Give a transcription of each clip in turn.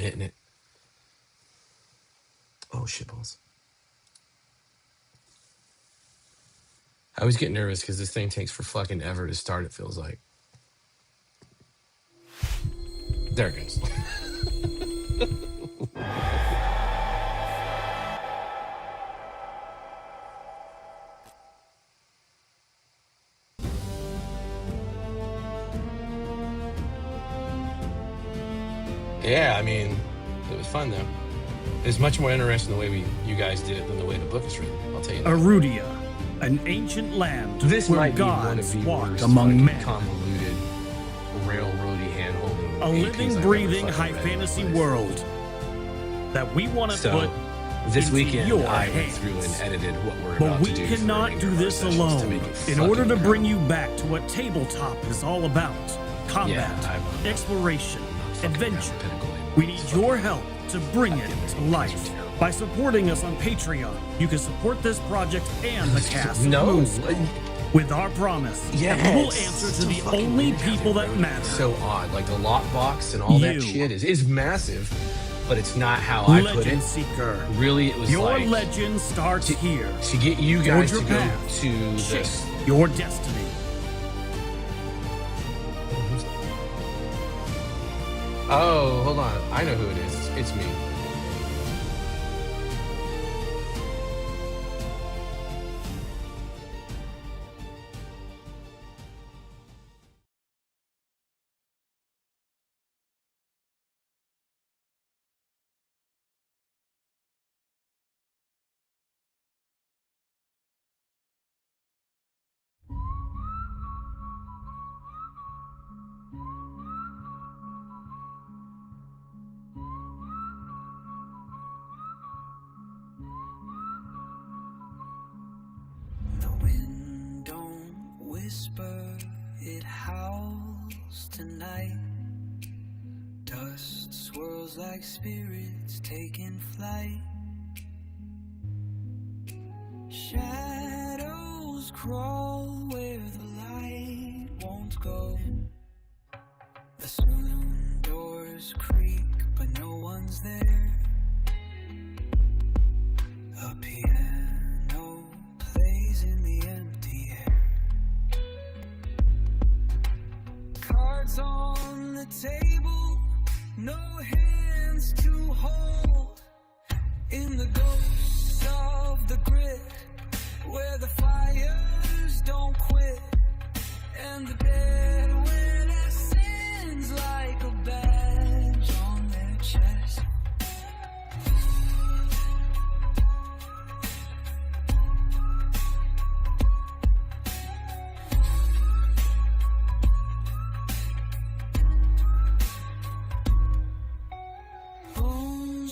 hitting it. Oh, shitballs. I always get nervous because this thing takes for fucking ever to start, it feels like. There it goes. Yeah, I mean, it was fun, though. It's much more interesting the way you guys did it than the way the book is written. I'll tell you that. Arudia, an ancient land this where might gods be one of the walk worst, among men. Convoluted, railroady hand-holding. A living, breathing, high fantasy world that we want to put this into weekend, your I went hands. through and edited what we're But about we to do. cannot do this alone. In order to bring you back to what tabletop is all about: combat, exploration, adventure. We need your help to bring it to life. By supporting us on Patreon, you can support this project and the cast of Moonskull. With our promise, that we will answer to the only people that matter. So odd, like the lockbox and all that shit is massive, but it's not how I put it. Legend Seeker. Really, it was your like legend starts here. To get you guys Forge to your go path. to Shape this. your destiny. Oh, hold on. I know who it is. It's me. Whisper, it howls tonight. Dust swirls like spirits taking flight. Shadows crawl where the light won't go. The saloon doors creak, but no one's there. A piano plays in the empty air. Cards on the table, no hands to hold. In the ghosts of the grid, where the fires don't quit, and the dead wear their sins like a badge on their chest.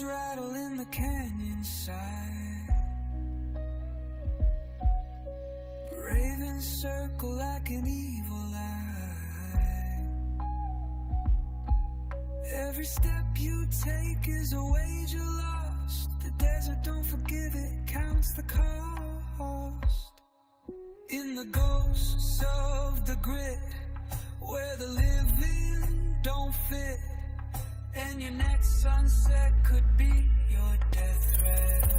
Rattle in the canyon side. Ravens circle like an evil eye. Every step you take is a wager lost. The desert, don't forgive it, counts the cost. In the ghosts of the grid, where the living don't fit, and your next sunset could be your Deathrattle.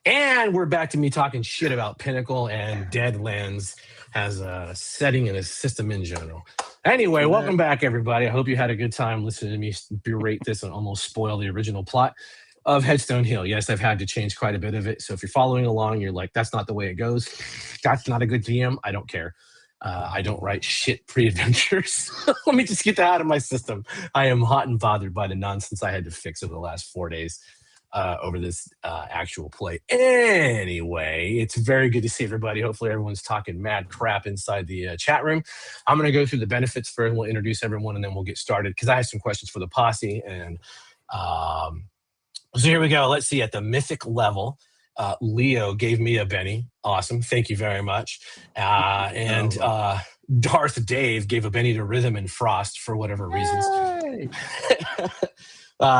And we're back to me talking shit about Pinnacle and Deadlands as a setting and a system in general. Anyway, welcome back, everybody. I hope you had a good time listening to me berate this and almost spoil the original plot of Headstone Hill. Yes, I've had to change quite a bit of it. So if you're following along, you're like, that's not the way it goes. That's not a good DM. I don't care. I don't write shit pre-adventures. Let me just get that out of my system. I am hot and bothered by the nonsense I had to fix over the last 4 days. over this actual play. Anyway, it's very good to see everybody. Hopefully everyone's talking mad crap inside the chat room. I'm going to go through the benefits first, and we'll introduce everyone, and then we'll get started because I have some questions for the posse. And so here we go. Let's see. At the mythic level, Leo gave me a Benny. Awesome. Thank you very much. And Darth Dave gave a Benny to Rhythm and Frost for whatever reasons.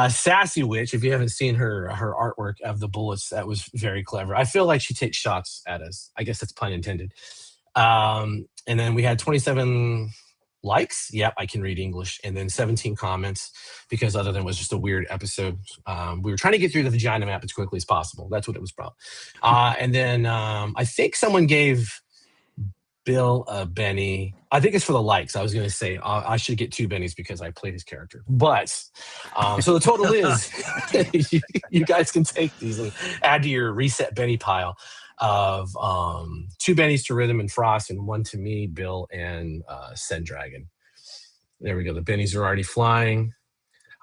Sassy Witch, if you haven't seen her artwork of the bullets, that was very clever. I feel like she takes shots at us. I guess that's pun intended. And then we had 27 likes. Yep, I can read English. And then 17 comments, because other than it was just a weird episode. We were trying to get through the vagina map as quickly as possible. That's what it was about. And then I think someone gave Bill a Benny. I think it's for the likes. I was going to say I should get 2 Bennies because I played his character. But so the total is you guys can take these and add to your reset Benny pile of 2 Bennies to Rhythm and Frost and 1 to me, Bill, and Send Dragon. There we go. The Bennies are already flying.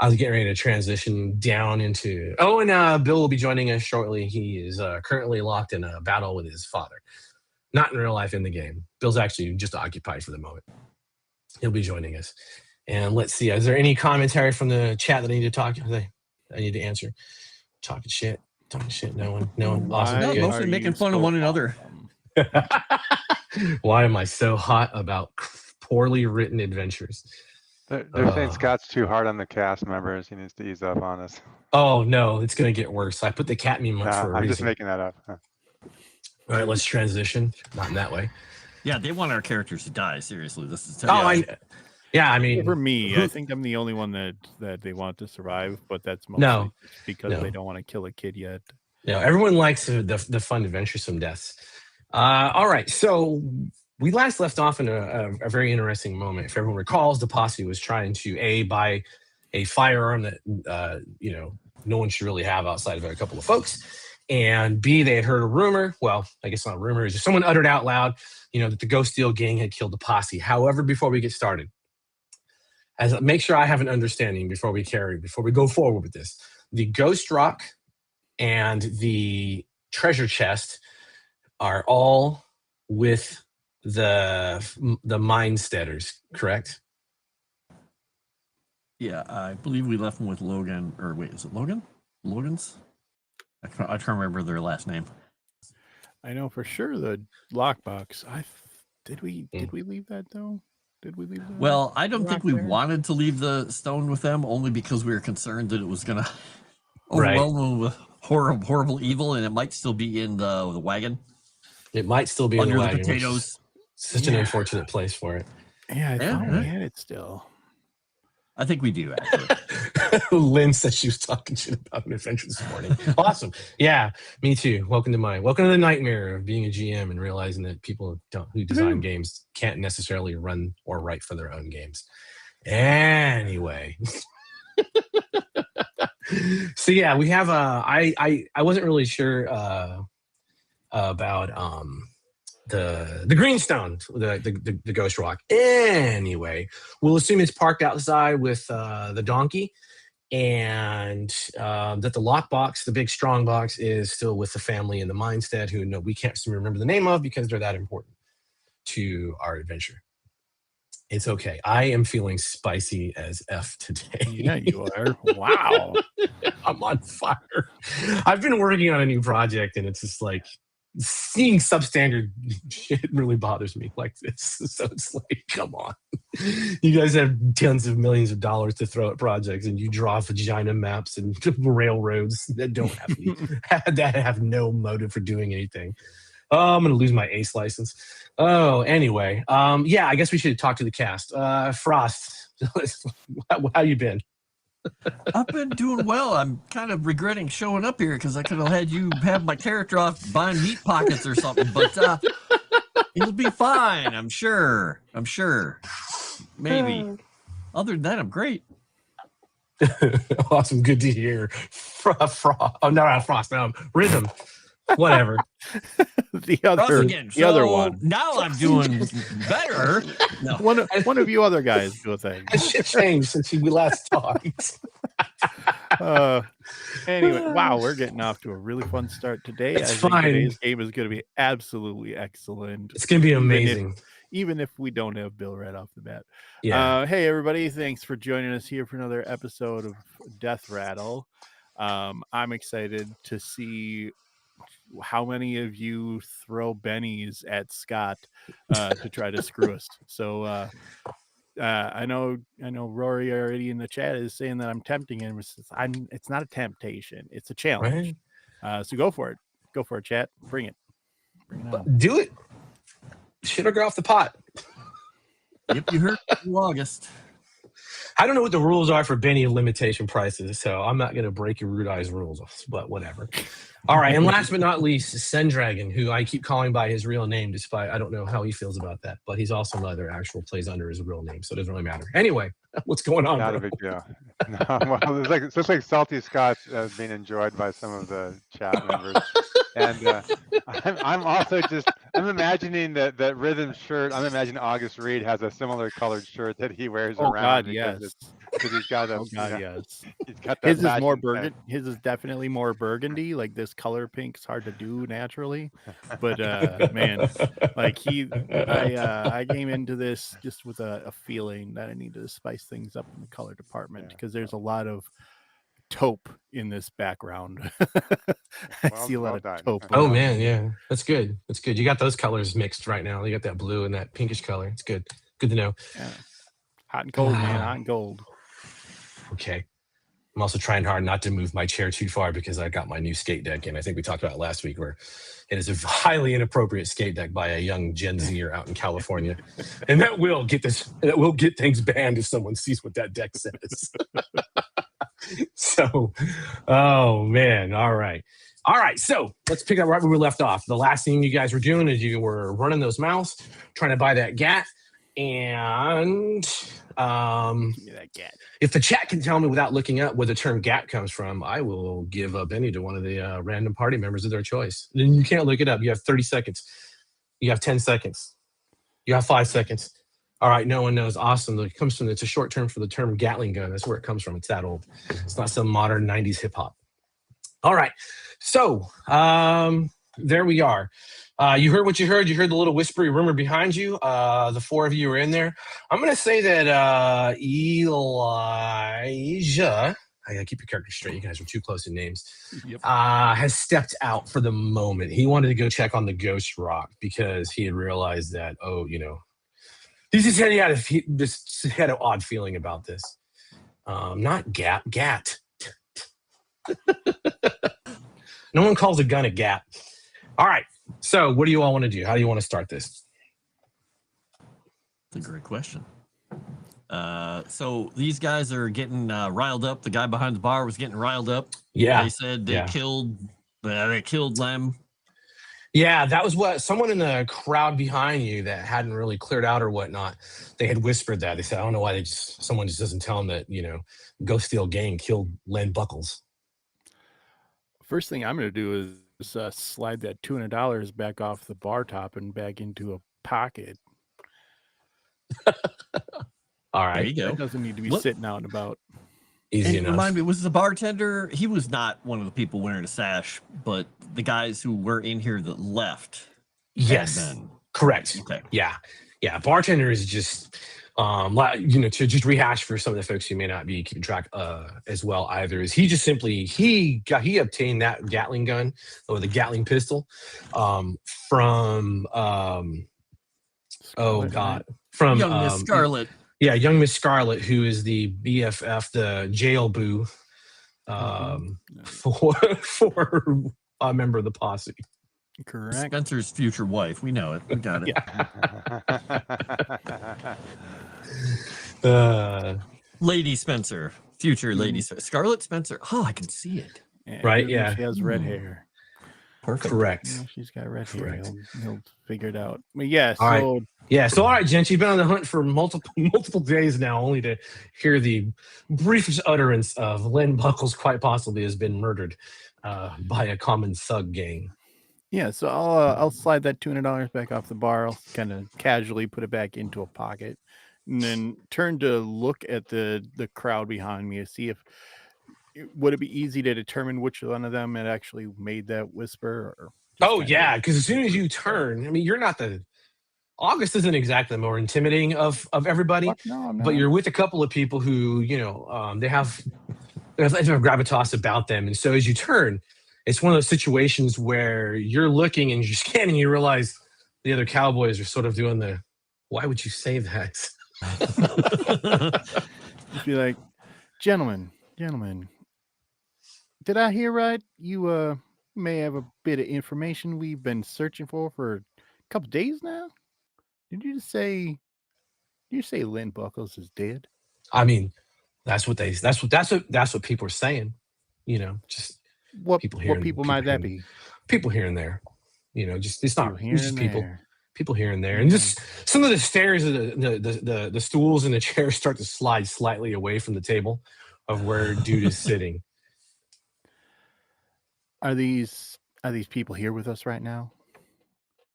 I was getting ready to transition down into... Oh, and Bill will be joining us shortly. He is currently locked in a battle with his father. Not in real life, in the game. Bill's actually just occupied for the moment. He'll be joining us. And let's see. Is there any commentary from the chat that I need to talk? I need to answer. Talking shit. No one. Awesome. No, mostly making fun of one another. Why am I so hot about poorly written adventures? They're saying Scott's too hard on the cast members. He needs to ease up on us. Oh, no. It's going to get worse. I put the cat meme up for a reason. I'm just making that up. All right, let's transition. Not in that way. Yeah, they want our characters to die. Seriously, this is. I mean, for me, I think I'm the only one that they want to survive, but that's mostly because they don't want to kill a kid yet. Yeah, everyone likes the fun, adventuresome deaths. All right, so we last left off in a very interesting moment. If everyone recalls, the posse was trying to buy a firearm that no one should really have outside of a couple of folks. And B, they had heard a rumor. Well, I guess not a rumor. It's just someone uttered out loud, that the Ghost Steel gang had killed the posse. However, before we get started, make sure I have an understanding before we go forward with this. The Ghost Rock and the treasure chest are all with the Mindsteaders, correct? Yeah, I believe we left them with Logan. Or wait, is it Logan? Logan's? I can't remember their last name. I know for sure the lockbox. Did we leave that though? Did we leave that? Well, I don't think we wanted to leave the stone with them, only because we were concerned that it was going to overwhelm them with horrible evil, and it might still be in the wagon. It might still be in the wagon. Potatoes. Such an unfortunate place for it. Yeah, I thought we had it still. I think we do, actually. Lynn said she was talking shit about an adventure this morning. Awesome. Yeah, me too. Welcome to the nightmare of being a GM and realizing that people who design games can't necessarily run or write for their own games. Anyway. So yeah, we have I wasn't really sure about the greenstone, the Ghost Rock. Anyway, we'll assume it's parked outside with the donkey, and that the lockbox, the big strong box, is still with the family in the Mindstead, who we can't remember the name of because they're that important to our adventure. It's okay. I am feeling spicy as F today. Yeah, you are. Wow. I'm on fire. I've been working on a new project, and it's just like, seeing substandard shit really bothers me like this. So it's like, come on. You guys have tens of millions of dollars to throw at projects, and you draw vagina maps and railroads that don't have no motive for doing anything. Oh, I'm going to lose my ACE license. Oh, anyway. Yeah, I guess we should talk to the cast. Frost, how you been? I've been doing well. I'm kind of regretting showing up here because I could have had you have my character off buying meat pockets or something, but it'll be fine. I'm sure. Maybe. Other than that, I'm great. Awesome. Good to hear. Not Frost. Rhythm. Whatever. the other one. Now I'm doing better. No. One of you other guys do a thing. That shit changed since we last talked. Anyway, wow, we're getting off to a really fun start today. It's I think fine. today's game is going to be absolutely excellent. It's gonna be amazing. Even if we don't have Bill right off the bat. Yeah. Hey, everybody. Thanks for joining us here for another episode of Deathrattle. I'm excited to see how many of you throw bennies at Scott to try to screw us. So I know Rory already in the chat is saying that I'm tempting him. It's not a temptation. It's a challenge. Right. So go for it. Go for it, chat. Bring it. Bring it on. Do it. Shit or go off the pot. Yep, you heard August. I don't know what the rules are for Benny limitation prices, so I'm not going to break your rude eyes rules, but whatever. All right, and last but not least, Sendragon, who I keep calling by his real name, despite I don't know how he feels about that, but he's also another actual plays under his real name, so it doesn't really matter. Anyway, what's going on? Not a big deal. No, well, it looks like Salty Scott's being enjoyed by some of the chat members. And I'm also I'm imagining that Rhythm shirt. I'm imagining August Reed has a similar colored shirt that he wears around. God, yes. Because he's got a, yes. He's got that His is more matching burgundy. His is definitely more burgundy. Like this color pink's hard to do naturally, but man, like I came into this just with a feeling that I needed to spice things up in the color department because there's a lot of taupe in this background. I see a lot of taupe. Oh man, yeah, that's good. That's good. You got those colors mixed right now. You got that blue and that pinkish color. It's good. Good to know. Yeah. Hot and cold, man. Hot and cold. Okay. I'm also trying hard not to move my chair too far because I got my new skate deck in. I think we talked about it last week, where it is a highly inappropriate skate deck by a young Gen Zer out in California, and that will get things banned if someone sees what that deck says. So, oh man, all right. So let's pick up right where we left off. The last thing you guys were doing is you were running those mouths, trying to buy that GAT. And if the chat can tell me without looking up where the term GAT comes from, I will give a Benny to one of the random party members of their choice. Then you can't look it up. You have 30 seconds. You have 10 seconds. You have 5 seconds. All right, no one knows. Awesome. It comes from, it's a short term for the term Gatling gun. That's where it comes from. It's that old. It's not some modern 90s hip hop. All right. So there we are. You heard what you heard. You heard the little whispery rumor behind you. The four of you are in there. I'm going to say that Elijah, I got to keep your character straight. You guys are too close in names. Yep. Has stepped out for the moment. He wanted to go check on the ghost rock because he had realized that, he just had an odd feeling about this. Not GAT. No one calls a gun a GAT. All right. So what do you all want to do? How do you want to start this? That's a great question. So these guys are getting riled up. The guy behind the bar was getting riled up. Yeah. They said they killed Lem. Yeah, that was what someone in the crowd behind you that hadn't really cleared out or whatnot. They had whispered that. They said, I don't know why someone just doesn't tell them that, Ghost Steel Gang killed Len Buckles. First thing I'm going to do is slide that $200 back off the bar top and back into a pocket. All right. There you go. That doesn't need to be sitting out and about. Easy enough. Remind me, was the bartender? He was not one of the people wearing a sash, but the guys who were in here that left. Yes. Correct. Okay. Yeah. Bartender is just, to just rehash for some of the folks who may not be keeping track as well either, is he just simply, he obtained that Gatling gun or the Gatling pistol from, from young Miss Scarlet. Yeah, young Miss Scarlet, who is the BFF, the jail boo for a member of the posse. Correct. Spencer's future wife. We know it. We got it. Lady Spencer. Future Lady Spencer. Scarlet Spencer. Oh, I can see it. Right, yeah. She has red hair. Perfect. Correct. Yeah, she's got red hair. He'll figure it out. But yeah, so all right, gents, you've been on the hunt for multiple days now, only to hear the briefest utterance of Len Buckles quite possibly has been murdered by a common thug gang. Yeah, so I'll slide that $200 back off the bar. I'll kind of casually put it back into a pocket, and then turn to look at the crowd behind me to see would it be easy to determine which one of them had actually made that whisper? Or oh yeah, because as soon as you turn, I mean, you're not the August isn't exactly the more intimidating of everybody, No, I'm but not. you're with a couple of people who they have gravitas about them, and so as you turn, it's one of those situations where you're looking and you're scanning, you realize the other cowboys are sort of doing the, why would you say that? Just be like, gentlemen, did I hear right? You may have a bit of information we've been searching for a couple days now. Did you say Lynn Buckles is dead? I mean, that's what people are saying. Just What people here. What people might that be? People here and there. Just it's not Here it's just and people. there. People here and there, and just some of the stairs of the stools and the chairs start to slide slightly away from the table of where dude is sitting. Are these people here with us right now?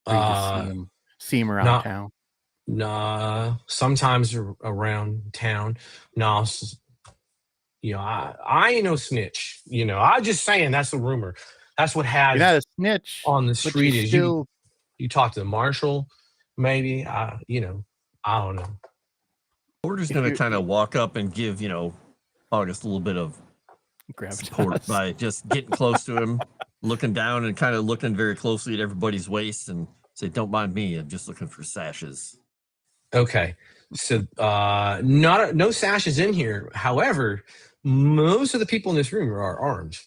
Or you just see them around town? Nah, sometimes around town. No, I ain't no snitch. I just saying that's the rumor. That's what has You're not a snitch on the street is still... you talk to the marshal, maybe. I don't know. Porter's going to kind of walk up and give, August a little bit of support by just getting close to him, looking down and kind of looking very closely at everybody's waist and say, don't mind me. I'm just looking for sashes. Okay. So no sashes in here. However, most of the people in this room are armed.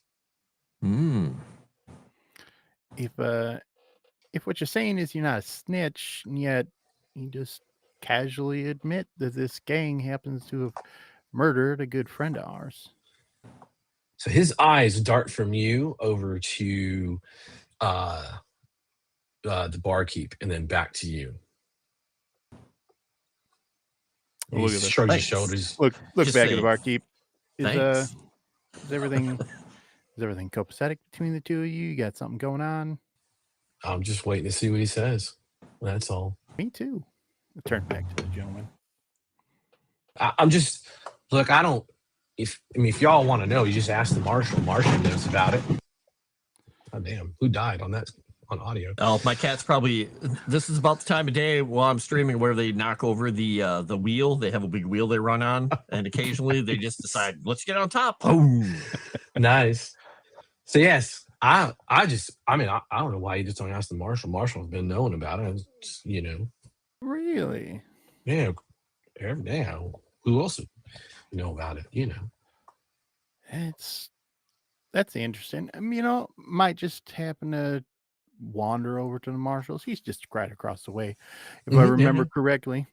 If what you're saying is you're not a snitch, and yet you just casually admit that this gang happens to have murdered a good friend of ours. So his eyes dart from you over to the barkeep and then back to you. He shrugs his shoulders. Look back at the barkeep. Is everything copacetic between the two of you? You got something going on? I'm just waiting to see what he says. That's all. Me too. I'll turn back to the gentleman. I'm just look. I don't. If y'all want to know, you just ask the marshal. Marshal knows about it. Oh damn! Who died on audio? Oh, my cat's probably. This is about the time of day while I'm streaming where they knock over the wheel. They have a big wheel they run on, and occasionally they just decide, let's get on top. Boom! Nice. So yes, I don't know why you just don't ask the marshal. Marshal's been knowing about it. Really? Yeah. Yeah. Who else would know about it? That's interesting. Might just happen to wander over to the marshals. He's just right across the way, if I remember correctly.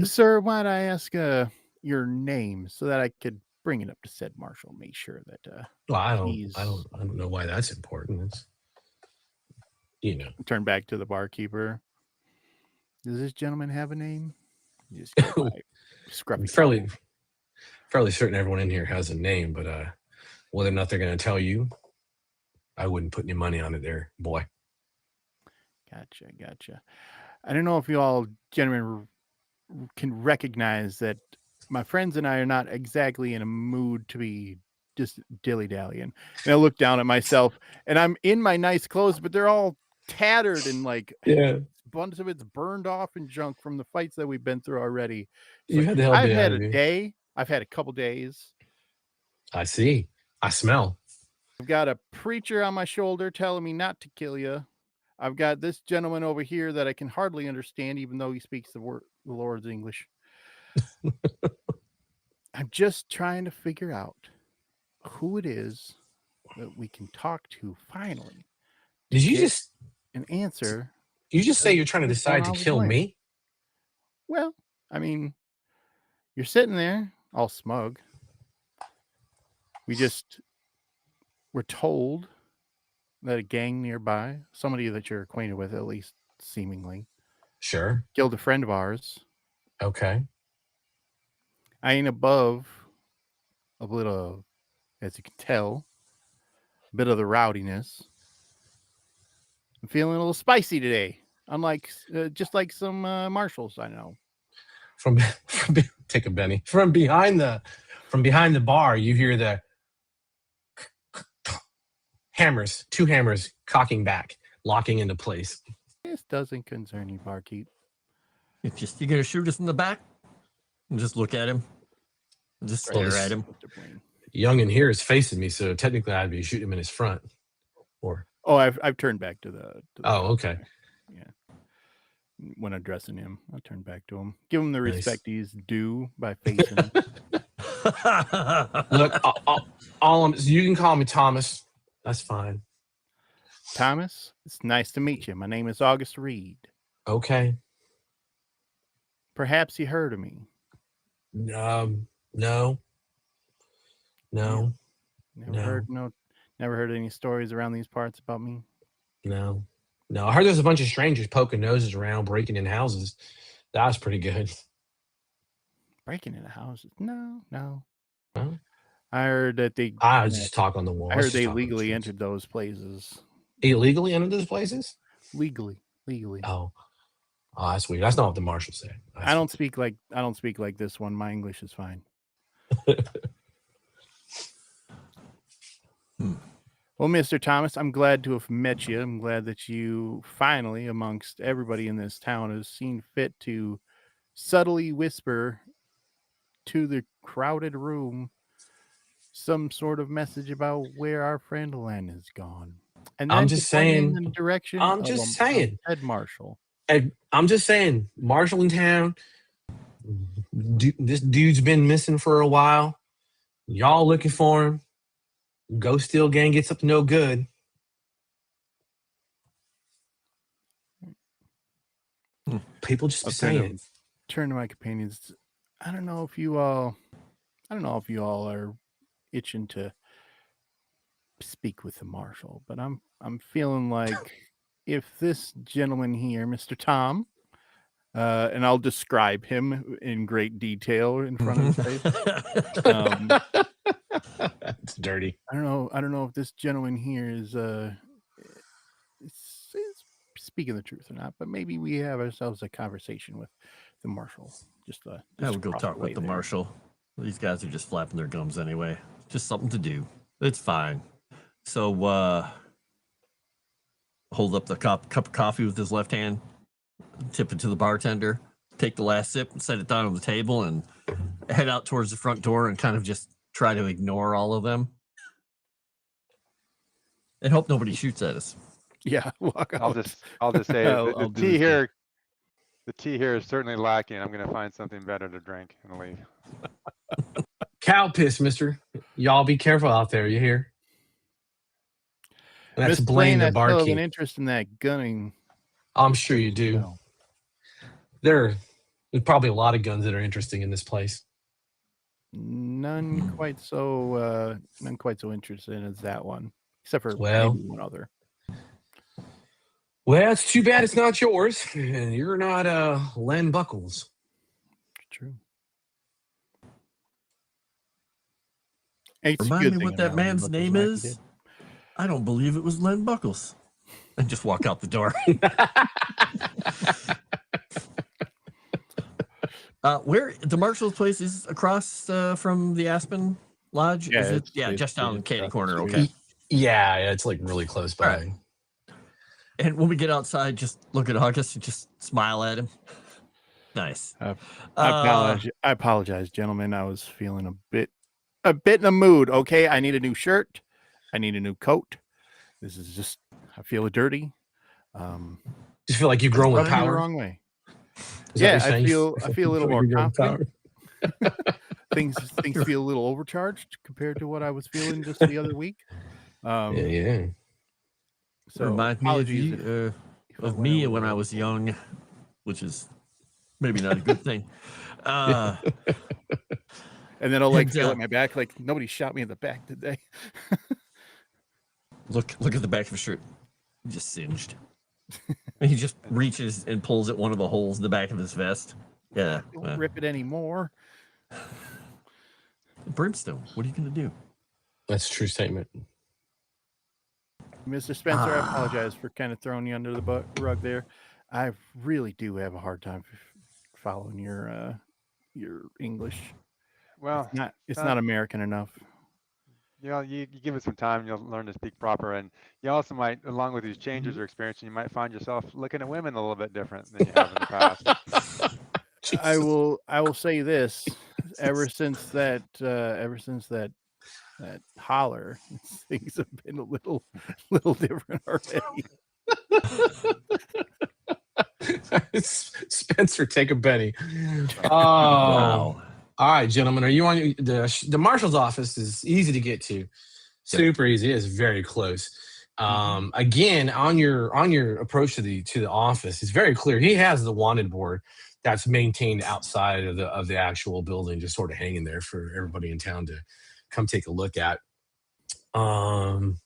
Sir, might I ask your name so that I could bring it up to said marshal, make sure that I don't know why that's important. It's turn back to the barkeeper. Does this gentleman have a name? Just scruffy. Fairly certain everyone in here has a name, but whether or not they're going to tell you, I wouldn't put any money on it there, boy. Gotcha. I don't know if you all gentlemen can recognize that my friends and I are not exactly in a mood to be just dilly-dallying. And I look down at myself, and I'm in my nice clothes, but they're all tattered and a bunch of it's burned off and junk from the fights that we've been through already. I've had a day. I've had a couple days. I see. I smell. I've got a preacher on my shoulder telling me not to kill you. I've got this gentleman over here that I can hardly understand, even though he speaks the Lord's English. I'm just trying to figure out who it is that we can talk to finally. Did you just an answer? You just say you're trying to decide to kill me? Well, you're sitting there all smug. We're told that a gang nearby, somebody that you're acquainted with, at least seemingly, sure, killed a friend of ours. Okay. I ain't above a little, as you can tell, a bit of the rowdiness. I'm feeling a little spicy today, unlike just like some marshals I know. From take a Benny. From behind the bar, you hear the hammers, 2 hammers cocking back, locking into place. This doesn't concern you, barkeep. It's just you're gonna shoot us in the back and just look at him. And just stare at him. Young in here is facing me, so technically I'd be shooting him in his front. Or I've turned back to the oh, okay. Yeah. When addressing him, I'll turn back to him. Give him the respect he's due by facing him. Look, you can call me Thomas. That's fine. Thomas, it's nice to meet you. My name is August Reed. Okay. Perhaps you heard of me. No. Never heard any stories around these parts about me. No. I heard there's a bunch of strangers poking noses around, breaking in houses. That was pretty good. Breaking into houses? No. Huh? I heard that they. I just talk on the wall. I heard they legally entered those places. Illegally entered those places? Legally. Oh, that's weird. That's not what the Marshal said. I don't speak like this one. My English is fine. Well, Mr. Thomas, I'm glad to have met you. I'm glad that you finally, amongst everybody in this town, has seen fit to subtly whisper to the crowded room some sort of message about where our friend Len has gone. And I'm just saying. In the direction Head Marshal. I'm just saying, Marshal in town. This dude's been missing for a while. Y'all looking for him. Ghost Steel Gang gets up to no good. People just be saying. Turn to my companions. I don't know if you all are itching to speak with the Marshal, but I'm feeling like if this gentleman here, Mr. Tom, and I'll describe him in great detail in front of his face. It's dirty. I don't know if this gentleman here is speaking the truth or not, but maybe we have ourselves a conversation with the Marshal. I would go talk with the Marshal. These guys are just flapping their gums anyway. Just something to do. It's fine. So hold up the cup of coffee with his left hand, tip it to the bartender, take the last sip and set it down on the table and head out towards the front door and kind of just try to ignore all of them and hope nobody shoots at us. Yeah, walk out. I'll just say the tea here is certainly lacking. I'm going to find something better to drink and leave. Cow piss, mister. Y'all be careful out there. You hear? And that's blame the barkeep. An interest in that gunning. I'm sure you do. No. There's probably a lot of guns that are interesting in this place. None quite so interested as that one, except for maybe one other. Well, it's too bad it's not yours, and you're not Len Buckles. True. Remind me what that man's name is. I don't believe it was Len Buckles. And just walk out the door. Where the Marshal's place is across from the Aspen Lodge? Yeah, just down the candy corner. Okay. Yeah, it's like really close by. Right. And when we get outside, just look at August and just smile at him. Nice. I apologize, gentlemen. I was feeling a bit in the mood. Okay, I need a new shirt. I need a new coat. This is just, I feel dirty. Just feel like you've grown with power. The wrong way. Yeah, I feel a little more confident. Things feel a little overcharged compared to what I was feeling just the other week. Yeah. So remind me of me when I was young, which is maybe not a good thing. And then I'll feel at my back like nobody shot me in the back, did they? Look at the back of his shirt, just singed. And he just reaches and pulls at one of the holes in the back of his vest. Yeah, don't rip it anymore. Brimstone, what are you going to do? That's a true statement. Mr. Spencer, I apologize for kind of throwing you under the rug there. I really do have a hard time following your English. Well, it's not American enough. you give it some time, you'll learn to speak proper, and you also might, along with these changes you're experiencing, you might find yourself looking at women a little bit different than you have in the past. I will say this: ever since that holler, things have been a little different already. Spencer, take a Benny. Oh, Wow. All right, gentlemen, are you on the marshal's office? Is easy to get to, super easy. It is very close. Again, on your approach to the office, it's very clear. He has the wanted board that's maintained outside of the actual building, just sort of hanging there for everybody in town to come take a look at. And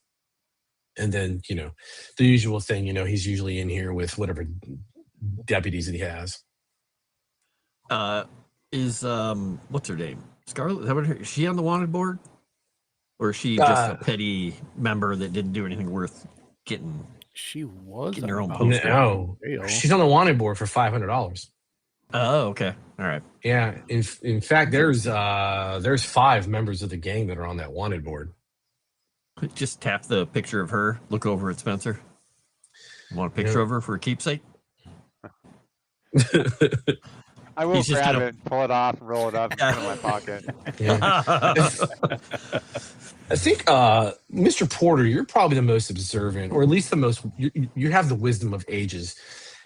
then, the usual thing, he's usually in here with whatever deputies that he has. Is what's her name? Scarlet? Is that what is she on the wanted board? Or is she just a petty member that didn't do anything worth getting? She was getting her own poster. No, she's on the wanted board for $500. Oh, okay. All right. Yeah. In fact, there's 5 members of the gang that are on that wanted board. Just tap the picture of her. Look over at Spencer. Want a picture of her for a keepsake? I will grab it, pull it off, and roll it up, and put it in my pocket. Yeah. I think, Mr. Porter, you're probably the most observant, or at least the most. You have the wisdom of ages,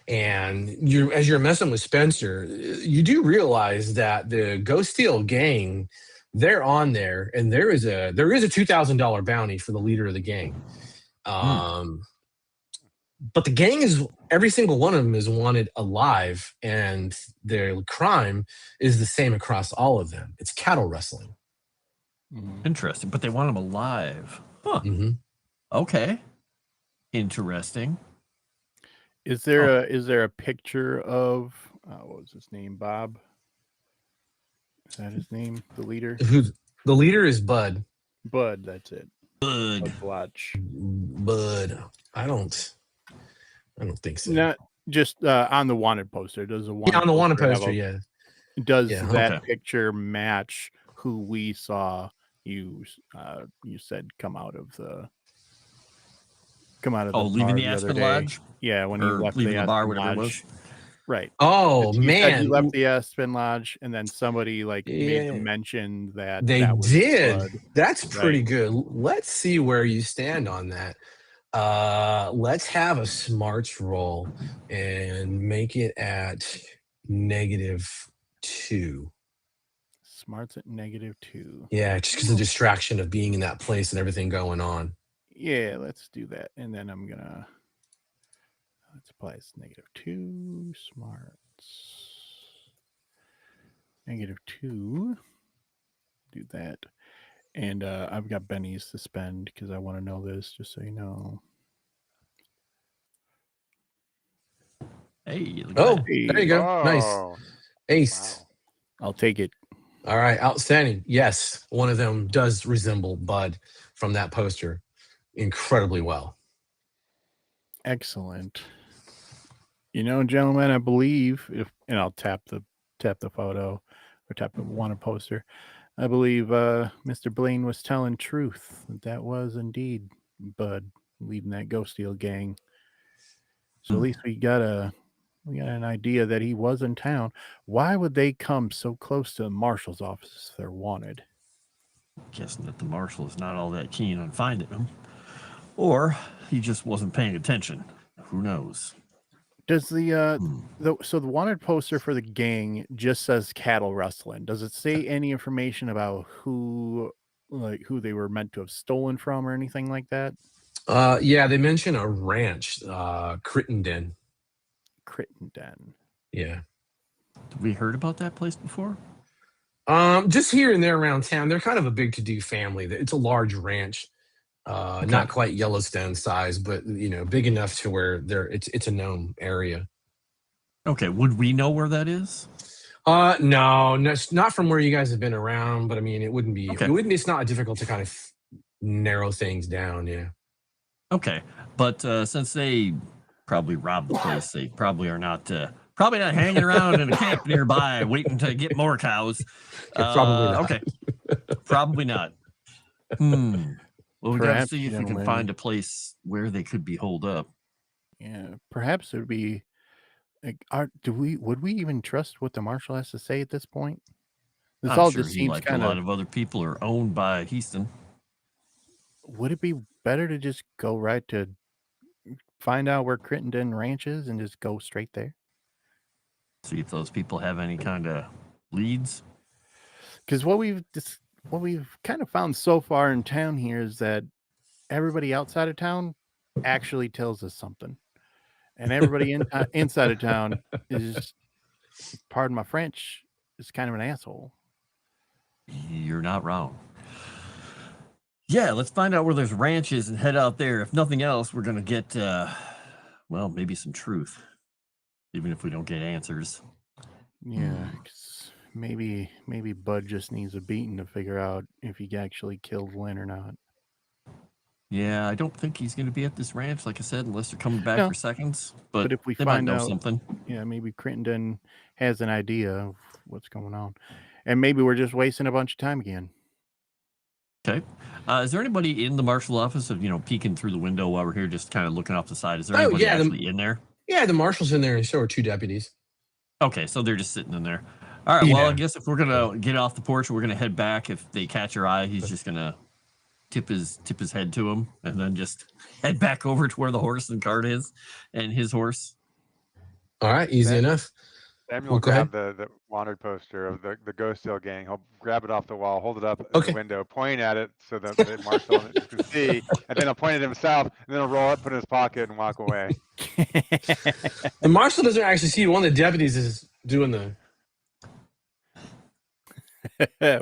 and as you're messing with Spencer, you do realize that the Ghost Steel gang, they're on there, and there is a $2,000 bounty for the leader of the gang. But the gang every single one of them is wanted alive, and their crime is the same across all of them. It's cattle rustling. Interesting, but they want them alive. Huh. Okay. Interesting. Is there a picture of what was his name? Bob? Is that his name? The leader? The leader is Bud. Bud, that's it. Bud. Bud. I don't think so. Not just on the wanted poster. Does the wanted on the wanted poster, Does that picture match who we saw you said come out of the leaving the Aspen Lodge? Yeah, when you left leaving the bar, Aspen whatever Lodge. it was. Right. Oh, man. You left the Aspen Lodge, and then somebody made the mention that they that was did. Bud. That's pretty good. Let's see where you stand on that. Let's have a smarts roll and make it at -2. Smarts at -2. Yeah, just because of the distraction of being in that place and everything going on. Yeah, let's do that. And then let's apply this -2 smarts. -2. Do that. And I've got bennies to spend because I want to know this, just so you know. Hey. There you go. Oh, Nice. Ace. wow. I'll take it. All right. Outstanding. Yes. One of them does resemble Bud from that poster incredibly well. Excellent. Gentlemen, I believe and I'll tap the photo or tap the wanted poster. I believe Mr. Blaine was telling truth. That was indeed Bud leading that Ghost Steel gang. So at least we got an idea that he was in town. Why would they come so close to the marshal's office if they're wanted? Guessing that the marshal is not all that keen on finding him, or he just wasn't paying attention. Who knows? Does the wanted poster for the gang just says cattle rustling? Does it say any information about who they were meant to have stolen from or anything like that? Yeah, they mention a ranch, Crittenden. Yeah. Have we heard about that place before? Just here and there around town. They're kind of a big to-do family. It's a large ranch. Not quite Yellowstone size, but big enough to where it's a known area. Okay, would we know where that is? No, not from where you guys have been around. But I mean, it wouldn't be. Okay. It's not difficult to kind of narrow things down. Yeah. Okay, but since they probably robbed the place, they probably are not hanging around in a camp nearby waiting to get more cows. Probably not. Okay, probably not. Well, we got to Perhaps, see if we can gentlemen. find a place where they could be holed up. Yeah, perhaps it would be. Like, would we even trust what the marshal has to say at this point? This I'm all sure just he, seems like a kind lot of. of other people, are owned by Heaston. Would it be better to just go right to find out where Crittenden Ranch is and just go straight there? See if those people have any kind of leads. Because what we've kind of found so far in town here is that everybody outside of town actually tells us something, and everybody inside of town is, pardon my French, is kind of an asshole. You're not wrong. Yeah, let's find out where there's ranches and head out there. If nothing else, we're gonna get well, maybe some truth, even if we don't get answers. Yeah, 'cause maybe Bud just needs a beating to figure out if he actually killed Lynn or not. Yeah, I don't think he's going to be at this ranch, like I said, unless they're coming back No. for seconds. But if we they might find know out something. Yeah, maybe Crittenden has an idea of what's going on, and maybe we're just wasting a bunch of time again. Okay. Is there anybody in the marshal office of, peeking through the window while we're here, just kind of looking off the side? Is there anybody actually in there? Yeah, the marshal's in there, and so are 2 deputies. Okay, so they're just sitting in there. All right, well, I guess if we're going to get off the porch, we're going to head back. If they catch our eye, he's just going to tip his head to him and then just head back over to where the horse and cart is and his horse. All right, easy enough. Samuel will grab the wanted poster of the Ghost Hill gang. He'll grab it off the wall, hold it up in the window, point at it so that the marshal can see, and then he'll point at himself, and then he'll roll it, put it in his pocket, and walk away. The marshal doesn't actually see. One of the deputies is doing the.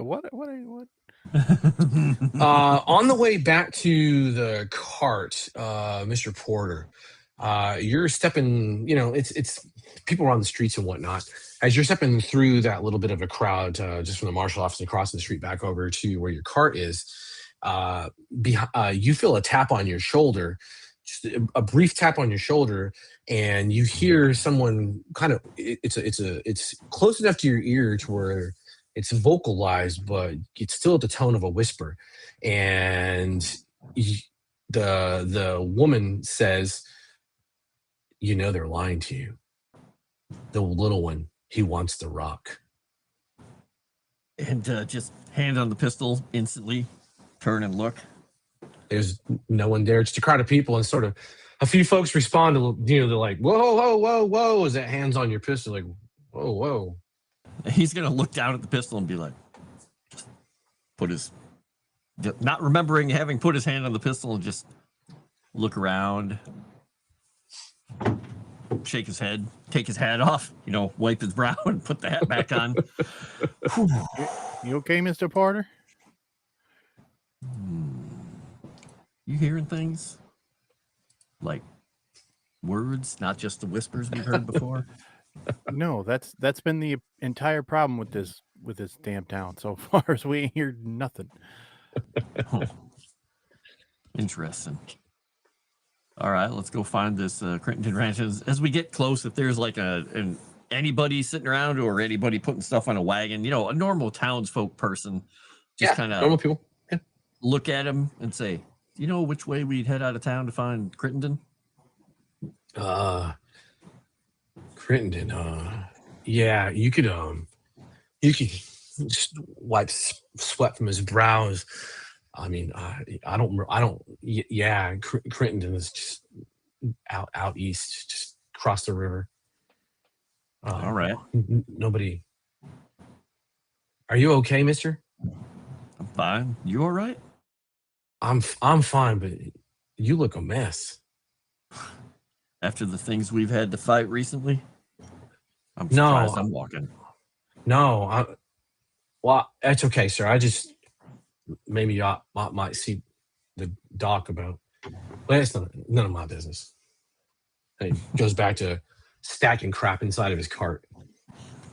What? On the way back to the cart, Mr. Porter, you're stepping. It's people are on the streets and whatnot. As you're stepping through that little bit of a crowd, just from the marshal office and crossing the street back over to where your cart is, you feel a tap on your shoulder, just a brief tap on your shoulder, and you hear someone kind of. It's close enough to your ear to where it's vocalized, but it's still at the tone of a whisper. And the woman says, they're lying to you. The little one, he wants the rock. And just hand on the pistol instantly, turn and look. There's no one there, just a crowd of people, and sort of a few folks respond to, they're like, whoa, whoa, whoa, whoa, as that hands on your pistol, like, whoa, whoa. He's going to look down at the pistol and be like, not remembering having put his hand on the pistol, and just look around, shake his head, take his hat off, wipe his brow and put the hat back on. You okay, Mr. Porter? You hearing things? Like words, not just the whispers we've heard before? No, that's been the entire problem with this damn town so far, as we ain't heard nothing. Interesting. All right, let's go find this Crittenden Ranch. As we get close, if there's like anybody sitting around or anybody putting stuff on a wagon, a normal townsfolk person, just kind of normal people. Yeah. Look at him and say, "Do you know which way we'd head out of town to find Crittenden?" Crittenden, yeah, you could just wipe sweat from his brows. I mean, yeah, Crittenden is just out east, just across the river. All right. Nobody. Are you okay, mister? I'm fine. You all right? I'm fine, but you look a mess. After the things we've had to fight recently? I'm surprised I'm walking. No, well, that's okay, sir. I just maybe I might see the doc about. Well, it's none of my business. And he goes back to stacking crap inside of his cart.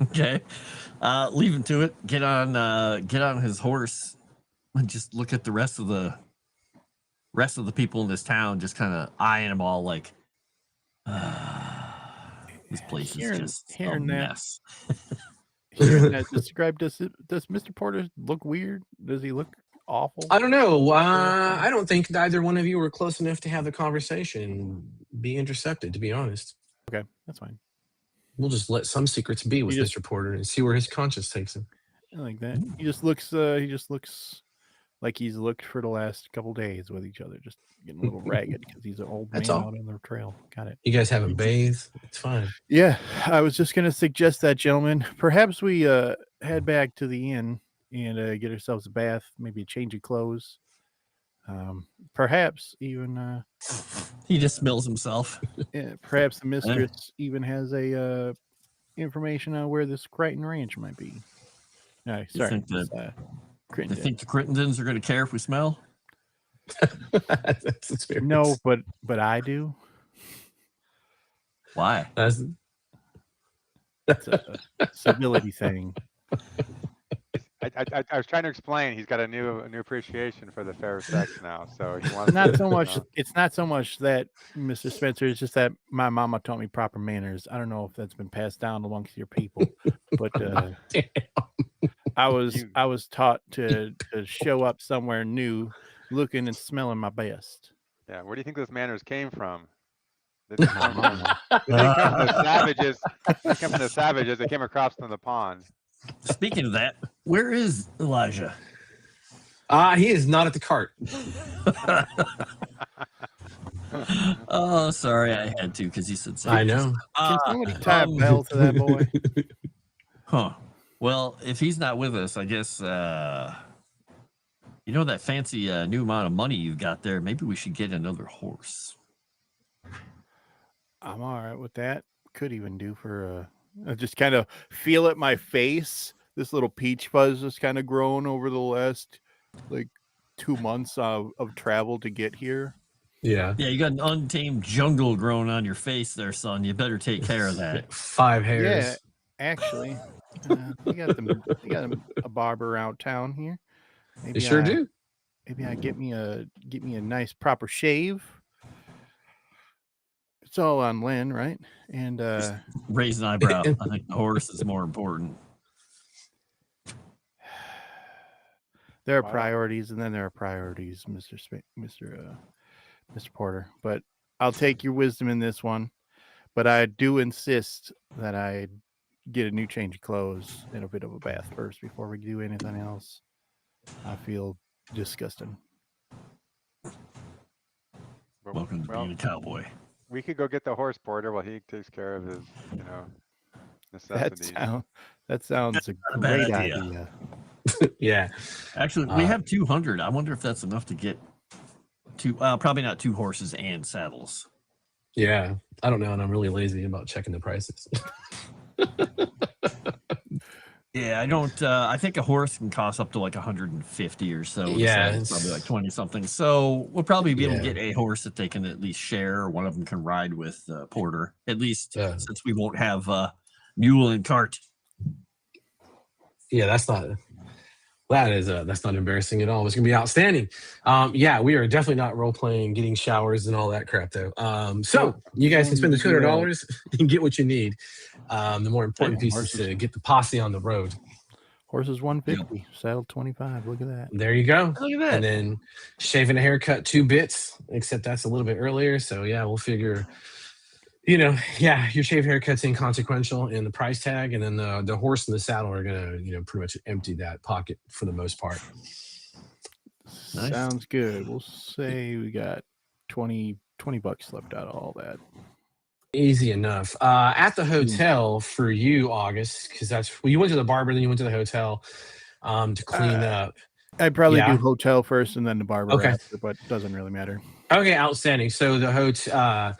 Okay, leave him to it. Get on his horse, and just look at the rest of the people in this town, just kind of eyeing them all like, this place is just a mess. Hearing that described, does Mr. Porter look weird? Does he look awful? I don't know. I don't think either one of you were close enough to have the conversation and be intercepted, to be honest. Okay, that's fine. We'll just let some secrets be with just- Mr. Porter and see where his conscience takes him. I like that. He just looks like he's looked for the last couple days with each other, just getting a little ragged because he's an old man out on the trail. Got it. You guys haven't bathed? It's fine. Yeah, I was just going to suggest that, gentlemen. Perhaps we head back to the inn and get ourselves a bath, maybe a change of clothes. Perhaps even he just smells himself. Perhaps the mistress even has a information on where this Crichton Ranch might be. No, sorry. You think the Crittendens are going to care if we smell? No, but I do. Why? That's a civility thing. I was trying to explain. He's got a new appreciation for the fair sex now. So he wants Not to, so much. It's not so much that, Mr. Spencer. It's just that my mama taught me proper manners. I don't know if that's been passed down amongst your people, but I was taught to show up somewhere new, looking and smelling my best. Yeah. Where do you think those manners came from? They come from the savages. They come from the savages. They came across from the pond. Speaking of that, where is Elijah? He is not at the cart. Oh, sorry, I had to because he said so. I know. Can somebody tie a bell to that boy? Huh. Well, if he's not with us, I guess you know that fancy new amount of money you've got there. Maybe we should get another horse. I'm all right with that. Could even do for I just kind of feel it my face. This little peach fuzz has kind of grown over the last 2 months of travel to get here. Yeah. Yeah, you got an untamed jungle growing on your face there, son. You better take care of that. 5 hairs. Yeah, actually, we got a barber around town here. Maybe They sure do. Maybe I get me a nice proper shave. It's all on Lynn, right? And raise an eyebrow. I think the horse is more important. There are priorities, and then there are priorities, Mr. Porter. But I'll take your wisdom in this one. But I do insist that I get a new change of clothes and a bit of a bath first before we do anything else. I feel disgusting. Welcome to being a cowboy. We could go get the horse, Porter, while he takes care of his, necessities. That sounds a great idea. Yeah. Actually, we have 200. I wonder if that's enough to get two. Probably not 2 horses and saddles. Yeah. I don't know, and I'm really lazy about checking the prices. Yeah, I don't. I think a horse can cost up to 150 or so. Yeah, so probably 20 something. So we'll probably be able to get a horse that they can at least share, or one of them can ride with Porter. At least since we won't have mule and cart. Yeah, that's not embarrassing at all. It's gonna be outstanding. Yeah, we are definitely not role playing, getting showers and all that crap though. So you guys can spend the $200 and get what you need. The more important piece is to get the posse on the road. Horses 150, saddle 25. Look at that. There you go. Look at that. And then shaving a haircut 2 bits, except that's a little bit earlier. So yeah, we'll figure. Your shave haircut's inconsequential in the price tag, and then the horse and the saddle are gonna, pretty much empty that pocket for the most part. Nice. Sounds good. We'll say we got $20 left out of all that. Easy enough. At the hotel for you, August, because you went to the barber, then you went to the hotel to clean up. I'd probably do hotel first and then the barber after, but it doesn't really matter. Okay, outstanding. So the hotel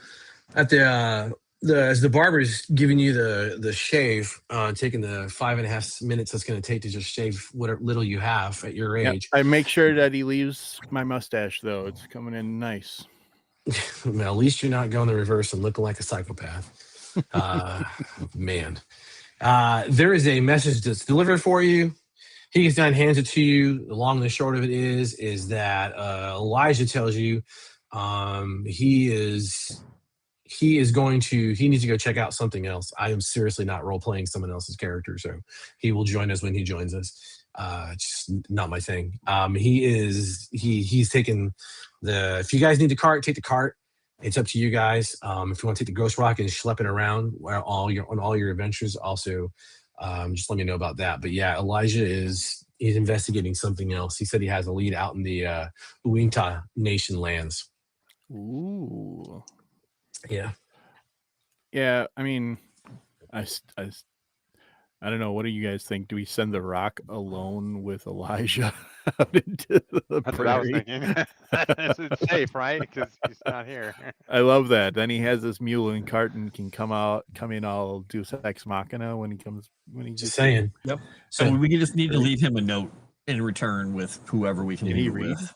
at as the barber's giving you the shave, taking the 5.5 minutes that's going to take to just shave what little you have at your age. I make sure that he leaves my mustache though. It's coming in nice. Well, at least you're not going the reverse and looking like a psychopath. Man. There is a message that's delivered for you. He gets down and hands it to you. The long and the short of it is that Elijah tells you he needs to go check out something else. I am seriously not role-playing someone else's character, so he will join us when he joins us. Just not my thing. He's taken the. If you guys need the cart, take the cart. It's up to you guys. If you want to take the ghost rock and schlep it around on all your adventures, also just let me know about that. But yeah, Elijah he's investigating something else. He said he has a lead out in the Uinta Nation lands. Ooh. Yeah. Yeah, I mean, I don't know. What do you guys think? Do we send the rock alone with Elijah out into the That's prairie? what I was thinking. It's safe, right? Because he's not here. I love that. Then he has this mule and cart and can come in all Deus Ex Machina when he Just saying. Yep. So we just need to leave him a note in return with whoever we can Can leave he it read? with.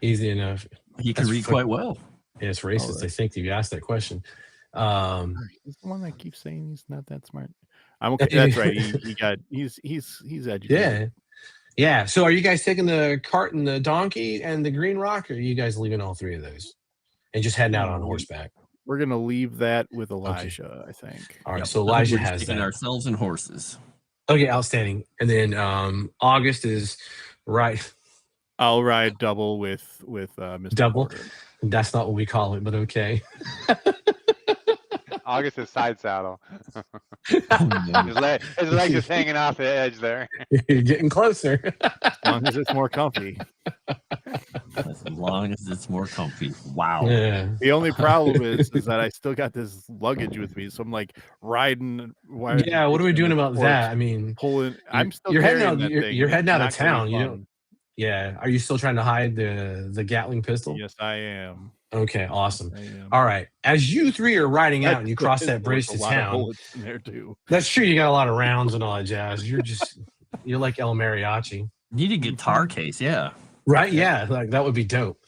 Easy enough. He can read quite well. Yeah, it's racist. I think if you asked that question. He's the one that keeps saying he's not that smart. I'm okay. That's right. He's educated. Yeah. So are you guys taking the cart and the donkey and the green rock, or are you guys leaving all three of those and just heading out on horseback? We're gonna leave that with Elijah, I think. All right. So Elijah has taking that. ourselves and horses. Okay, outstanding. And then August is right. I'll ride double with Mr. Double. Porter. That's not what we call it, but okay. August is side saddle. His leg is hanging off the edge there. You're getting closer. As long as it's more comfy. As long as it's more comfy. Wow. Yeah. The only problem is that I still got this luggage with me, so I'm like riding. Yeah. What are we doing about that? I mean, pulling. I'm still. You're heading carrying out. that thing. You're heading out of It's not gonna town. be You fun. don't. Yeah. Are you still trying to hide the Gatling pistol? Yes, I am. Okay. Awesome. I am. All right. As you three are riding out and you That's cross the that pistol bridge with to a lot of town. bullets in there too. That's true. You got a lot of rounds and all that jazz. You're like El Mariachi. Need a guitar case, yeah. Right? Yeah. Like that would be dope.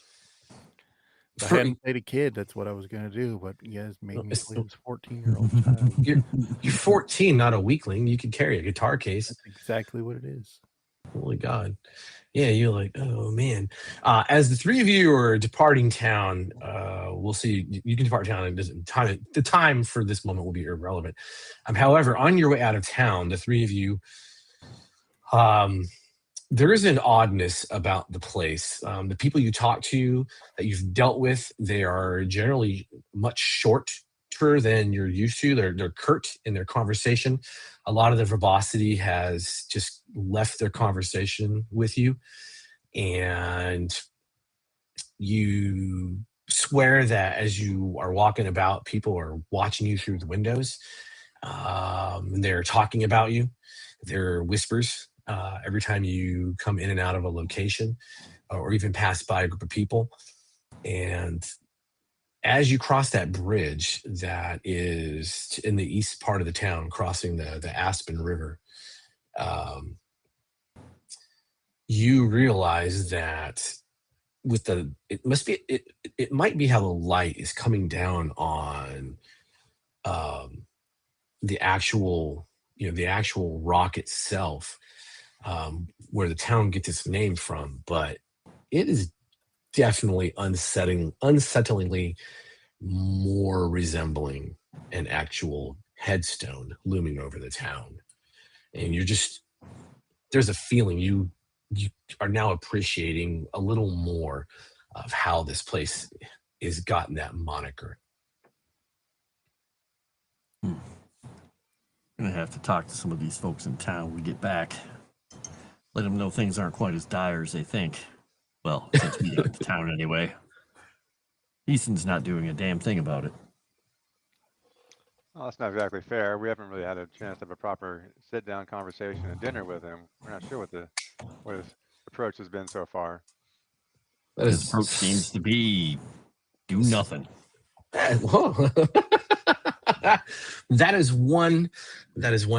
If I hadn't played a kid, that's what I was gonna do. But you guys made me play this 14-year-old child. You're 14, not a weakling. You could carry a guitar case. That's exactly what it is. Holy God. Yeah, you're like, oh man. As the three of you are departing town, we'll see. You can depart town, and the time for this moment will be irrelevant. However, on your way out of town, the three of you, there is an oddness about the place. The people you talk to that you've dealt with, they are generally much shorter than you're used to. They're curt in their conversation. A lot of the verbosity has just left their conversation with you, and you swear that as you are walking about, people are watching you through the windows. They're talking about you. There are whispers every time you come in and out of a location, or even pass by a group of people. And as you cross that bridge that is in the east part of the town, crossing the Aspen River, you realize that it might be how the light is coming down on the actual rock itself, where the town gets its name from, but it is definitely unsettlingly more resembling an actual headstone looming over the town. And there's a feeling you are now appreciating a little more of how this place has gotten that moniker. I'm gonna have to talk to some of these folks in town when we get back. Let them know things aren't quite as dire as they think. Well, since we got to town anyway. Easton's not doing a damn thing about it. Well, that's not exactly fair. We haven't really had a chance to have a proper sit-down conversation and dinner with him. We're not sure what his approach has been so far. His approach seems to be do nothing. That is one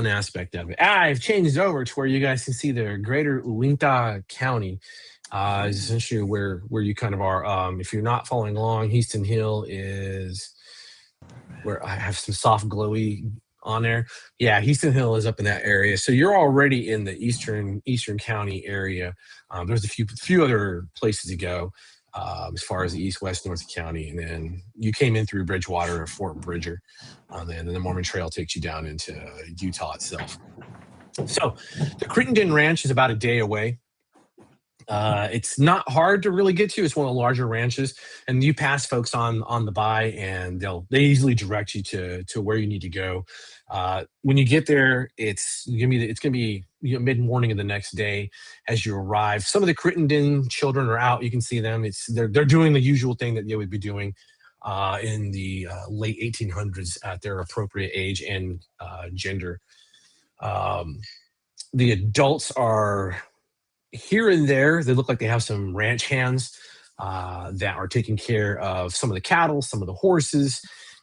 aspect of it. I've changed over to where you guys can see the greater Uinta County. Is essentially where you kind of are. If you're not following along, Headstone Hill is where I have some soft glowy on there. Yeah, Headstone Hill is up in that area. So you're already in the eastern county area. There's a few other places to go as far as the east, west, north county, and then you came in through Bridgewater or Fort Bridger, and then the Mormon Trail takes you down into Utah itself. So the Crittenden Ranch is about a day away. It's not hard to really get to. It's one of the larger ranches, and you pass folks on the by, and they easily direct you to where you need to go. When you get there, it's gonna be mid morning of the next day as you arrive. Some of the Crittenden children are out. You can see them. They're doing the usual thing that they would be doing in the late 1800s at their appropriate age and gender. The adults are here and there. They look like they have some ranch hands that are taking care of some of the cattle, some of the horses,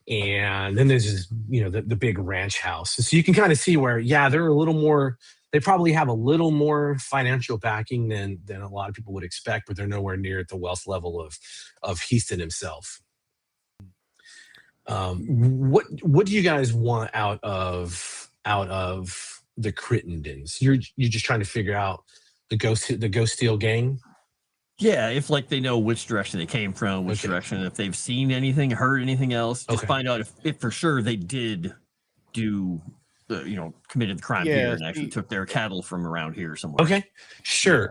and then there's just, the big ranch house. So you can kind of see where, they're a little more. They probably have a little more financial backing than a lot of people would expect, but they're nowhere near at the wealth level of Heaston himself. What do you guys want out of the Crittendens? You're just trying to figure out the Ghost Steel gang? Yeah, if they know which direction they came from, which direction, if they've seen anything, heard anything else, just find out if for sure they did committed the crime here and actually took their cattle from around here somewhere. Okay, sure.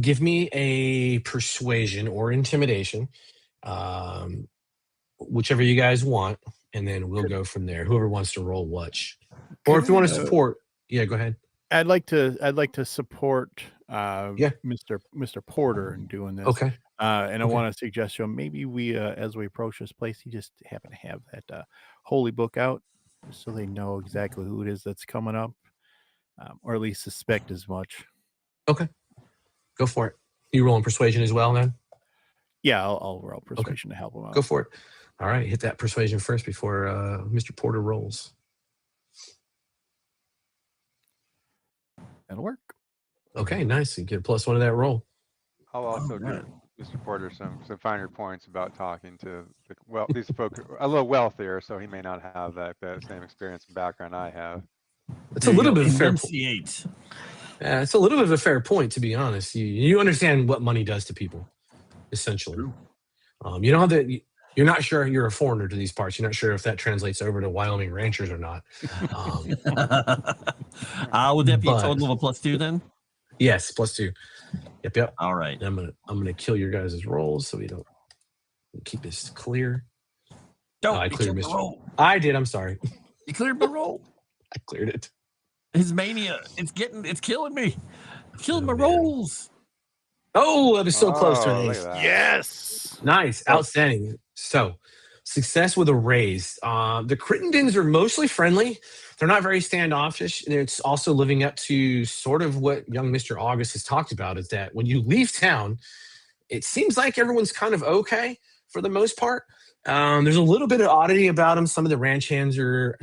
Give me a persuasion or intimidation, whichever you guys want, and then we'll go from there. Whoever wants to roll which, or if you want to support, go ahead. I'd like to support Mr. Porter in doing this. Okay. And I want to suggest maybe we as we approach this place, you just happen to have that holy book out so they know exactly who it is that's coming up, or at least suspect as much. Okay. Go for it. You rolling persuasion as well, then? Yeah, I'll roll persuasion to help him out. Go for it. All right, hit that persuasion first before Mr. Porter rolls. That'll work. Okay, nice. You get a +1 of that roll. I'll also give Mr. Porter some finer points about talking to these folks a little wealthier, so he may not have that same experience and background I have. It's a little bit of a fair point. It's a little bit of a fair point, to be honest. You understand what money does to people, essentially. You know that you're not sure. You're a foreigner to these parts. You're not sure if that translates over to Wyoming ranchers or not. Would that be a total of a +2 then? Yes, +2. Yep. All right. I'm gonna kill your guys' rolls so we don't keep this clear. I cleared the roll. I did. I'm sorry. You cleared the roll. I cleared it. His mania. It's killing me. It's killing my rolls. Oh, that was so close to an ace. Yes. Nice. Outstanding. So, success with a raise. The Crittendens are mostly friendly. They're not very standoffish. And it's also living up to sort of what young Mr. August has talked about, is that when you leave town, it seems like everyone's kind of okay for the most part. There's a little bit of oddity about them. Some of the ranch hands are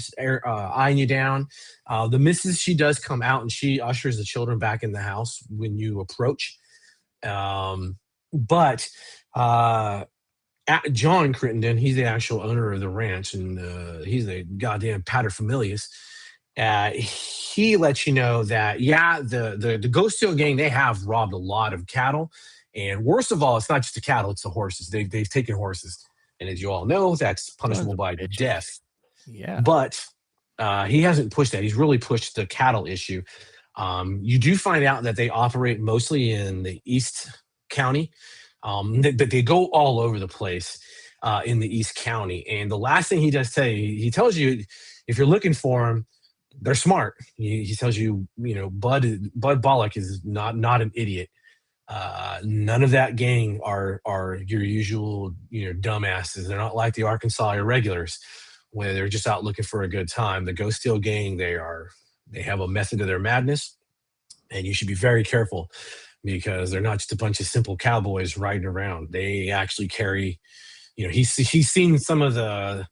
eyeing you down. The missus, she does come out and she ushers the children back in the house when you approach. But John Crittenden, he's the actual owner of the ranch, and he's the goddamn paterfamilias. He lets you know that the Ghost Steel gang, they have robbed a lot of cattle, and worst of all, it's not just the cattle, it's the horses. They've taken horses, and as you all know, that's punishable by death. Yeah, but he hasn't pushed that. He's really pushed the cattle issue. You do find out that they operate mostly in the East County, but they go all over the place in the East County. And the last thing he does say, he tells you, if you're looking for them, they're smart. He tells you, Bud Bollock is not an idiot. None of that gang are your usual, dumbasses. They're not like the Arkansas Irregulars, where they're just out looking for a good time. The Ghost Steel gang, they have a method to their madness, and you should be very careful, because they're not just a bunch of simple cowboys riding around. They actually carry, he's seen some of the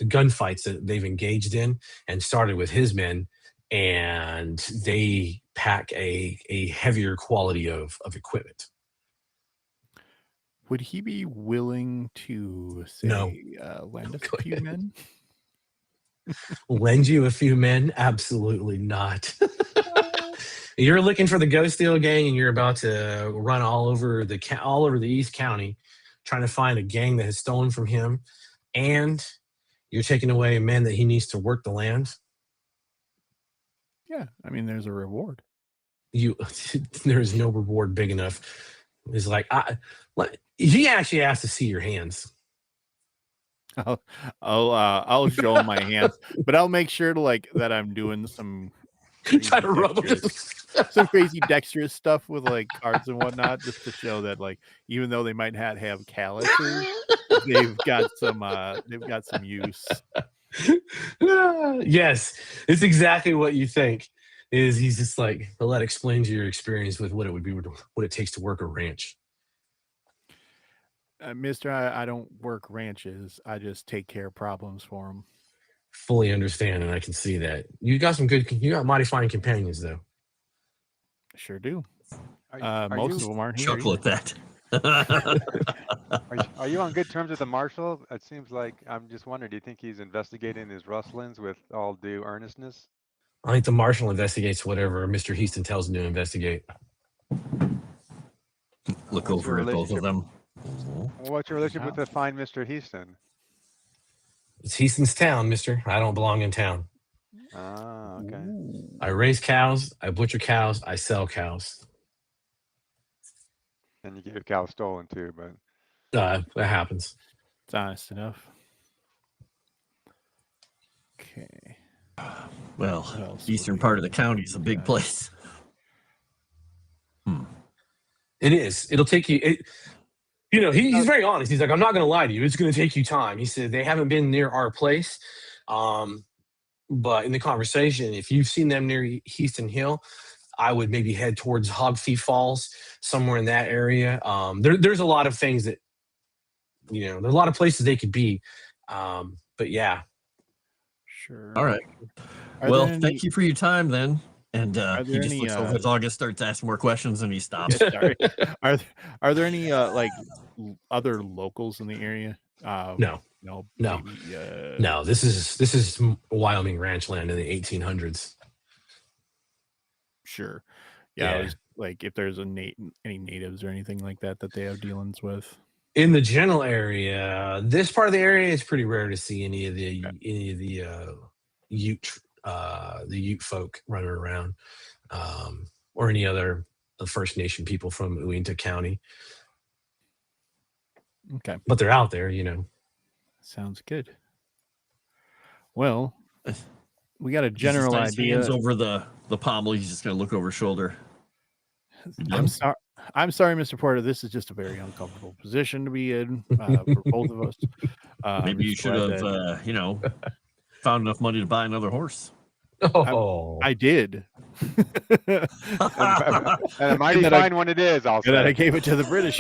gunfights that they've engaged in and started with his men, and they pack a heavier quality of equipment. Would he be willing to lend us a few men? Lend you a few men? Absolutely not. You're looking for the Ghost Steel gang, and you're about to run all over the East County, trying to find a gang that has stolen from him, and you're taking away men that he needs to work the land. Yeah, I mean, there's a reward. There is no reward big enough. It's like he actually asked to see your hands. I'll show him my hands, but I'll make sure to that I'm doing some Try to rub them. some crazy dexterous stuff with cards and whatnot, just to show that even though they might not have calluses, they've got some use. Yes, it's exactly what you think. He's just like, well, that explains your experience with what it would be, what it takes to work a ranch. Mister, I don't work ranches. I just take care of problems for them. Fully understand, and I can see that. You got mighty fine companions, though. Sure do. Most of them aren't here. Chuckle at that. Are you on good terms with the Marshal? It seems like, I'm just wondering, do you think he's investigating his rustlings with all due earnestness? I think the Marshal investigates whatever Mr. Heaston tells him to investigate. Look over at both of them. What's your relationship with the fine Mr. Heaston? It's Heaston's town, mister. I don't belong in town. Ah, okay. I raise cows, I butcher cows, I sell cows. And you get your cow stolen too, but That happens. It's honest enough. Okay. Well, eastern part of the county is a big place. It is. It'll take you. He's very honest. He's like, I'm not going to lie to you. It's going to take you time. He said they haven't been near our place. But in the conversation, if you've seen them near Headstone Hill, I would maybe head towards Hogfee Falls, somewhere in that area. There's a lot of things that, there's a lot of places they could be. But yeah. Sure. All right. Well, thank you for your time then. And he just looks over as August starts asking more questions and he stops. Sorry. Are there any other locals in the area? No. Maybe, No. This is Wyoming ranch land in the 1800s. Sure. Yeah. If there's any natives or anything like that they have dealings with. In the general area, this part of the area is pretty rare to see any of the Ute folk running around, or any other First Nation people from Uinta County. Okay, but they're out there, Sounds good. Well, we got a general idea. Hands over the pommel. He's just gonna look over his shoulder. I'm sorry, Mr. Porter. This is just a very uncomfortable position to be in for both of us. Maybe you should have, found enough money to buy another horse. Oh, I did. And a mighty fine one it is. Also, and then I gave it to the British.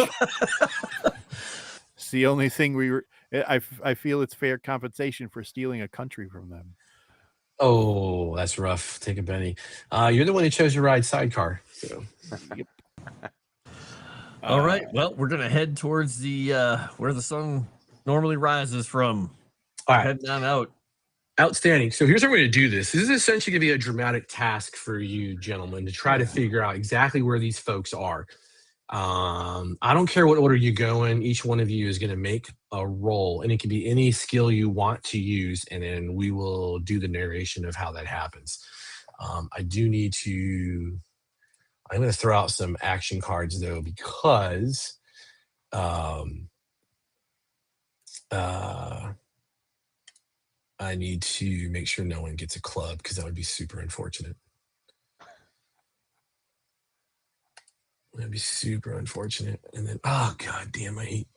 It's the only thing I feel it's fair compensation for stealing a country from them. Oh, that's rough. Take a penny. You're the one who chose to ride sidecar. So. Yep. All right. Well, we're gonna head towards the where the sun normally rises from. All right. Heading on out. Outstanding. So here's how we're going to do this. This is essentially going to be a dramatic task for you gentlemen to try to figure out exactly where these folks are. I don't care what order you go in. Each one of you is going to make a roll, and it can be any skill you want to use, and then we will do the narration of how that happens. I do need to... I'm going to throw out some action cards, though, because... I need to make sure no one gets a club, because that would be super unfortunate. That'd be super unfortunate. And then, oh, god damn, I hate...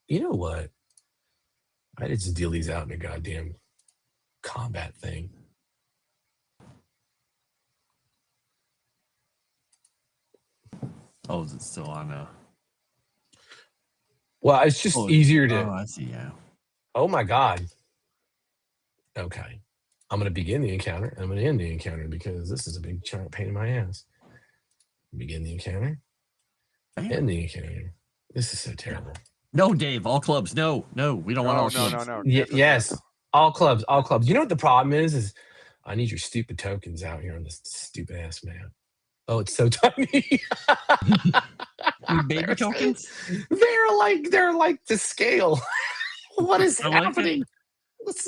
You know what? I just deal these out in a goddamn combat thing. Oh, is it still on? Well, it's just easier to... Oh, I see, yeah. Oh, my god. Okay. I'm going to begin the encounter, and I'm going to end the encounter, because this is a big giant pain in my ass. Begin the encounter. End the encounter. This is so terrible. No, Dave, all clubs. No, we don't want all clubs. No. Yes, all clubs, all clubs. You know what the problem is I need your stupid tokens out here on this stupid ass map. Oh, it's so tiny. Baby tokens? They're like to scale. What is happening?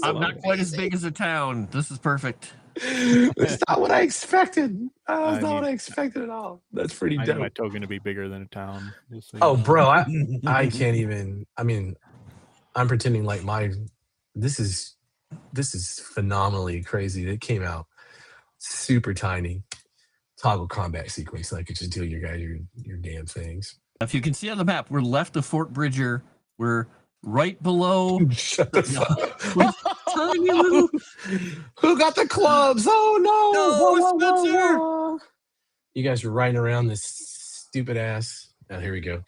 I'm not quite as big as a town. This is perfect. That's not what I expected. That's not what I expected at all. That's pretty I dope. need my token to be bigger than a town. So Oh, bro, I can't even. I mean, I'm pretending like this is phenomenally crazy. It came out super tiny. Toggle combat sequence, so I could just deal your guys your damn things. If you can see on the map, we're left of Fort Bridger. We're right below. Shut the fuck. Tiny little. Who got the clubs? Oh no! No, Spencer! You guys are riding around this stupid ass. Oh, here we go.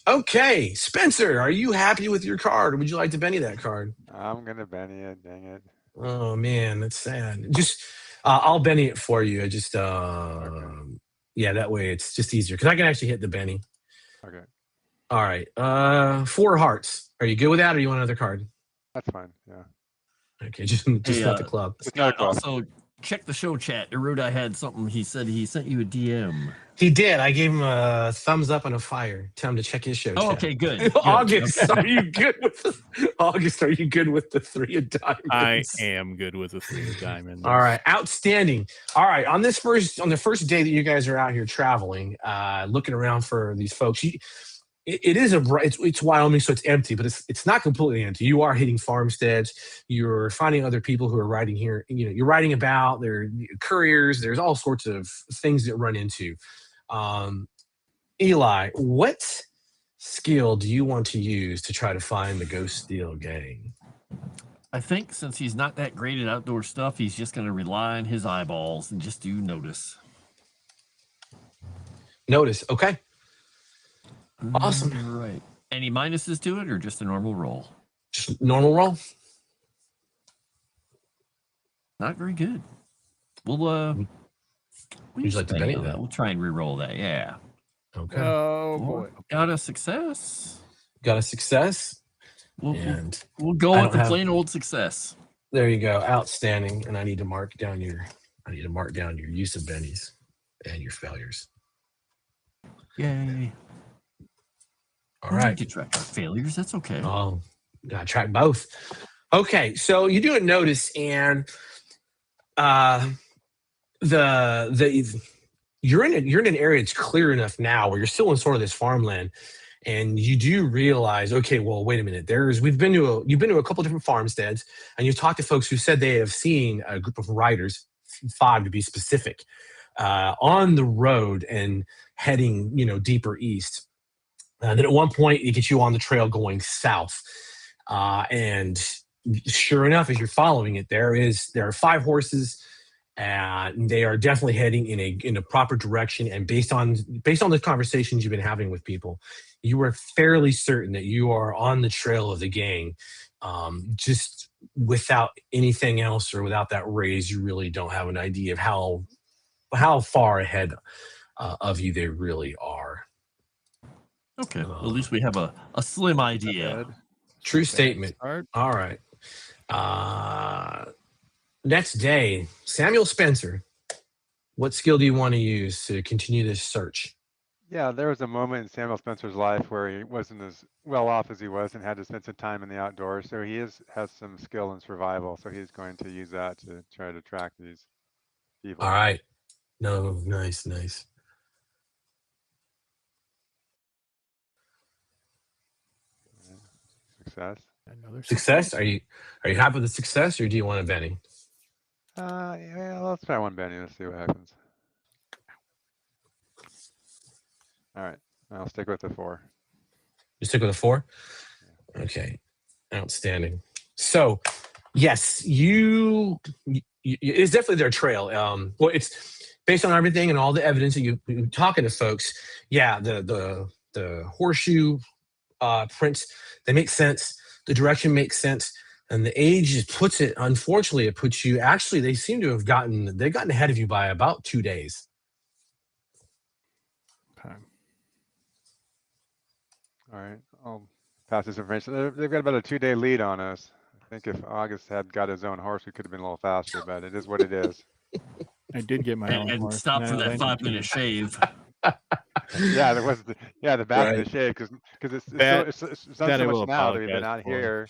Okay, Spencer, are you happy with your card, or would you like to Benny that card? I'm gonna Benny it. Dang it. Oh man, that's sad. Just I'll Benny it for you. I just yeah, that way it's just easier because I can actually hit the Benny. Okay. All right. 4 hearts. Are you good with that, or you want another card? That's fine. Yeah. Okay, just not the club. Scott, also check the show chat. Aruda had something. He said he sent you a DM. He did. I gave him a thumbs up and a fire. Tell him to check his show. Oh, chat. okay, good. August, are you good with August? Are you good with the 3 of diamonds? I am good with the 3 of diamonds. All right, outstanding. All right, on the first day that you guys are out here traveling, looking around for these folks, it's Wyoming, so it's empty, but it's not completely empty. You are hitting farmsteads. You're finding other people who are riding here. You're riding about. There are couriers. There's all sorts of things that run into. Eli, what skill do you want to use to try to find the Ghost Steel gang? I think since he's not that great at outdoor stuff, he's just going to rely on his eyeballs and just do notice. Notice, okay. Awesome. Right. Any minuses to it or just a normal roll? Just normal roll? Not very good. We'll Would you like to Benny that? We'll try and re-roll that, yeah. Okay. Oh boy. Got a success. Got a success. We'll go I with the don't plain old success. There you go. Outstanding. And I need to mark down your use of bennies and your failures. Yay. All right. You track our failures. That's okay. Oh, gotta track both. Okay, so you do notice, and you're in an area that's clear enough now where you're still in sort of this farmland, and you do realize, okay, well, wait a minute. You've been to a couple different farmsteads, and you've talked to folks who said they have seen a group of riders, 5 to be specific, on the road and heading, deeper east. Then at one point, it gets you on the trail going south, and sure enough, as you're following it, there are 5 horses. And they are definitely heading in a proper direction. And based on the conversations you've been having with people, you are fairly certain that you are on the trail of the gang. Just without anything else or without that raise, you really don't have an idea of how far ahead of you they really are. Okay, well, at least we have a slim idea. True statement. All right. Next day, Samuel Spencer, what skill do you want to use to continue this search? Yeah, there was a moment in Samuel Spencer's life where he wasn't as well off as he was and had to spend some time in the outdoors. So he has some skill in survival. So he's going to use that to try to track these people. All right. No, nice. Success. Success? Are you happy with the success, or do you want a Benny? Yeah, let's try one Benny. Let's see what happens. All right, I'll stick with the 4. You stick with a 4? Okay, outstanding. So, yes, it's definitely their trail. Well, it's based on everything and all the evidence that you're talking to folks. Yeah, the horseshoe prints, they make sense. The direction makes sense. And the age just puts it, unfortunately, it puts you, actually, they seem to have gotten ahead of you by about 2 days. Okay. All right, I'll pass this information. They've got about a 2-day lead on us. I think if August had got his own horse, we could have been a little faster, but it is what it is. I did get my own and horse. stop for No, that thank you. 5-minute shave. Yeah, there was the back of the shade because it's done so much now that we've been out here.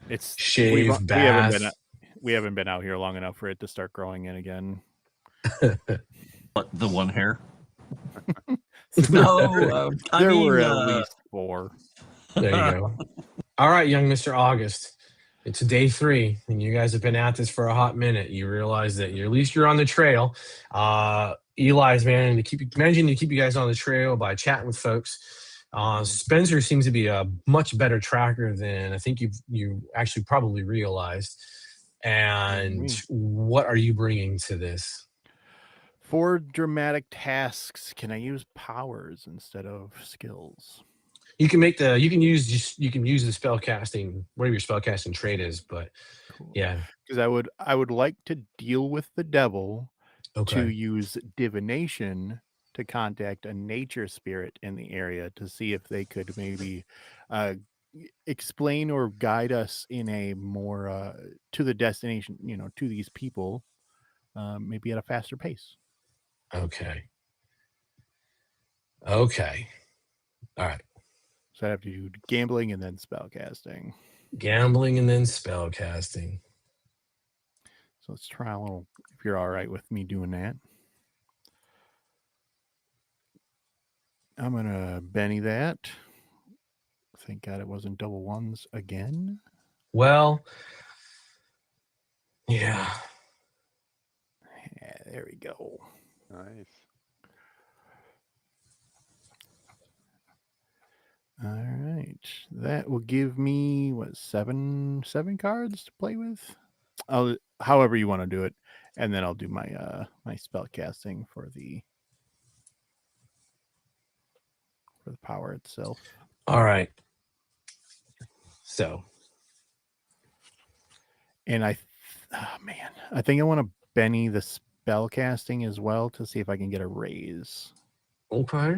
It's Shave, we haven't been out here long enough for it to start growing in again. But the one hair. No, there were at least 4. There you go. All right, young Mr. August. It's day 3, and you guys have been at this for a hot minute. You realize that at least you're on the trail. Eli's managing to keep you guys on the trail by chatting with folks. Spencer seems to be a much better tracker than I think you actually probably realized. And what are you bringing to this? For dramatic tasks, can I use powers instead of skills? You can use the spell casting, whatever your spell casting trait is, but yeah. Because I would like to deal with the devil to use divination to contact a nature spirit in the area to see if they could maybe explain or guide us in a more to the destination, to these people, maybe at a faster pace. Okay. All right. So I have to do gambling and then spell casting. Gambling and then spell casting. So let's try a little, if you're all right with me doing that. I'm going to Benny that. Thank God it wasn't double ones again. Well, yeah. There we go. Nice. All right. That will give me, what, seven cards to play with? However you want to do it. And then I'll do my my spell casting for the power itself. All right. So. And I think I want to Benny the spell casting as well to see if I can get a raise. Okay.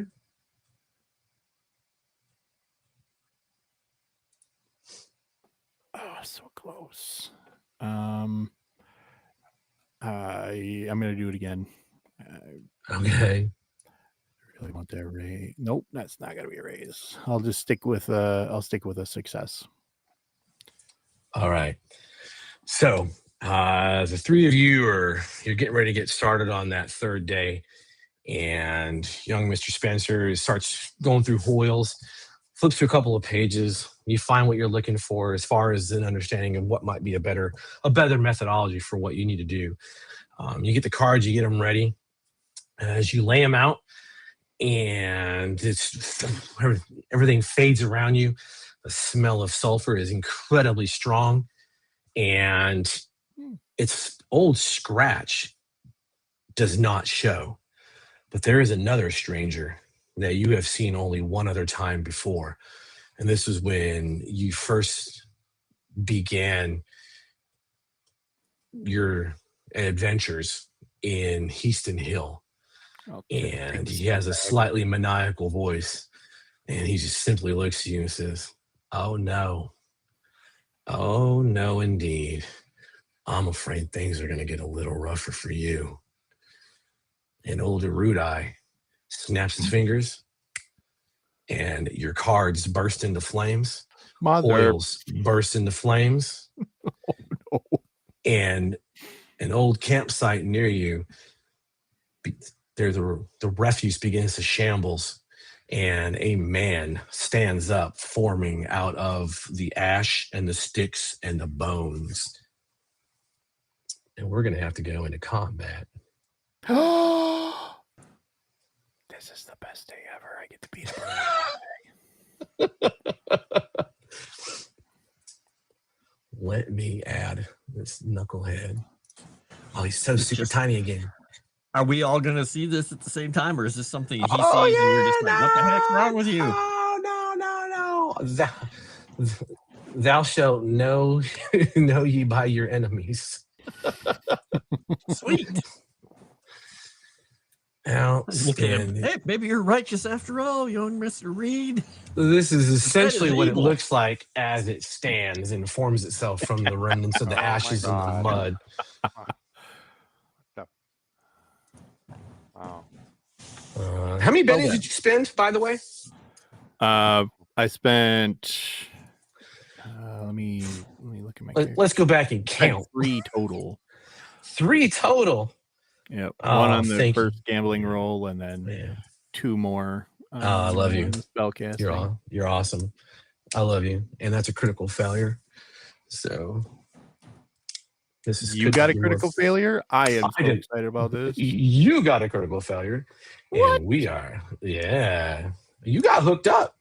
Oh, so close. I'm going to do it again. Okay. I really want that raise. Nope, that's not going to be a raise. I'll just stick with a success. All right. So the 3 of you're getting ready to get started on that 3rd day, and young Mr. Spencer starts going through Hoyles, flips through a couple of pages. You find what you're looking for as far as an understanding of what might be a better methodology for what you need to do. You get the cards, you get them ready. As you lay them out, and everything fades around you. The smell of sulfur is incredibly strong, and its old scratch does not show. But there is another stranger that you have seen only one other time before. And this was when you first began your adventures in Headstone Hill. And he has a slightly maniacal voice. And he just simply looks at you and says, "Oh, no. Oh, no, indeed. I'm afraid things are going to get a little rougher for you." And old Erudai snaps his fingers, and your cards burst into flames. Oils burst into flames. Oh, no. And an old campsite near you, the refuse begins to shambles, and a man stands up, forming out of the ash and the sticks and the bones. And we're going to have to go into combat. This is the best day ever. I get to beat up. Let me add this knucklehead. Oh, he's so super tiny again. Are we all going to see this at the same time, or is this something he sees and you're just like, what the heck's wrong with you? Oh, no. Thou shalt know ye by your enemies. Sweet. Outstanding. Hey, maybe you're righteous after all, young Mr. Reed. This is essentially what it looks like as it stands and forms itself from the remnants of the ashes and the mud. Wow. How many bennies did you spend, by the way? I spent. Let me look at my. Let's go back and count. 3 total. 3 total. Yep. Oh, One on the thank first you. gambling roll, and then 2 more. I love you. Spellcasting. You're awesome. I love you, and that's a critical failure. So this is. You got a critical failure. I am so excited about this. You got a critical failure, What? and we are. Yeah, you got hooked up.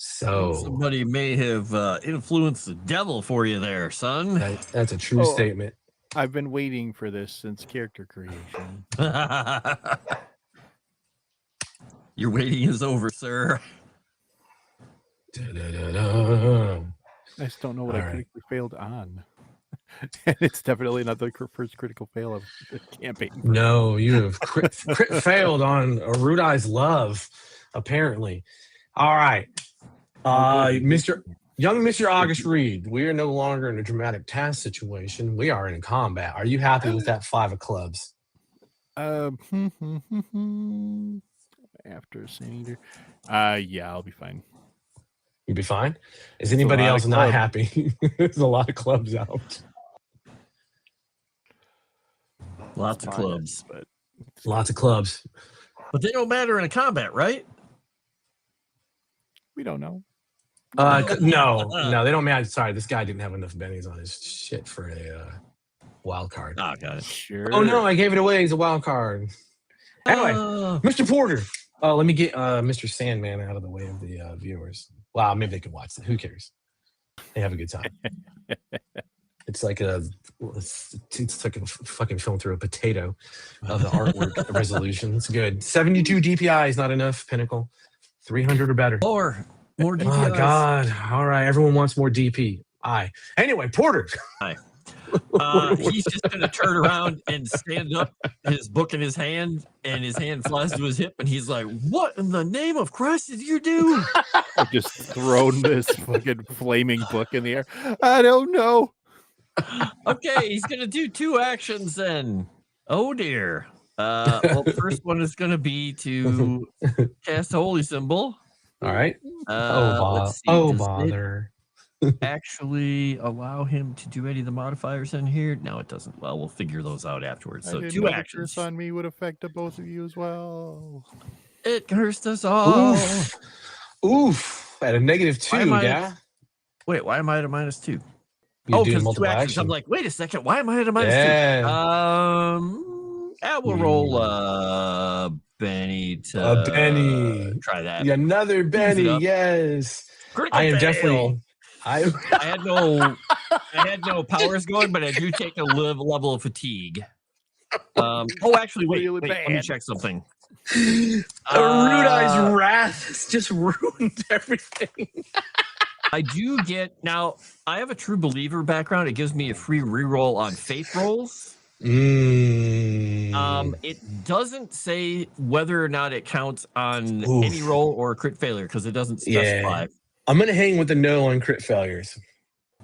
So somebody may have influenced the devil for you there, son. That's a true statement. I've been waiting for this since character creation. Your waiting is over, sir. Da-da-da-da. I just don't know what I critically failed on. And it's definitely not the first critical fail of the campaign. No, you have crit failed on Arudai's love, apparently. All right. Mr. August Reed, we are no longer in a dramatic task situation. We are in combat. Are you happy with that 5 of clubs? After Saint Eater. Yeah, I'll be fine. You'll be fine? Is anybody else not happy? There's a lot of clubs out. Lots of clubs. But lots of clubs. But they don't matter in a combat, right? We don't know. No, they don't matter. Sorry, this guy didn't have enough bennies on his shit for a wild card. Oh, got it. Sure. Oh no, I gave it away. He's a wild card. Anyway, Mr. Porter. Let me get Mr. Sandman out of the way of the viewers. Wow, maybe they can watch that. Who cares? They have a good time. It's like it's like a fucking film through a potato of the artwork resolution. It's good. 72 DPI is not enough. Pinnacle, 300 or better. More DPI. Oh God! All right, everyone wants more DP. Anyway, Porter. Hi. He's just going to turn around and stand up, his book in his hand, and his hand flies to his hip, and he's like, "What in the name of Christ did you do?" I've just thrown this fucking flaming book in the air. I don't know. Okay, he's going to do 2 actions then. Oh dear. Well, the first one is going to be to cast a holy symbol. All right. Let's see, bother. Actually allow him to do any of the modifiers in here? No, it doesn't. Well, we'll figure those out afterwards. So 2 actions on me would affect both of you as well. It cursed us all. Oof. At a -2, yeah. Wait, why am I at a -2? Because 2 actions. I'm like, wait a second. Why am I at a -2? We'll roll Benny to Benny. Try that. Another Benny. Yes. Critical I am fail. definitely. I had no powers going, but I do take a level of fatigue. Actually, wait. Let me check something. Arudai's wrath has just ruined everything. I do get now. I have a true believer background. It gives me a free reroll on faith rolls. It doesn't say whether or not it counts on any roll or a crit failure because it doesn't specify. Yeah. I'm gonna hang with the no on crit failures.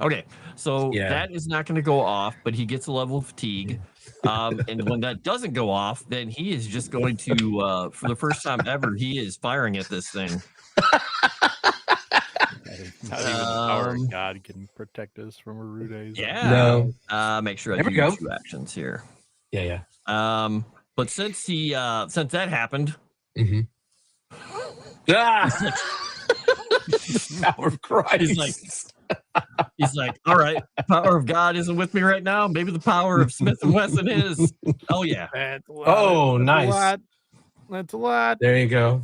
Okay, so that is not going to go off, but he gets a level of fatigue. And when that doesn't go off, then he is just going to, for the first time ever, he is firing at this thing. Not even the power of God can protect us from Arudai's. Yeah. No. Make sure I do 2 actions here. Yeah. But since that happened, Power of Christ. He's like, all right, the power of God isn't with me right now. Maybe the power of Smith and Wesson is. Oh yeah. Nice. That's a lot. There you go.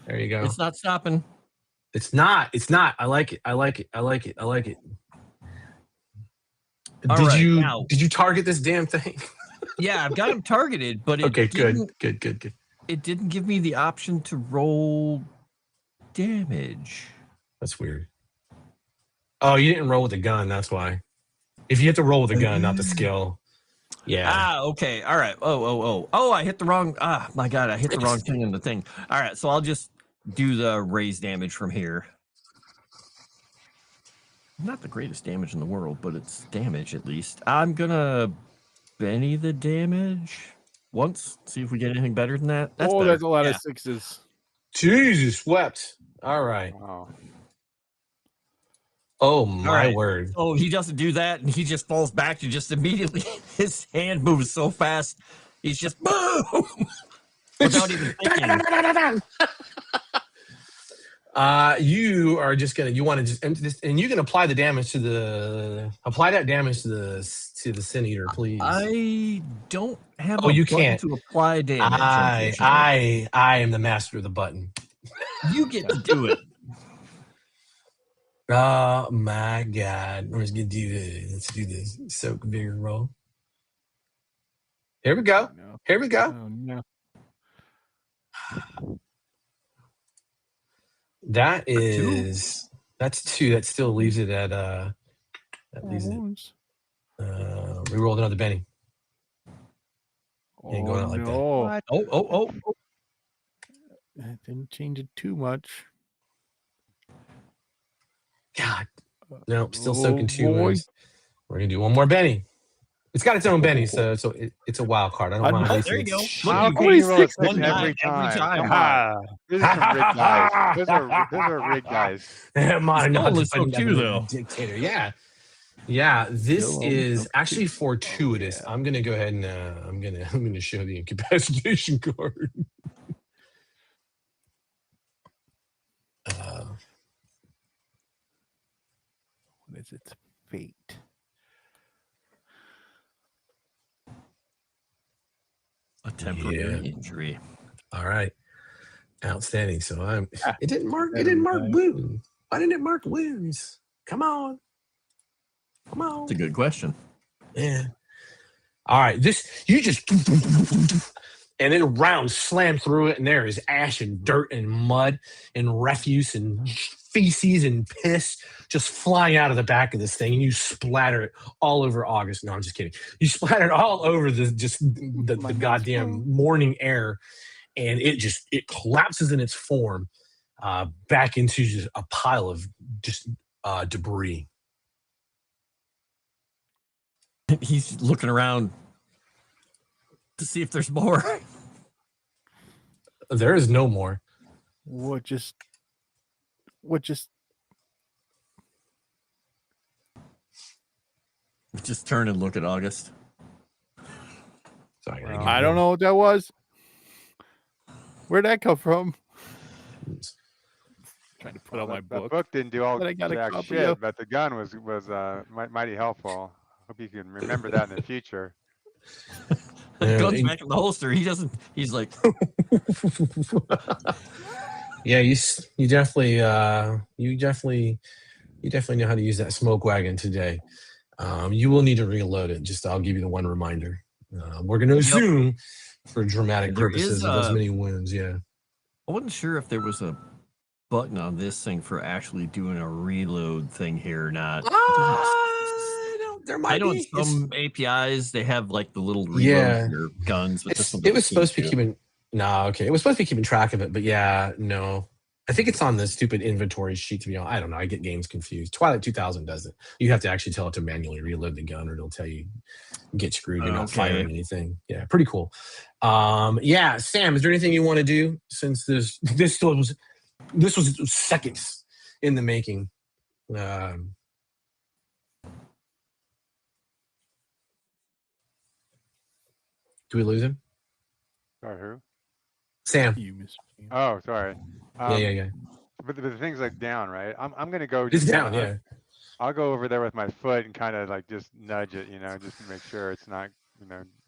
It's not stopping. It's not. I like it. Did you target this damn thing? Yeah, I've got him targeted, but it good. It didn't give me the option to roll damage. That's weird. Oh, you didn't roll with the gun. That's why. If you have to roll with a gun, not the skill. Yeah. Okay. All right. Oh, I hit the wrong. My God, I hit the wrong thing in the thing. All right. So I'll just do the raise damage from here. Not the greatest damage in the world, but it's damage at least. I'm gonna Benny the damage once. See if we get anything better than that. That's That's a lot Yeah. of sixes. Jesus wept. All right. Wow. Oh my right. word. Oh, he doesn't do that, and he just falls back and just immediately his hand moves so fast. He's just boom without even thinking. You are just gonna. You want to and you can apply the damage to that damage to the sin eater, please. I don't have. Oh, a you button can't. to apply damage. I am the master of the button. You get to do it. Oh my God! Let's do this. Let's do this. Soak vigor roll. Here we go. No. Here we go. Oh, no. That's 2. That still leaves it at we rolled another Benny. Ain't going out like that. Oh. That didn't change it too much. God. No, still soaking 2 boy. wounds. We're gonna do one more Benny. It's got its own Benny, so it's a wild card. I don't mind. Oh, there you go. How Look, can you roll a 6 one every die time? every time. Come on. These are some rigged guys. Those are rigged guys. Mine, Still not only just putting soak 2 down the though. Dictator. Yeah. This Still only is soak actually 2. fortuitous. Yeah. I'm gonna go ahead and I'm gonna show the incapacitation card. What is its fate? A temporary injury. All right. Outstanding. So it didn't mark Every wounds. Why didn't it mark wounds? Come on. It's a good question. Yeah. All right. You just and then a round slam through it, and there is ash and dirt and mud and refuse and feces and piss just flying out of the back of this thing, and you splatter it all over August. No, I'm just kidding. You splatter it all over the goddamn morning air, and it collapses in its form back into just a pile of just debris. He's looking around to see if there's more. There is no more. What just Just turn and look at August. Sorry, I don't know what that was. Where'd that come from? Trying to put out my book. The book didn't do all But I got a jack copy shit, of- but the gun was mighty helpful. Hope you can remember that in the future. Gun's back in the holster. He's like, yeah, you definitely know how to use that smoke wagon today. You will need to reload it. I'll give you the one reminder. We're going to assume for dramatic purposes of those many wounds. Yeah. I wasn't sure if there was a button on this thing for actually doing a reload thing here or not. There might be. Some APIs, they have like the little reload for guns. But it was supposed to be keeping. No, okay. It was supposed to be keeping track of it, but no. I think it's on the stupid inventory sheet, to be honest. I don't know. I get games confused. Twilight 2000 does it. You have to actually tell it to manually reload the gun, or it'll tell you get screwed. You're not firing anything. Yeah, pretty cool. Sam, is there anything you want to do since this was seconds in the making? Do we lose him? Sorry, who? Sam. You missed me. Oh, sorry. Yeah. But the thing's like down, right? I'm gonna go. It's down, yeah. I'll go over there with my foot and kind of like just nudge it, just to make sure it's not,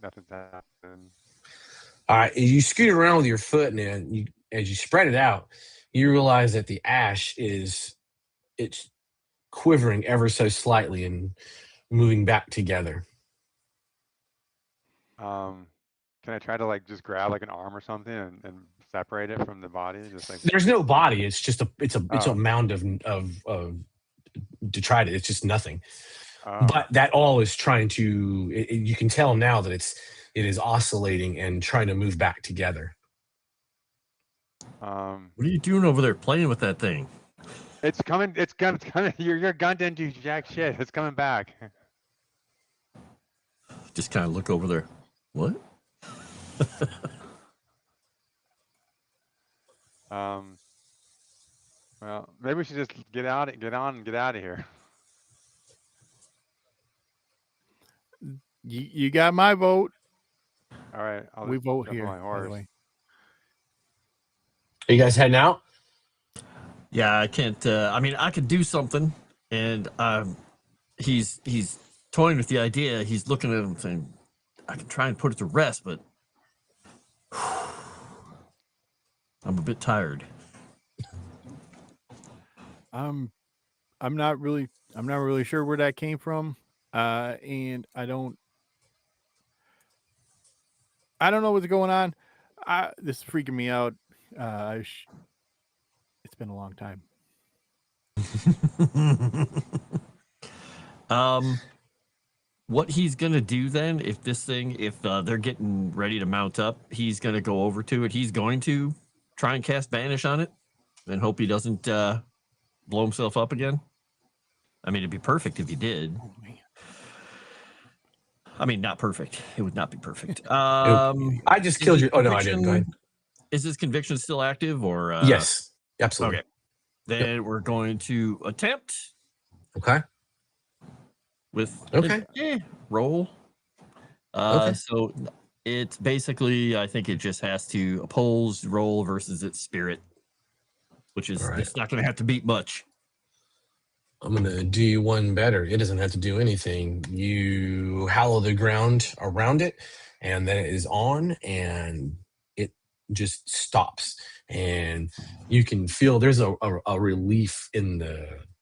nothing's happening. All right, as you scoot around with your foot, and then as you spread it out, you realize that the ash it's quivering ever so slightly and moving back together. Can I try to like just grab like an arm or something and separate it from the body? Just like there's no body. It's just a mound of detritus. It's just nothing. But that all is trying to. You can tell now that it is oscillating and trying to move back together. What are you doing over there playing with that thing? It's coming. It's coming. Your gun didn't do jack shit. It's coming back. just kind of look over there. What? Well, maybe we should just get on and get out of here. You got my vote. All right, We vote jump on here. my By horse. the way. Are you guys heading out? Yeah, I can't. I mean, I could do something, and he's toying with the idea. He's looking at him saying, "I can try and put it to rest, but I'm a bit tired." I'm not really sure where that came from, and I don't know what's going on. This is freaking me out. It's been a long time. What he's gonna do then, if they're getting ready to mount up, he's gonna go over to it. He's going to try and cast Banish on it, and hope he doesn't blow himself up again. I mean, it'd be perfect if he did. Oh, man. I mean, not perfect. It would not be perfect. I just killed you. Oh no, I didn't. Go ahead. Is his conviction still active, or yes, absolutely. Okay. Then we're going to attempt. Okay. With okay. Roll. Okay. So it's basically, I think it just has to oppose roll versus its spirit, which is right. It's not going to have to beat much. I'm going to do you one better. It doesn't have to do anything. You hallow the ground around it, and then it is on, and it just stops. And you can feel there's a relief in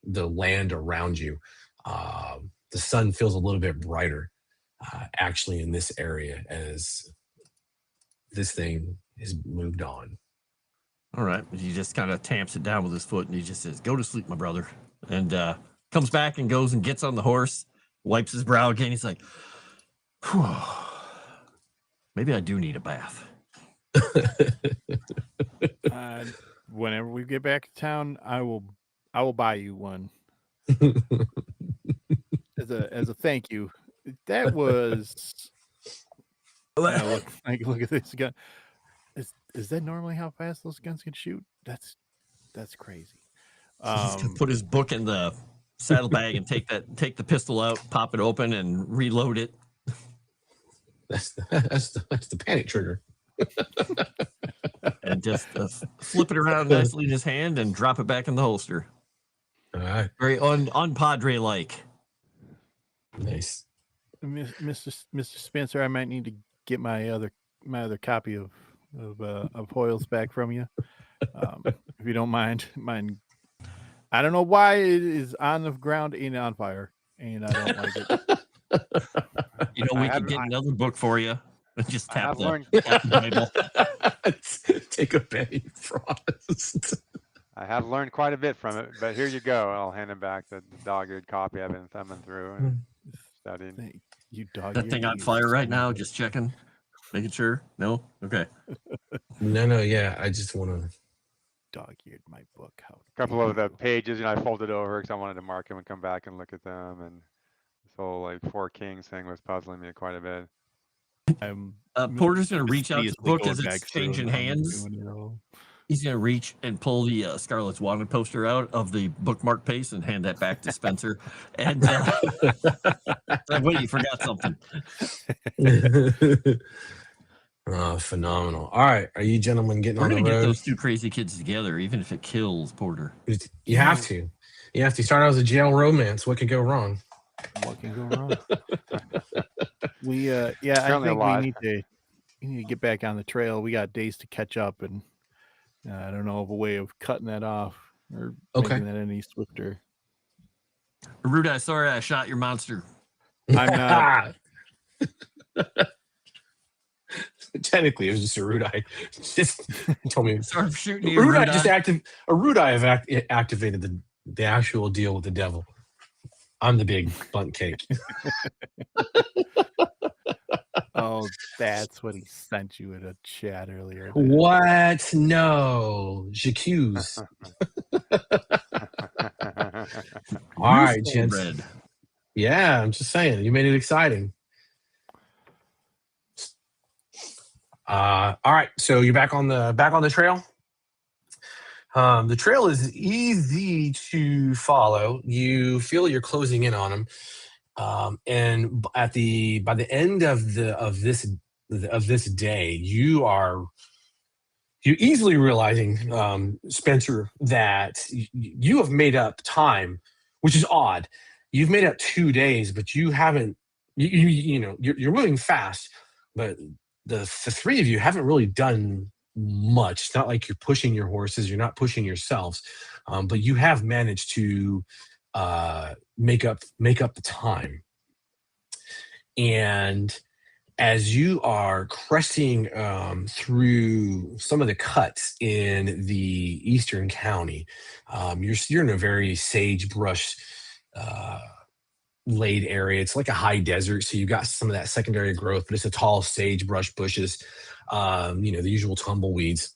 the land around you. The sun feels a little bit brighter, actually, in this area as this thing has moved on. All right. He just kind of tamps it down with his foot, and he just says, "Go to sleep, my brother." And comes back and goes and gets on the horse, wipes his brow again. He's like, "Whew, maybe I do need a bath." Whenever we get back to town, I will buy you one as a thank you. That was. Look at this gun. Is that normally how fast those guns can shoot? That's crazy. He's gonna put his book in the saddlebag and take the pistol out, pop it open, and reload it. That's the panic trigger. And just flip it around nicely in his hand and drop it back in the holster. All right. Very unpadre like. Nice. Mr. Spencer, I might need to get my other copy of Hoyle's back from you, if you don't mind. I don't know why it is on the ground and on fire, and I don't like it. You know, we can get another book for you. Just tap the Bible. Take a penny frost. I have learned quite a bit from it, but here you go. I'll hand him back the dog-eared copy I've been thumbing through and studying. You dog. That thing on fire right now? Just checking, making sure. No, okay. No, yeah. I just want to. Dog-eared my book. A couple of the pages, I folded over because I wanted to mark them and come back and look at them. And this whole like Four Kings thing was puzzling me quite a bit. Porter's going to reach out to the book as it's changing hands. He's going to reach and pull the Scarlet's Wanted poster out of the bookmark paste and hand that back to Spencer. And like, wait, you forgot something. Oh, phenomenal. All right. Are you gentlemen getting We're on the going to road? get those two crazy kids together, even if it kills Porter. You have to. You have to start out as a jail romance. What could go wrong? What can go wrong? I think we need to get back on the trail. We got days to catch up, and I don't know of a way of cutting that off or making that any swifter. Ruda, sorry I shot your monster. I'm not. Technically, it was just a Rudai. Just told me. Sorry for shooting you. Rudai just Rudai have activated the actual deal with the devil. I'm the big bunt cake. Oh, that's what he sent you in a chat earlier. What? No, j'accuse. All right, gents. Red. Yeah, I'm just saying. You made it exciting. All right, so you're back on the trail. The trail is easy to follow. You feel you're closing in on them, and by the end of this day, you're easily realizing, Spencer, that you have made up time, which is odd. You've made up 2 days, but you haven't. You're moving fast, but the three of you haven't really done much. It's not like you're pushing your horses, you're not pushing yourselves, but you have managed to make up the time. And as you are cresting through some of the cuts in the eastern county, you're in a very sagebrush laid area. It's like a high desert, so you've got some of that secondary growth, but it's a tall sagebrush bushes, the usual tumbleweeds.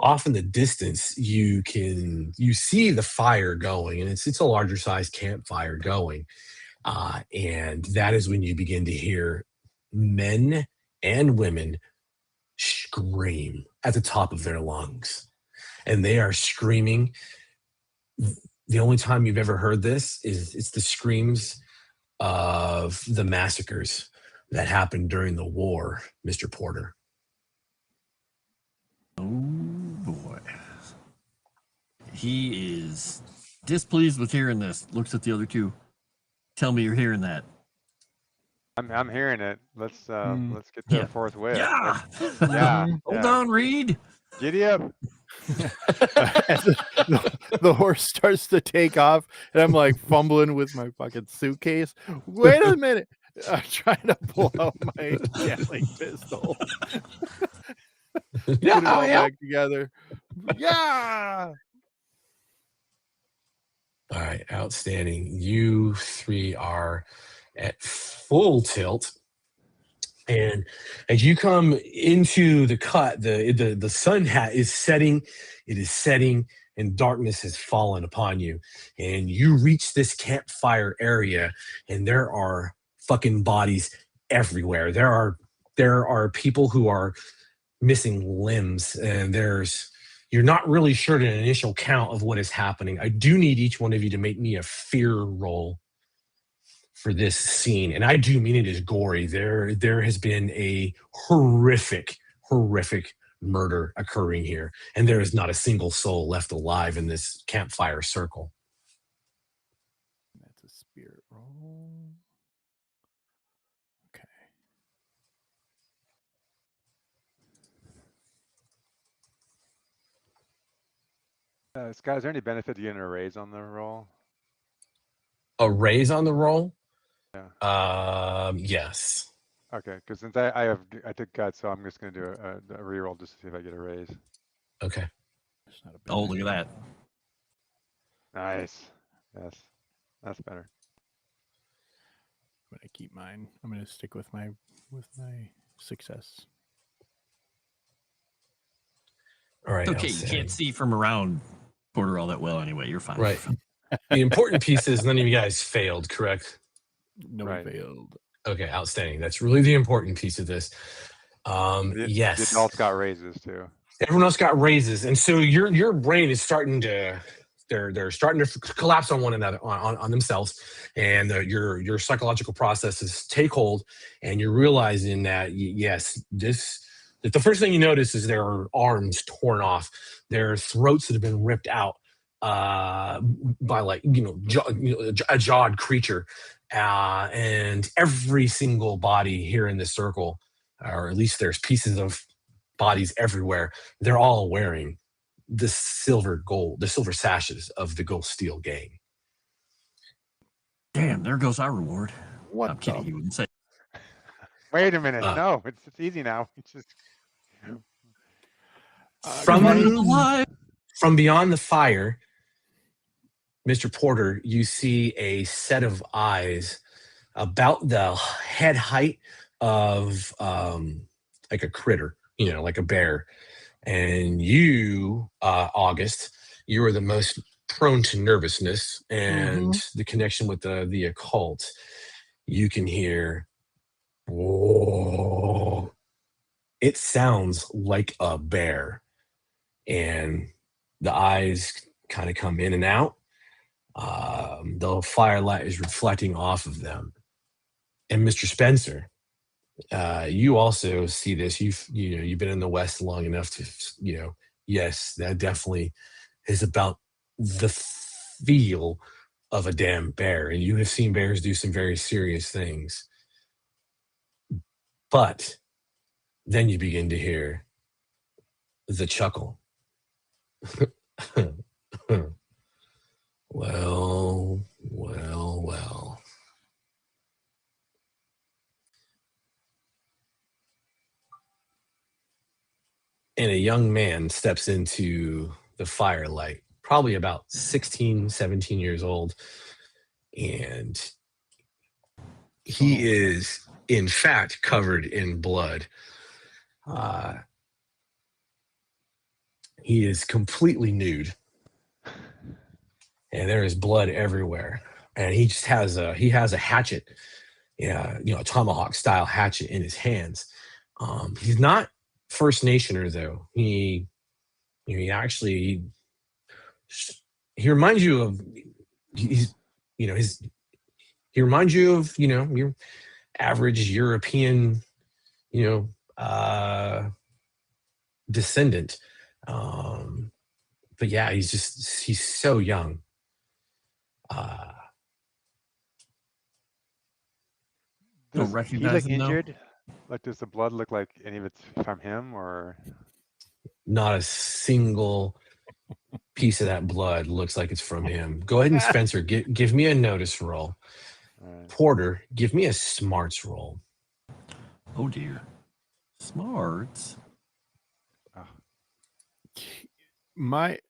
Off in the distance, you see the fire going, and it's a larger size campfire going, and that is when you begin to hear men and women scream at the top of their lungs, and they are screaming. The only time you've ever heard this is it's the screams of the massacres that happened during the war, Mr. Porter. Oh boy. He is displeased with hearing this. Looks at the other two. Tell me you're hearing that. I'm hearing it. Let's get there forthwith. Yeah. Yeah. Hold on, Reed. Giddy up. As the horse starts to take off, and I'm like fumbling with my fucking suitcase. Wait a minute. I'm trying to pull out my Gatling pistol. Put it all back together. Yeah. All right, outstanding. You three are at full tilt. And as you come into the cut, the sun is setting. It is setting, and darkness has fallen upon you. And you reach this campfire area, and there are fucking bodies everywhere. There are people who are missing limbs, and you're not really sure an initial count of what is happening. I do need each one of you to make me a fear roll for this scene, and I do mean it is gory. There has been a horrific murder occurring here, and there is not a single soul left alive in this campfire circle. That's a spirit roll. Okay. Scott, is there any benefit to getting a raise on the roll? A raise on the roll? Yeah. Yes. Okay, because since I took guts, so I'm just gonna do a reroll just to see if I get a raise. Okay. Oh, look at that. Nice. Yes, that's better. I'm gonna keep mine. I'm gonna stick with my success. All right. Okay, you can't see from around Porter all that well anyway. You're fine. Right. The important piece is none of you guys failed, correct? No one failed. Okay, outstanding. That's really the important piece of this. Yes. The adults got raises too. Everyone else got raises, and so your brain is starting to they're starting to collapse on one another, on themselves, and your psychological processes take hold, and you're realizing that the first thing you notice is there are arms torn off, there are throats that have been ripped out by a jawed creature, and every single body here in this circle, or at least there's pieces of bodies everywhere, they're all wearing the silver sashes of the Gold Steel gang. Damn, there goes our reward. What? I'm kidding. You wouldn't say. Wait a minute. No, it's easy now. It's just from beyond the fire, Mr. Porter, you see a set of eyes about the head height of like a critter, like a bear. And you, August, you are the most prone to nervousness and the connection with the occult. You can hear, "Whoa." it sounds like a bear, and the eyes kind of come in and out. The firelight is reflecting off of them. And Mr. Spencer, you also see this. You've been in the West long enough to, yes, that definitely is about the feel of a damn bear. And you have seen bears do some very serious things. But then you begin to hear the chuckle. Well. And a young man steps into the firelight, probably about 16, 17 years old. And he is, in fact, covered in blood. He is completely nude. And there is blood everywhere. And he just has a hatchet, a tomahawk style hatchet in his hands. He's not First Nationer though. He reminds you of he reminds you of your average European descendant. But yeah, he's so young. Don't recognize him, injured? Like, does the blood look like any of it's from him, or not a single piece of that blood looks like it's from him? Go ahead and Spencer, give me a notice roll. Right. Porter, give me a smarts roll. Oh dear, smarts.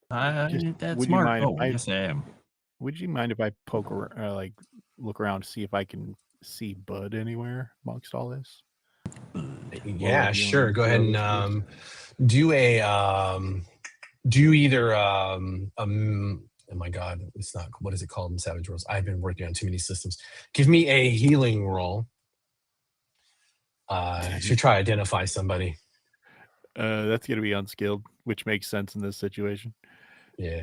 That's would smart. You mind Yes, I am. Would you mind if I poke around, look around to see if I can see Bud anywhere amongst all this? Yeah, sure. Go ahead and do either oh my god, it's not, what is it called in Savage Worlds? I've been working on too many systems. Give me a healing roll. Should try to identify somebody. That's gonna be unskilled, which makes sense in this situation. Yeah.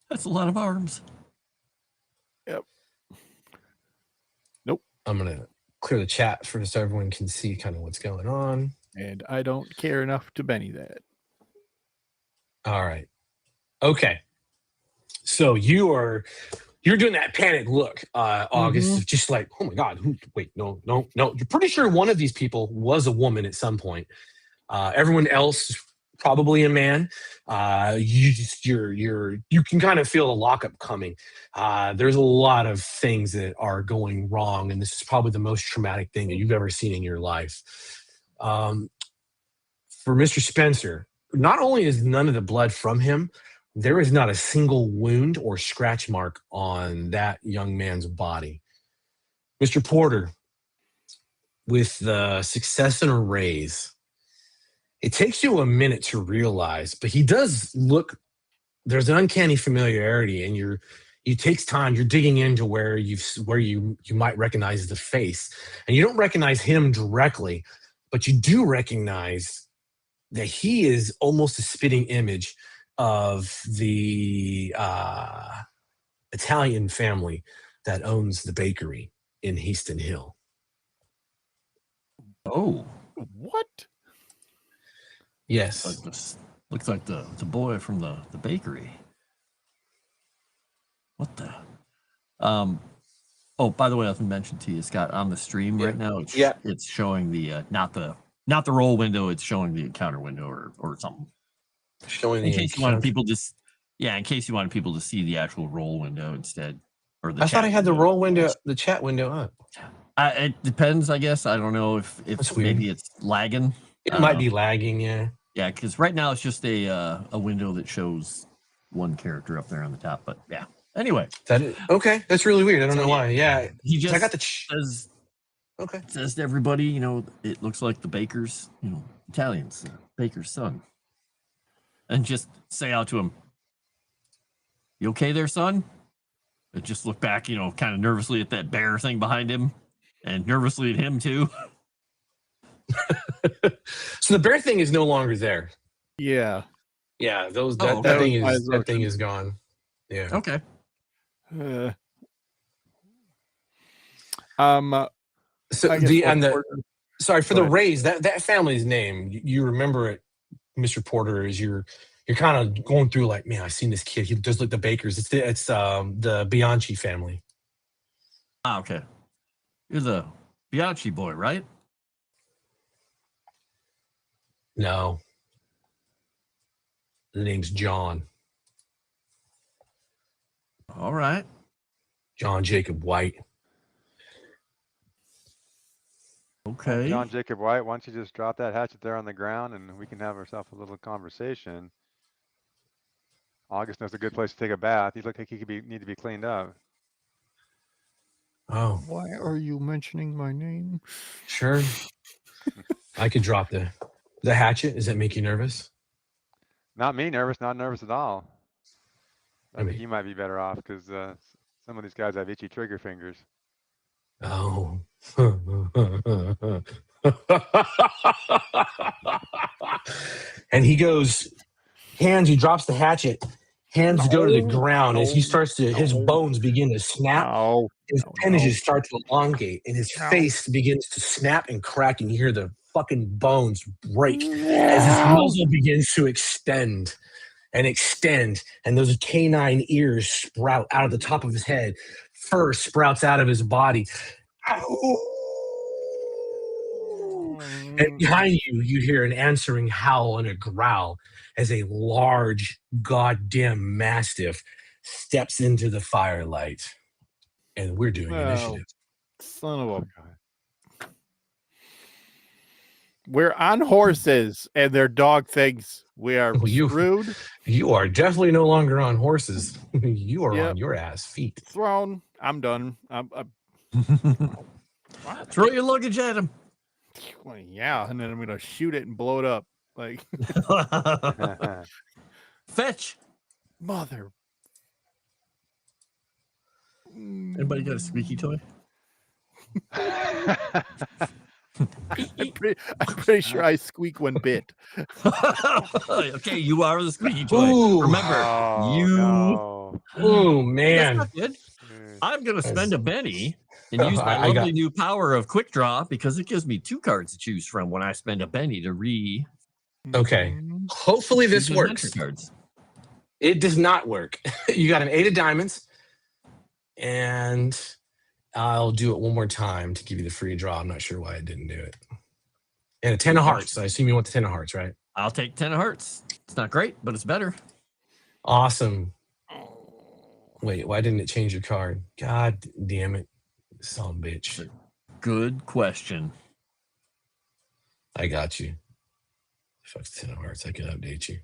That's a lot of arms. Yep. Nope. I'm gonna clear the chat so everyone can see kind of what's going on. And I don't care enough to Benny that. All right. Okay. So you're doing that panic look, August, just like, oh my God, wait, no. You're pretty sure one of these people was a woman at some point. Everyone else probably a man. You can kind of feel the lockup coming. There's a lot of things that are going wrong, and this is probably the most traumatic thing that you've ever seen in your life. For Mr. Spencer, not only is none of the blood from him, there is not a single wound or scratch mark on that young man's body. Mr. Porter, with the success and a raise, it takes you a minute to realize, but he does look, there's an uncanny familiarity, and it takes time. You're digging into where you might recognize the face, and you don't recognize him directly, but you do recognize that he is almost a spitting image of the Italian family that owns the bakery in Headstone Hill. Oh, what? Yes. Looks like the boy from the bakery. What the? Oh, by the way, I was mentioned to you, Scott, on the stream right now. It's showing the not the roll window. It's showing the encounter window or something. Showing in case you wanted people to see the actual roll window instead. Or the I thought I had the roll window, the chat window up. It depends, I guess. I don't know if maybe it's lagging. It might be lagging, yeah. Yeah, because right now it's just a window that shows one character up there on the top. But yeah. Anyway, okay. That's really weird. I don't know why. Yeah, he just I got the says. Okay. Says to everybody, it looks like the baker's, Italians, baker's son, and just say out to him, "You okay there, son?" And just look back, kind of nervously at that bear thing behind him, and nervously at him too. So the bear thing is no longer there. Yeah. Yeah, that okay. that thing is gone. Yeah. Okay. So sorry for the raise, that family's name, you remember it, Mr. Porter, is you're kind of going through like, man, I've seen this kid. He does look the Bakers. It's the Bianchi family. Ah, okay. You're the Bianchi boy, right? No. The name's John. All right. John Jacob White. Okay. John Jacob White, why don't you just drop that hatchet there on the ground and we can have ourselves a little conversation. August knows a good place to take a bath. You look like he need to be cleaned up. Oh. Why are you mentioning my name? Sure. I could drop the hatchet. Does that make you nervous? Not me nervous, not nervous at all. I I think mean- you might be better off because some of these guys have itchy trigger fingers. Oh. And he goes, he drops the hatchet, hands go to the ground as he starts to, his bones begin to snap. His appendages start to elongate and his face begins to snap and crack, and you hear the fucking bones break as his muzzle begins to extend and extend, and those canine ears sprout out of the top of his head. Fur sprouts out of his body. And behind you, you hear an answering howl and a growl as a large goddamn mastiff steps into the firelight. And we're doing initiative. Son of a... We're on horses, and their dog thinks we are screwed. You are definitely no longer on horses. You are on your ass feet. Thrown. I'm done. Throw your luggage at him. Well, yeah, and then I'm gonna shoot it and blow it up. Like fetch. Mother. Anybody got a squeaky toy? I'm pretty sure I squeak when bit. Okay, you are the squeaky toy. Ooh. Remember, Oh man, that's not good. I'm gonna spend a Benny and use my lovely new power of quick draw because it gives me 2 cards to choose from when I spend a Benny to re. Okay, hopefully this works. Cards. It does not work. You got an 8 of diamonds, and I'll do it one more time to give you the free draw. I'm not sure why I didn't do it. And a 10 of hearts. I assume you want the 10 of hearts, right? I'll take 10 of hearts. It's not great, but it's better. Awesome. Wait, why didn't it change your card? God damn it. Son of a bitch. Good question. I got you. Fuck 10 of hearts. I can update you.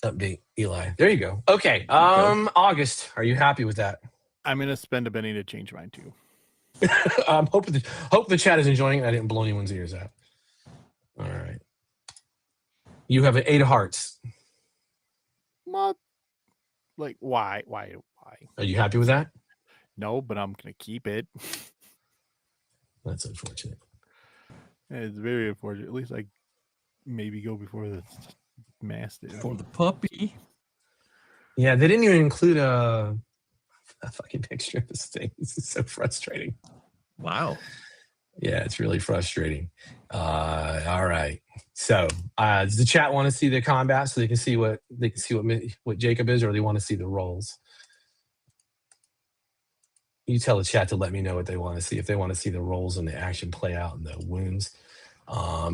Update Eli. There you go. Okay. August, are you happy with that? I'm gonna spend a Benny to change mine too. Hope the chat is enjoying it. I didn't blow anyone's ears out. All right. You have an 8 of hearts. Like why? Are you happy with that? No, but I'm gonna keep it. That's unfortunate. It's very unfortunate. At least I maybe go before the mastiff. For the puppy. Yeah, they didn't even include a fucking picture of this thing. This is so frustrating. Wow. Yeah, it's really frustrating. All right. So, does the chat want to see the combat so they can see what Jacob is, or they want to see the rolls? You tell the chat to let me know what they want to see. If they want to see the rolls and the action play out and the wounds.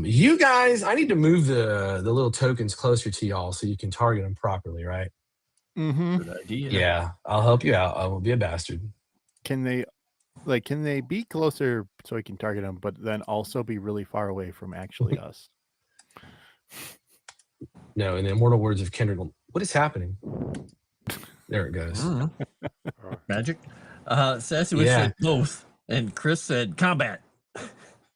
You guys, I need to move the little tokens closer to y'all so you can target them properly, right? Mm-hmm. Good idea. Yeah, I'll help you out. I won't be a bastard. Can they be closer so I can target them, but then also be really far away from actually us? No, in the immortal words of Kendrick, what is happening? There it goes. Magic. Sassy Witch said both, and Chris said combat.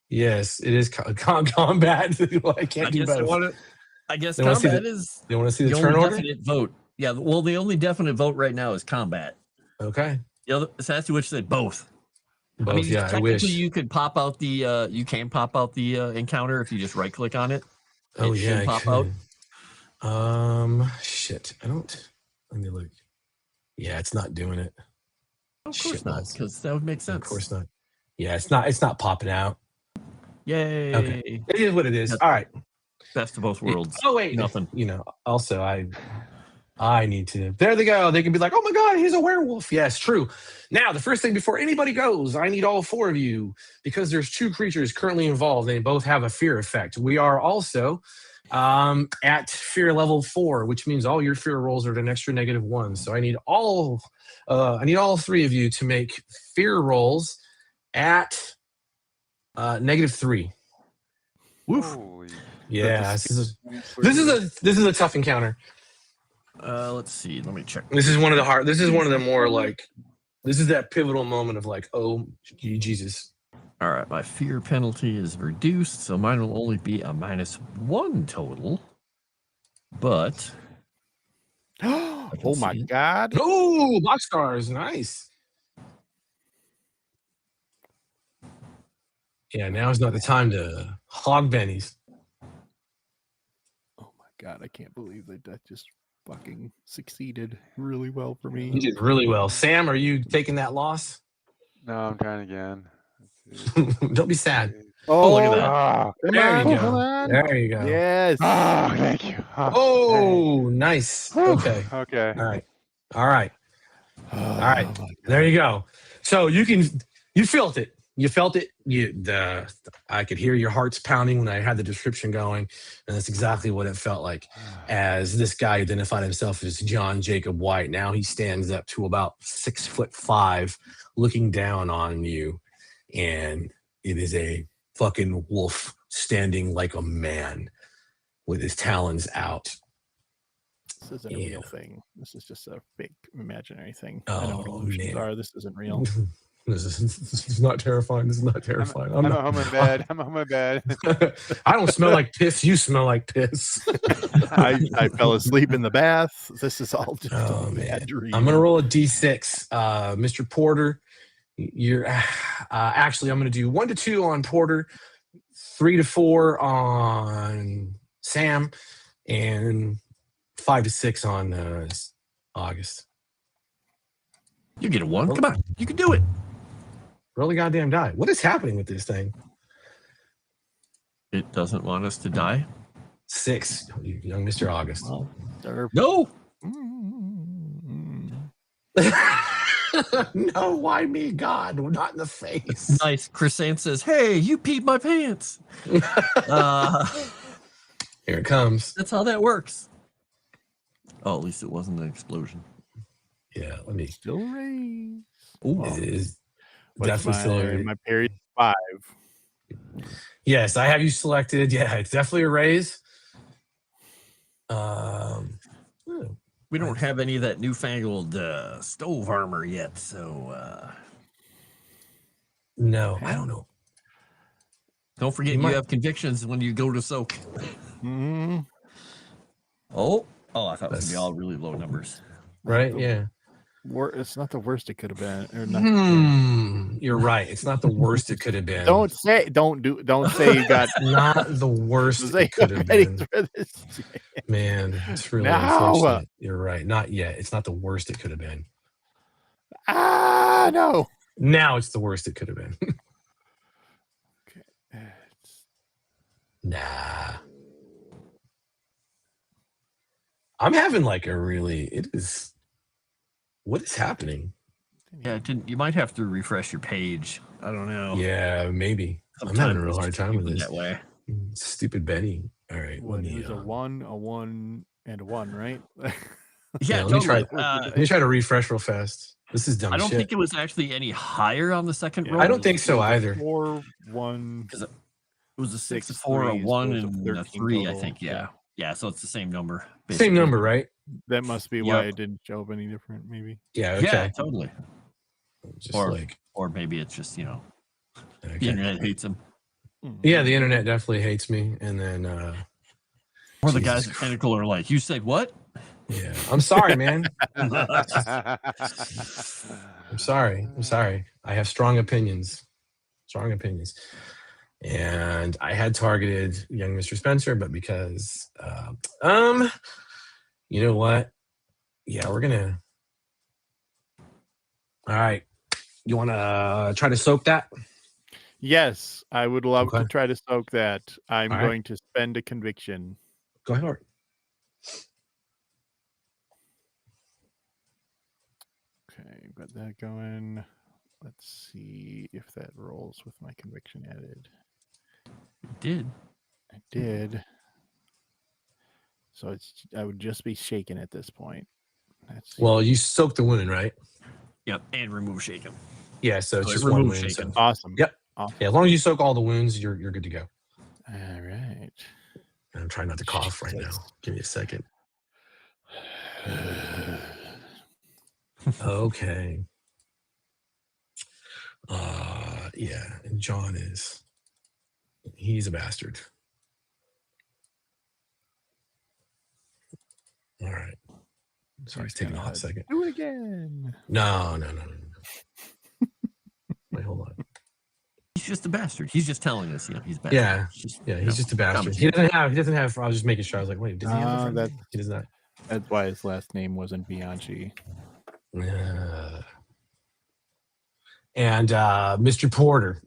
Yes, it is combat. I can't do both. I guess combat is. They want to see the only turn order? definite vote. Yeah, well, the only definite vote right now is combat. Okay. The other Sassy Witch said both. Both, I mean, yeah, I technically wish. you could pop out the you can pop out the encounter if you just right click on it. Oh It yeah, should pop out. Shit. I don't. Let me look. Yeah, it's not doing it. Of course Shit not, balls. because that would make Of sense. course not. Yeah, it's not. It's not popping out. Yay. Okay, it is what it is. That's All right. Best of both worlds. Oh wait, Nothing. You know. Also, I need to. There they go. They can be like, oh my god, he's a werewolf. Yes, true. Now, the first thing before anybody goes, I need all 4 of you because there's 2 creatures currently involved. They both have a fear effect. We are also at fear level 4, which means all your fear rolls are at an extra -1. So I need all 3 of you to make fear rolls at -3. Woof. Holy. Yeah, this is a tough encounter. Let's see. Let me check. This is one of the hard. This is one of the more like. This is that pivotal moment of like, oh Jesus. All right, my fear penalty is reduced, so mine will only be a -1 total. But Oh my god. Oh, boxcars, nice. Yeah, now is not the time to hog bennies. Oh my god, I can't believe that just fucking succeeded really well for me. You did really well. Sam, are you taking that loss? No, I'm trying again. Let's see. Don't be sad. Oh, look at that. Ah, There you come go. on. There you go. Yes. oh, thank you. Oh, nice. Okay. Okay. All right. All right. All right. There you go. So you felt it. You felt it. I could hear your hearts pounding when I had the description going, and that's exactly what it felt like. As this guy identified himself as John Jacob White, now he stands up to about 6'5", looking down on you, and it is a fucking wolf standing like a man with his talons out. This isn't a real thing. This is just a fake imaginary thing. I know what Oh, illusions man. are. This isn't real. This is not terrifying. This is not terrifying. I'm home in bed. I'm home in bed. I don't smell like piss. You smell like piss. I fell asleep in the bath. This is all just Oh, a man. bad dream. I'm gonna roll a d6. Mr. Porter, you're actually I'm gonna do 1 to 2 on Porter, 3 to 4 on Sam, and 5 to 6 on August. You get a 1. Come on, you can do it. Roll the goddamn die. What is happening with this thing? It doesn't want us to die. 6, young Mr. August. Well, they're- No. No, why me, God? We're not in the face. Nice. Chrysanth says, "Hey, you peed my pants." Here it comes. That's how that works. Oh, at least it wasn't an explosion. Yeah, let me. still raised. Ooh. It is What's definitely still. my period 5. Yes, I have you selected. Yeah, it's definitely a raise. We don't have any of that newfangled stove armor yet, so No, I don't know. don't forget You you might- have convictions when you go to soak. Mm-hmm. Oh, I thought it was That's- gonna be all really low numbers. Right? Yeah. It's not the worst it could have been. Or not, You're right. It's not the worst it could have been. Don't say you got Not the worst say it could have ready been. for this. Man, it's really No. unfortunate. You're right. Not yet. It's not the worst it could have been. No. Now it's the worst it could have been. Okay. Nah. I'm having like a really. It is. What is happening? Yeah, you might have to refresh your page. I don't know. Yeah, maybe. Sometimes I'm having a real it's hard just time with stupid this. that way. Stupid Betty. All right. What Let me, is a 1, and a 1, right? Yeah, let me try. totally. Let me try to refresh real fast. This is dumb I don't shit. think it was actually any higher on the second roll. I don't think so either. 4, 1. It was a 6, a 6, 4, a 3, 1, so it's a and a 13 3. I total. think. Yeah. So it's the same number. Same basically. number, right? That must be why Yep. it didn't show up any different, maybe. Yeah. Okay. Yeah, totally. Just Or- like. Or maybe it's just the Okay. internet hates them. Yeah, the internet definitely hates me, and then Or the Jesus guys at Pinnacle are like, "You said what?" Yeah, I'm sorry, man. I'm sorry. I have strong opinions. And I had targeted young Mr. Spencer, but because, you know what? Yeah, we're gonna. All right, you want to try to soak that? Yes, I would love Okay. to try to soak that. I'm All right. going to spend a conviction. Go ahead. Okay, got that going. Let's see if that rolls with my conviction added. It did. I did. So I would just be shaken at this point. Well, you soak the wound, right? Yep, and remove shaken. Yeah, so it's So just remove one wound. shaken. So. Awesome. Yep. Awesome. Yeah, as long as you soak all the wounds, you're good to go. All right. And I'm trying not to cough right now. Give me a second. Okay. Yeah, and John he's a bastard. All right. Sorry, it's taking a hot second. Do it again. No. Wait, hold on. He's just a bastard. He's just telling us, he's bad. Yeah, he's just a bastard. He doesn't have. I was just making sure. I was like, wait, does he have a friend? That, he does not. That's why his last name wasn't Bianchi. And Mr. Porter.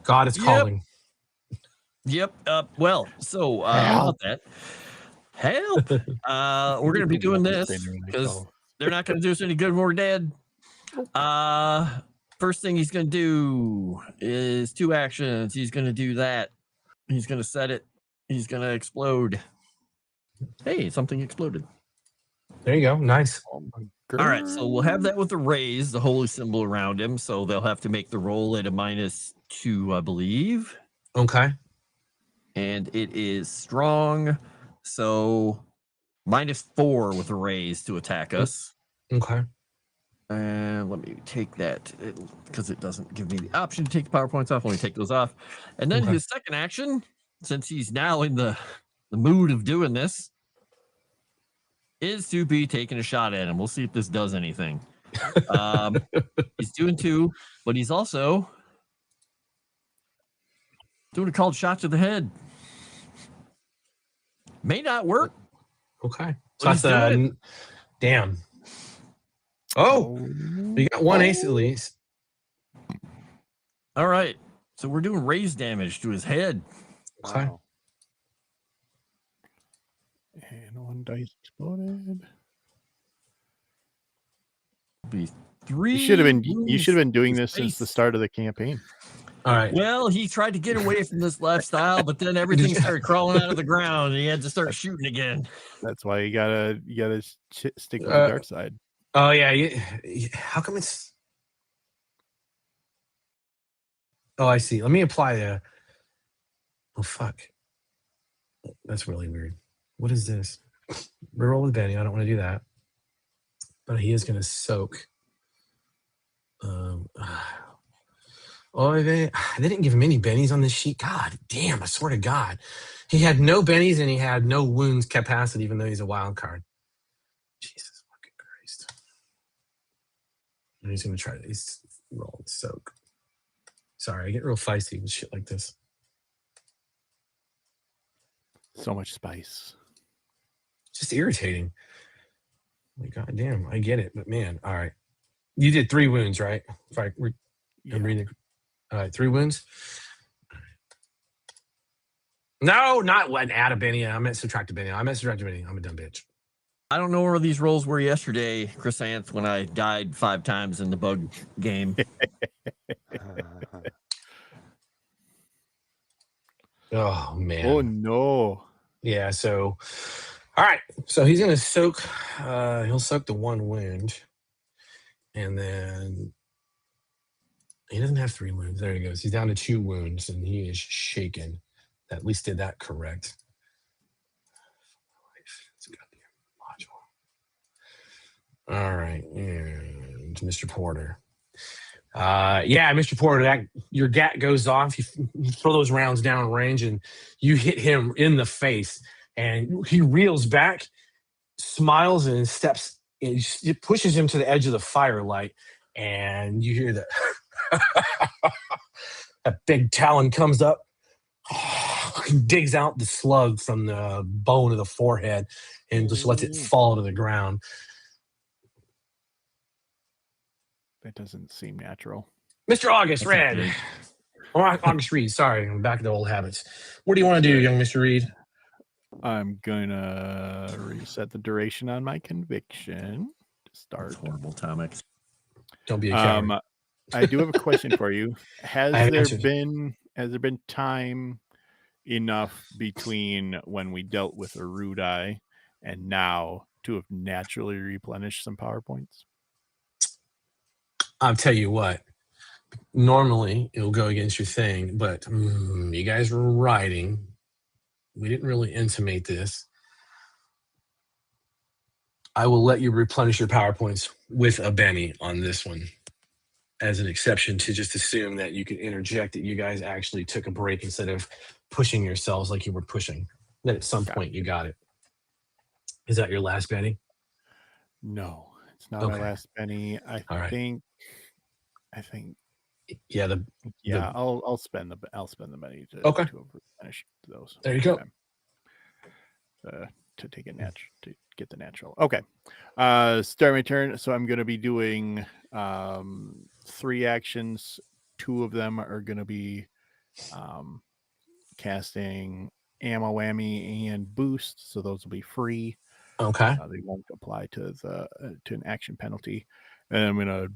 God is calling. Yep. Well, so about that. Help. We're going to be doing this because they're not going to do us any good when we're dead. First thing he's going to do is 2 actions. He's going to do that. He's going to set it. He's going to explode. Hey, something exploded. There you go. Nice. All right, so we'll have that with the raise, the holy symbol around him. So they'll have to make the roll at a -2, I believe. Okay. And it is strong. So -4 with a raise to attack us. Okay. And let me take that because it doesn't give me the option to take the PowerPoints off. Let me take those off. And then his second action, since he's now in the mood of doing this, is to be taking a shot at him. We'll see if this does anything. He's doing 2, but he's also doing a called shot to the head. May not work. Okay. So that's damn. Oh, you got 1 ace at least. All right. So we're doing raise damage to his head. Okay. Wow. And 1 dice exploded. Be 3. You should have been doing this since the start of the campaign. All right. Well, he tried to get away from this lifestyle, but then everything started crawling out of the ground, and he had to start shooting again. That's why you gotta stick with the dark side. Oh yeah. How come it's? Oh, I see. Let me apply the. Oh fuck. That's really weird. What is this? Reroll with Benny. I don't want to do that. But he is going to soak. Oh, they didn't give him any bennies on this sheet. God damn, I swear to God. He had no bennies and he had no wounds capacity, even though he's a wild card. Jesus fucking Christ. And he's going to try to roll and soak. Sorry, I get real feisty with shit like this. So much spice. It's just irritating. Like, God damn, I get it. But man, all right. You did 3 wounds, right? If I'm reading. All right, 3 wounds. No, not one. Add a Benny. I meant subtract a Benny. I'm a dumb bitch. I don't know where these rolls were yesterday, Chris Anth, when I died 5 times in the bug game. Oh man. Oh no. Yeah. So, all right. So he's gonna soak. He'll soak the 1 wound, and then he doesn't have 3 wounds. There he goes. He's down to 2 wounds, and he is shaken. At least did that correct. It's a goddamn module. All right, and Mr. Porter. Yeah, Mr. Porter, your gat goes off. You throw those rounds down range, and you hit him in the face, and he reels back, smiles and steps. It pushes him to the edge of the firelight, and you hear that a big talon comes up, digs out the slug from the bone of the forehead, and just lets it fall to the ground. That doesn't seem natural. Mr. August Red. August Reed, sorry, I'm back to the old habits. What do you want to do, young Mr. Reed? I'm gonna reset the duration on my conviction to start. That's horrible, Tomix. Don't be a coward. I do have a question for you. Has there been time enough between when we dealt with a rude eye and now to have naturally replenished some PowerPoints? I'll tell you what. Normally, it'll go against your thing, but you guys were riding. We didn't really intimate this. I will let you replenish your PowerPoints with a Benny on this one as an exception to just assume that you can interject that you guys actually took a break instead of pushing yourselves like you were pushing. Then at some point you got it. Is that your last Benny? No, it's not my last Benny. I think. Yeah, I'll spend the Benny to replenish those. There you go. To take it to get the natural. Okay. Start my turn. So I'm going to be doing 3 actions. 2 of them are going to be casting ammo whammy and boost. So those will be free. Okay. They won't apply to an action penalty. And I'm going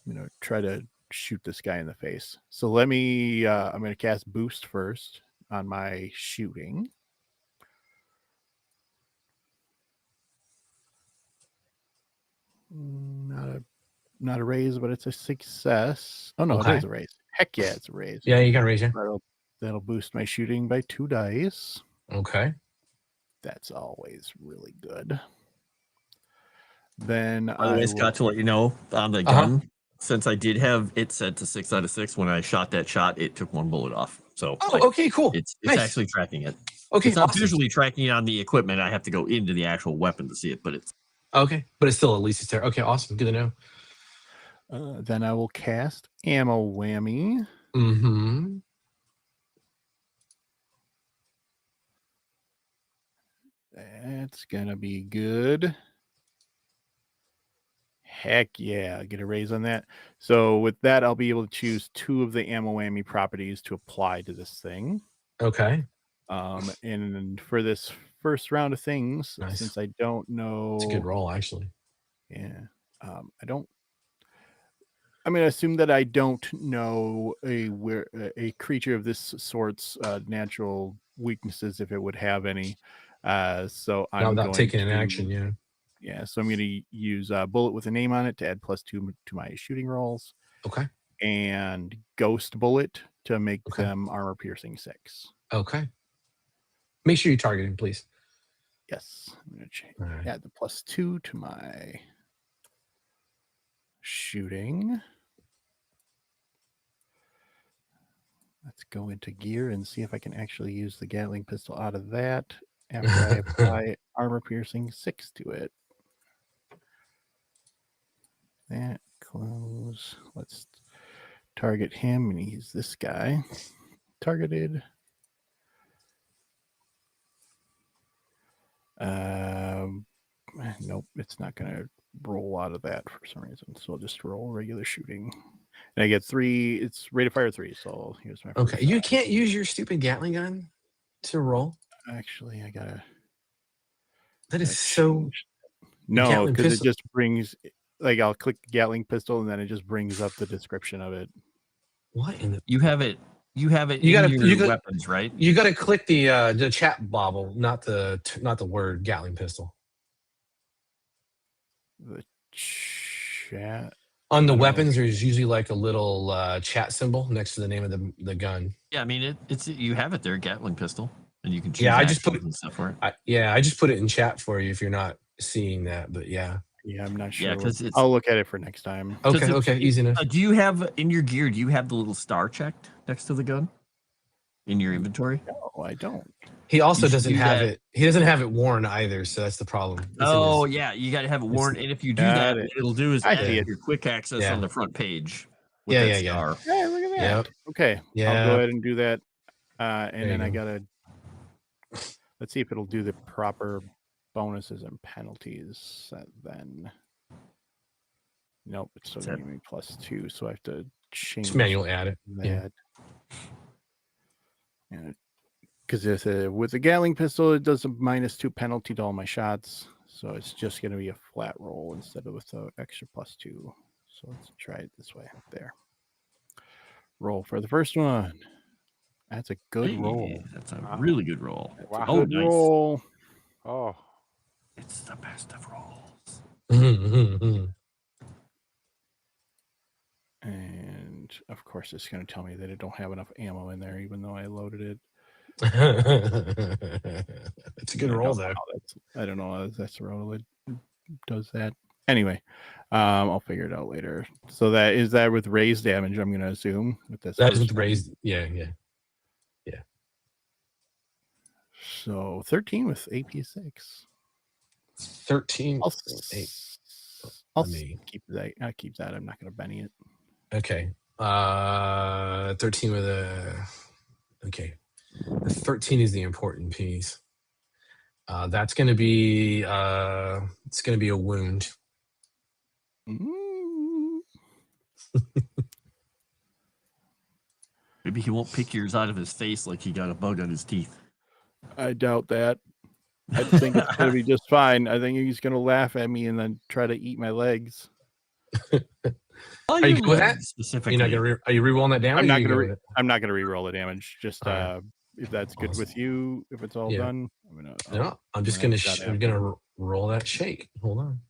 to try to shoot this guy in the face. So let me I'm going to cast boost first on my shooting. Not a raise, but it's a success. Oh no, it is a raise. Heck yeah, it's a raise. Yeah, you got a raise. Yeah. That'll boost my shooting by 2 dice. Okay. That's always really good. Then I always got to let you know on the gun, since I did have it set to 6 out of 6, when I shot that shot, it took 1 bullet off. So okay, cool. It's nice. actually tracking it. Okay, it's not visually tracking it on the equipment. I have to go into the actual weapon to see it, but it's okay. But it's still at least it's there. Okay, awesome. Good to know. Then I will cast ammo whammy. Mm-hmm. That's gonna be good. Heck yeah, get a raise on that. So with that, I'll be able to choose 2 of the ammo whammy properties to apply to this thing. Okay. And for this first round of things, since I don't know, it's a good roll actually. Yeah. I'm going to assume that I don't know a creature of this sort's natural weaknesses, if it would have any. So I'm without taking an action, yeah. Yeah, so I'm going to use a bullet with a name on it to add +2 to my shooting rolls. Okay. And ghost bullet to make them armor piercing 6. Okay. Make sure you target him, please. Yes. I'm going to add the +2 to my shooting. Let's go into gear and see if I can actually use the Gatling pistol out of that after I apply armor piercing 6 to it. That close. Let's target him, and he's this guy. Targeted. Nope, it's not going to roll out of that for some reason. So I'll just roll regular shooting. And I get 3. It's rate of fire 3. So here's my. Okay, you can't use your stupid Gatling gun to roll. Actually, I gotta. That is so. No, because it just brings. Like I'll click the Gatling pistol, and then it just brings up the description of it. What in the? You have it. You gotta your weapons, right? You got to click the chat bobble, not the word Gatling pistol. The chat. On the weapons, there's usually like a little chat symbol next to the name of the gun. Yeah, I mean it's you have it there, Gatling pistol, and you can choose. Yeah, I just put it stuff for it. I just put it in chat for you if you're not seeing that. But yeah, I'm not sure. Yeah, because I'll look at it for next time. Okay, easy enough. Do you have in your gear? Do you have the little star checked next to the gun? in your inventory? No, I don't. He also You should doesn't do have that. it. He doesn't have it worn either, so that's the problem. It's in Oh his- yeah, you got to have it worn. And if you do Got that, it. what it'll do is I add see it. your quick access Yeah. on the front page. With Yeah, that yeah, yeah. star. Hey, look at that. Yep. Okay. I'll Yeah. go ahead and do that. And There then you I go. gotta let's see if it'll do the proper bonuses and penalties then. Nope, it's still gonna give me +2, so I have to change Just manual add it. that. Yeah. And because with the Gatling pistol, it does a -2 penalty to all my shots, so it's just going to be a flat roll instead of with the extra +2. So let's try it this way. There. Roll for the first one. That's a good roll. That's a really good roll. Wow. Oh, Good nice. roll. Oh, It's the best of rolls. And of course, it's going to tell me that I don't have enough ammo in there, even though I loaded it. It's a good roll, though. I don't know how that's a roll that does that. Anyway, I'll figure it out later. So is that with raised damage, I'm going to assume. With this That's first with raised. Yeah. So 13 with AP6. 13. I'll Let me- keep that. I'll keep that. I'm not going to Benny it. Okay. 13 with a. Okay. The 13 is the important piece. That's going to be. It's going to be a wound. Maybe he won't pick yours out of his face like he got a bug on his teeth. I doubt that. I think it's going to be just fine. I think he's going to laugh at me and then try to eat my legs. Are you cool with that? Specifically, You're not gonna are you re-rolling that down? I'm or not you going good to. with it? I'm not going to re-roll the damage. Just Alright. if that's good with you, if it's all Yeah. done. No, I'm just gonna gonna have that I'm gonna roll that shake. Hold on.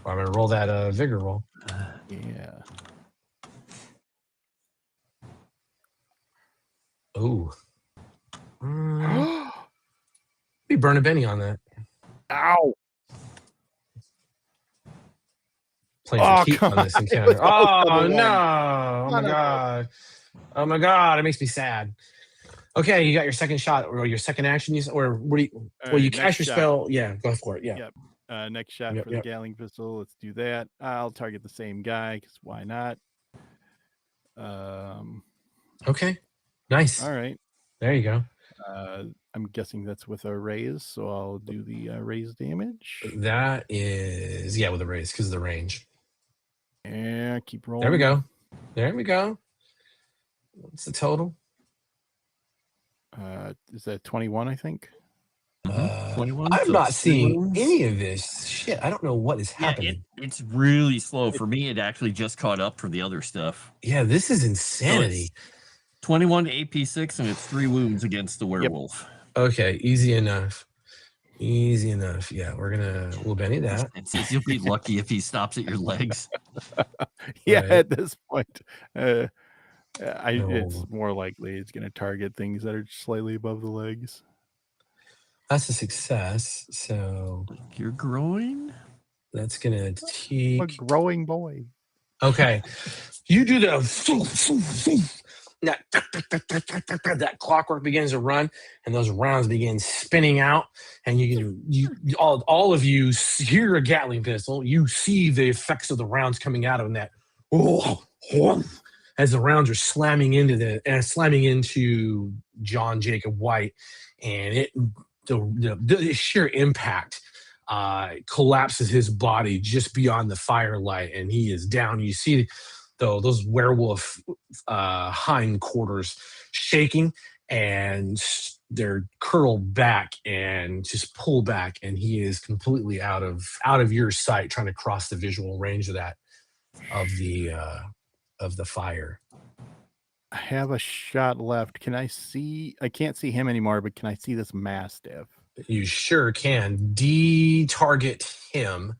Or I'm gonna roll that vigor roll. Yeah. Oh. We burn a Benny on that. Ow! Playing for keep on this encounter. Oh double no! one. Oh my god! Oh my god! It makes me sad. Okay, you got your second shot or your second action. Or what do you? Well, you cast your spell. Yeah, go for it. Yeah. Yep. Next shot Yep, for the yep. Gatling pistol. Let's do that. I'll target the same guy because why not? Okay. Nice. All right. There you go. I'm guessing that's with a raise, so I'll do the raise damage. That is with a raise because of the range. Yeah, keep rolling. There we go. There we go. What's the total? Is that 21? I think. 21. I'm so not it's seeing 3 any of this shit. I don't know what is Yeah, happening. it's really slow. For me, it actually just caught up for the other stuff. Yeah, this is insanity. 21 AP6, and it's 3 wounds against the werewolf. Okay, easy enough. Easy enough. Yeah, we'll Benny that. It says you'll be lucky if he stops at your legs. Yeah, Right. at this point, it's No. more likely it's going to target things that are slightly above the legs. That's a success. So Like your groin? that's gonna I'm a take. growing boy. Okay, you do the. That clockwork begins to run, and those rounds begin spinning out. And all of you hear a Gatling pistol. You see the effects of the rounds coming out of that. As the rounds are slamming into John Jacob White, and the sheer impact collapses his body just beyond the firelight, and he is down. You see those werewolf hindquarters shaking, and they're curled back and just pull back, and he is completely out of your sight, trying to cross the visual range of the fire. I have a shot left. Can I see? I can't see him anymore, but can I see this mastiff? You sure can. De-target him,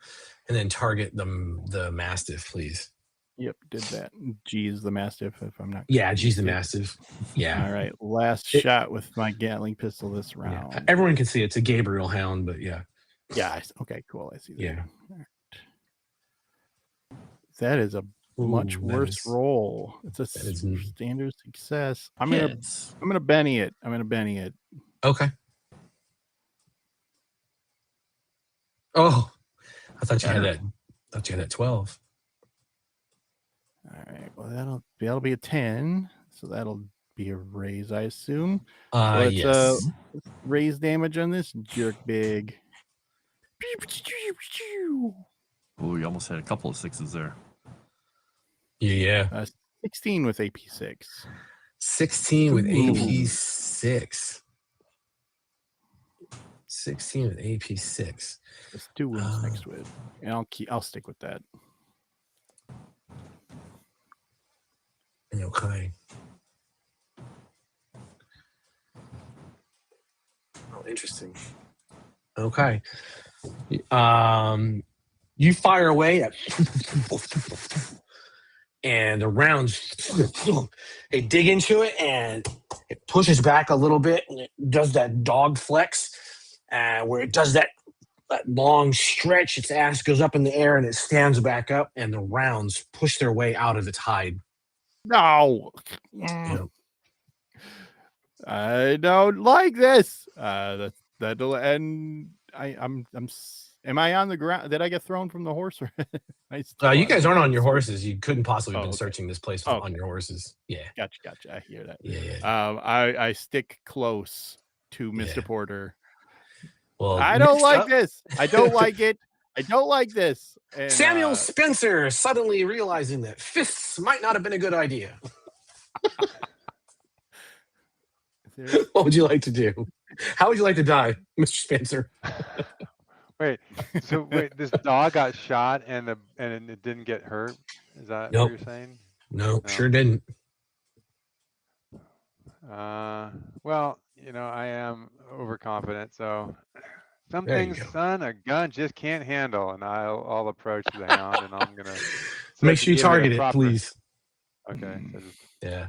and then target the mastiff, please. Yep, did that. G is the mastiff. If I'm not. Yeah, geez, the mastiff. Yeah. All right, last shot with my Gatling pistol this Yeah. round. Everyone can see it's a Gabriel hound, but yeah. Yeah. Okay. Cool. I see that. Yeah. All right. That is a Much worse roll. It's a standard success. I'm gonna Benny it. Okay. Oh, I thought you had that. Thought you had that 12. All right. Well, that'll be a 10. So that'll be a raise, I assume. Yes. Raise damage on this jerk big. Oh, you almost had a couple of 6s there. Yeah. 16 with AP 6. 16 with AP 6. 16 with AP 6. Let's do wounds next with. And I'll stick with that. Okay. Oh, interesting. Okay. You fire away at and the rounds they dig into it and it pushes back a little bit and it does that dog flex where it does that long stretch. Its ass goes up in the air and it stands back up and the rounds push their way out of its hide. No. Yeah. I don't like this. That'll end. Am I on the ground? Did I get thrown from the horse? You guys aren't on your horses. You couldn't possibly have been searching this place on your horses. Yeah. Gotcha. I hear that. Yeah. I stick close to Mr. Porter. Well, I don't like this. I don't like it. I don't like this. And, Samuel Spencer suddenly realizing that fists might not have been a good idea. What would you like to do? How would you like to die, Mr. Spencer? Wait, this dog got shot and it didn't get hurt? Is that what you're saying? No, sure didn't. Well, I am overconfident, so some things, son, a gun just can't handle, and I'll approach the hound, and I'm gonna make sure you target it, please. Okay. So yeah.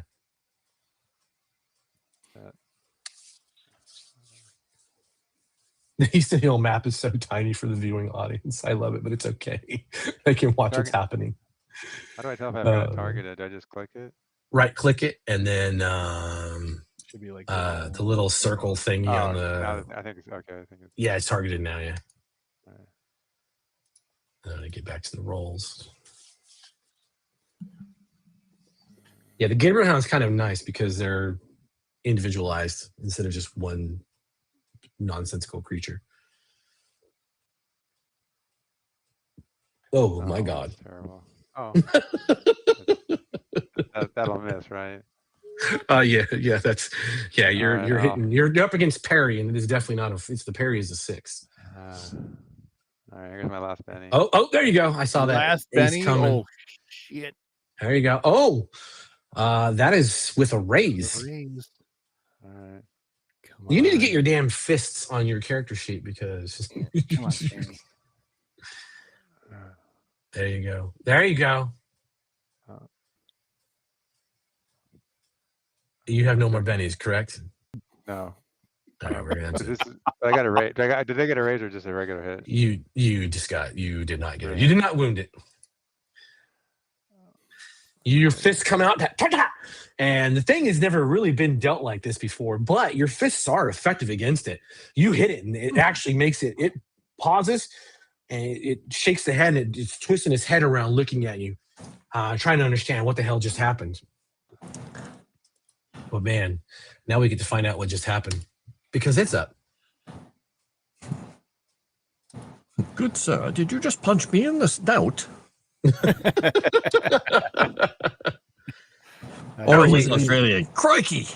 The Headstone Hill map is so tiny for the viewing audience. I love it, but it's okay. They can watch what's happening. How do I tell if I've got to target it? Do I just click it? Right click it, and then should be like the little circle thingy on the. I think it's okay. Yeah, it's targeted now. Yeah. Right. Get back to the rolls. Yeah, the Gabriel Hound's kind of nice because they're individualized instead of just one nonsensical creature. Oh my God! Terrible. Oh, that'll miss, right? Yeah. That's You're hitting. You're up against parry, and it is definitely not it's the parry is a 6. All right, here's my last Benny. Oh, there you go. I saw that last Benny. Oh shit! There you go. Oh, that is with a raise. All right. You need to get your damn fists on your character sheet because. Come on, There you go. There you go. You have no more bennies, correct? No. All right, we're gonna. I got a raise. Did they get a raise or just a regular hit? You did not get it. You did not wound it. Your fists come out, and the thing has never really been dealt like this before, but your fists are effective against it. You hit it, and it actually makes it pauses, and it shakes the head, and it's twisting its head around looking at you, trying to understand what the hell just happened. But man, now we get to find out what just happened, because it's up. Good sir, did you just punch me in the snout? Or he's Australian. Crikey!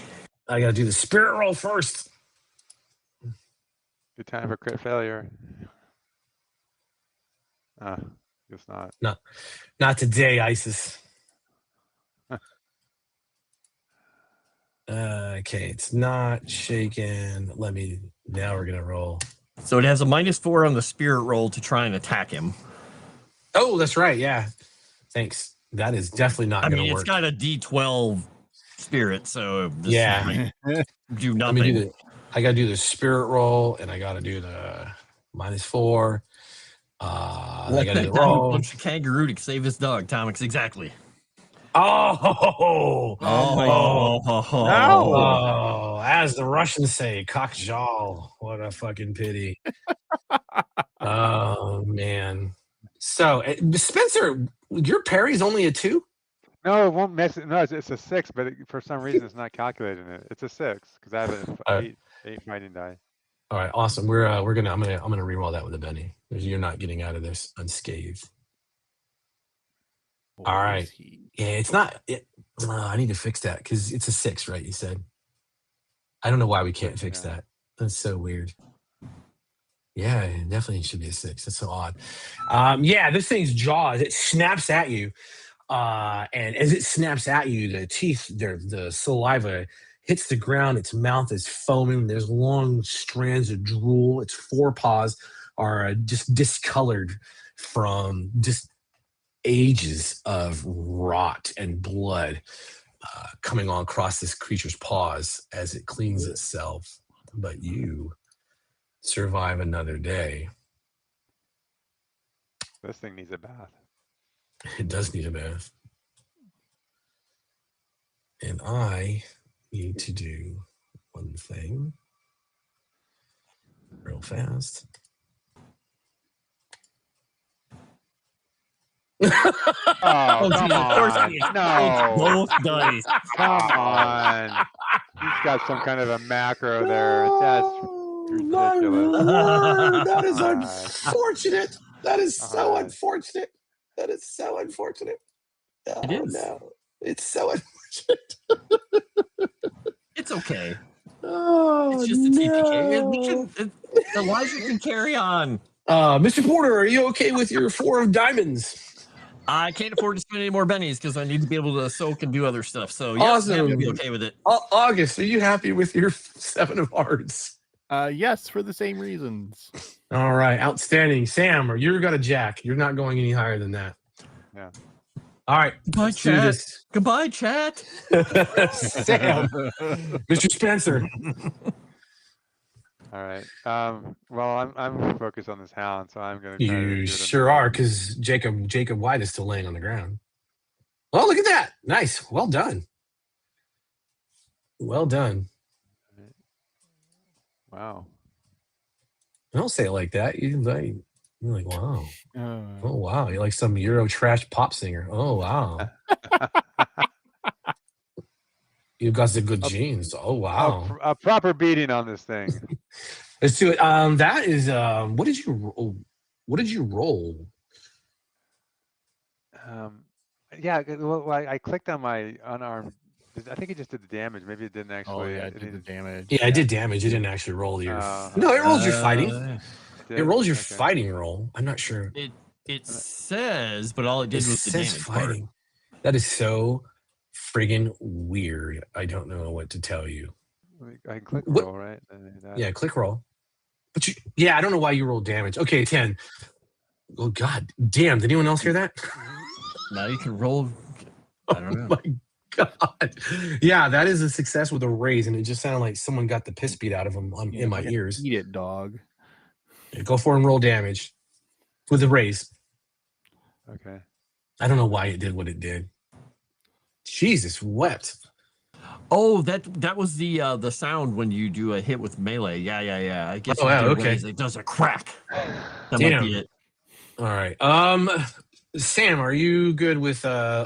I gotta do the spirit roll first. Good time for crit failure. Guess not. Not today, Isis. Okay, it's not shaken. Now we're gonna roll. So it has a -4 on the spirit roll to try and attack him. Oh, that's right. Yeah. Thanks. That is definitely not going to work. It's got a D12 spirit, so this yeah. Do nothing. I got to do the spirit roll, and I got to do the -4. They got to Down a roll. bunch of kangaroo to save his dog, Tomix. Exactly. Oh, No. as the Russians say, cockjaw. What a fucking pity. Oh man. So Spencer, your parry's only a 2? No, it won't mess it. No, it's a 6, but for some reason it's not calculating it. It's a 6 because I have an 8 fighting die. All right, awesome. I'm gonna reroll that with a Benny. You're not getting out of this unscathed. All right. Yeah, it's not. I need to fix that because it's a 6, right? You said. I don't know why we can't fix that. That's so weird. Yeah, it definitely should be a 6. That's so odd. Yeah, this thing's jaws. It snaps at you, and as it snaps at you, the teeth, the saliva hits the ground. Its mouth is foaming. There's long strands of drool. Its forepaws are just discolored from just ages of rot and blood coming on across this creature's paws as it cleans itself. But you survive another day. This thing needs a bath. It does need a bath. And I need to do one thing real fast. Oh, come on. No. Both dice. Come on. He's got some kind of a macro there. That's ridiculous. That is unfortunate. That is so unfortunate. That is so unfortunate. Oh, It is. No. It's so unfortunate. It's okay. Oh, It's just a TPK. Elijah can carry on. Mr. Porter, are you okay with your 4 of diamonds? I can't afford to spend any more bennies because I need to be able to soak and do other stuff. So yeah, Awesome. I'm gonna be okay with it. August, are you happy with your 7 of hearts? Yes, for the same reasons. All right, outstanding. Sam, or you got a jack. You're not going any higher than that. Yeah. All right. Goodbye, chat. Goodbye, chat. Sam. Mr. Spencer. All right. Well, I'm focused on this hound, so I'm going to. You sure are, because Jacob White is still laying on the ground. Oh, look at that! Nice. Well done. Well done. Wow. Don't say it like that. You're like, wow. Oh wow. You're like some Euro trash pop singer. Oh wow. You've got the good genes. Oh wow. A proper beating on this thing. Let's do it. That is what did you roll? Yeah, well, I clicked on my unarmed. I think it just did the damage. Maybe it didn't actually. Oh yeah, it did the damage. Yeah, it did damage. It didn't actually roll your. No, it rolls your fighting. It rolls your fighting roll. I'm not sure. It says, but all it did was the damage fighting. Part. That is so friggin' weird. I don't know what to tell you. I can click roll, right? Yeah, click roll. But I don't know why you rolled damage. Okay, 10. Oh God, damn! Did anyone else hear that? Now you can roll. I don't know. Oh my God. Yeah, that is a success with a raise, and it just sounded like someone got the piss beat out of them in my ears. Eat it, dog. Yeah, go for it and roll damage with a raise. Okay. I don't know why it did what it did. Jesus wept. Oh, that was the sound when you do a hit with melee. Yeah. I guess. Okay. It does a crack. That Damn. might be it. All right. Sam, are you good with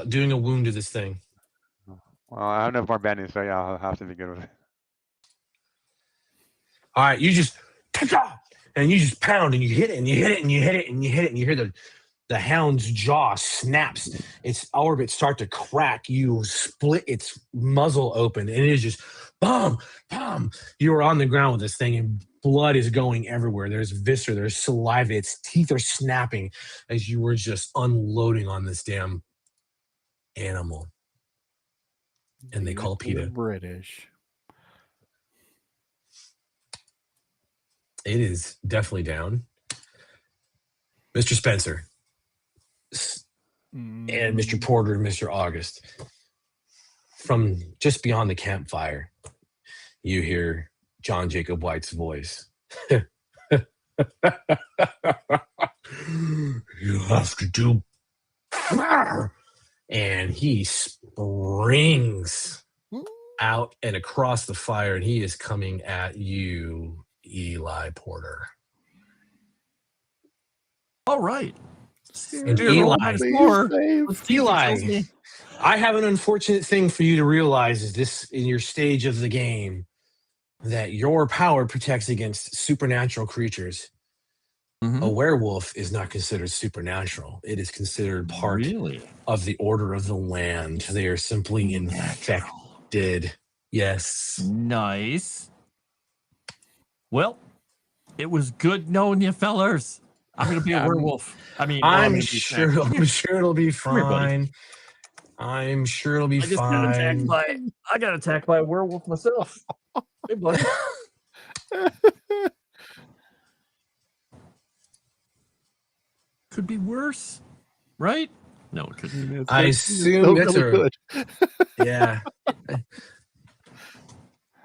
doing a wound to this thing? Well, I don't have more bandits, so yeah, I'll have to be good with it. All right, you just and you just pound and you hit it and you hit it and you hit it and you hit it and you hear the hound's jaw snaps, its orbits start to crack. You split its muzzle open and it is just boom. You are on the ground with this thing and blood is going everywhere. There's viscera, there's saliva, its teeth are snapping as you were just unloading on this damn animal. And they call PETA. British. It is definitely down. Mr. Spencer and Mr. Porter and Mr. August. From just beyond the campfire, you hear John Jacob White's voice. You have to do. And he springs out and across the fire, and he is coming at you, Eli Porter. All right. And Eli, Eli, I have an unfortunate thing for you to realize is this in your stage of the game, that your power protects against supernatural creatures. A werewolf is not considered supernatural. It is considered part of the order of the land. They are simply infected. Yes. Nice. Well, it was good knowing you fellers. I'm going to be a werewolf. I'm sure it'll be fine. I'm sure it'll be fine. I got attacked by a werewolf myself. Hey, buddy. Could be worse, right? No, it couldn't. I assume that's good. Yeah.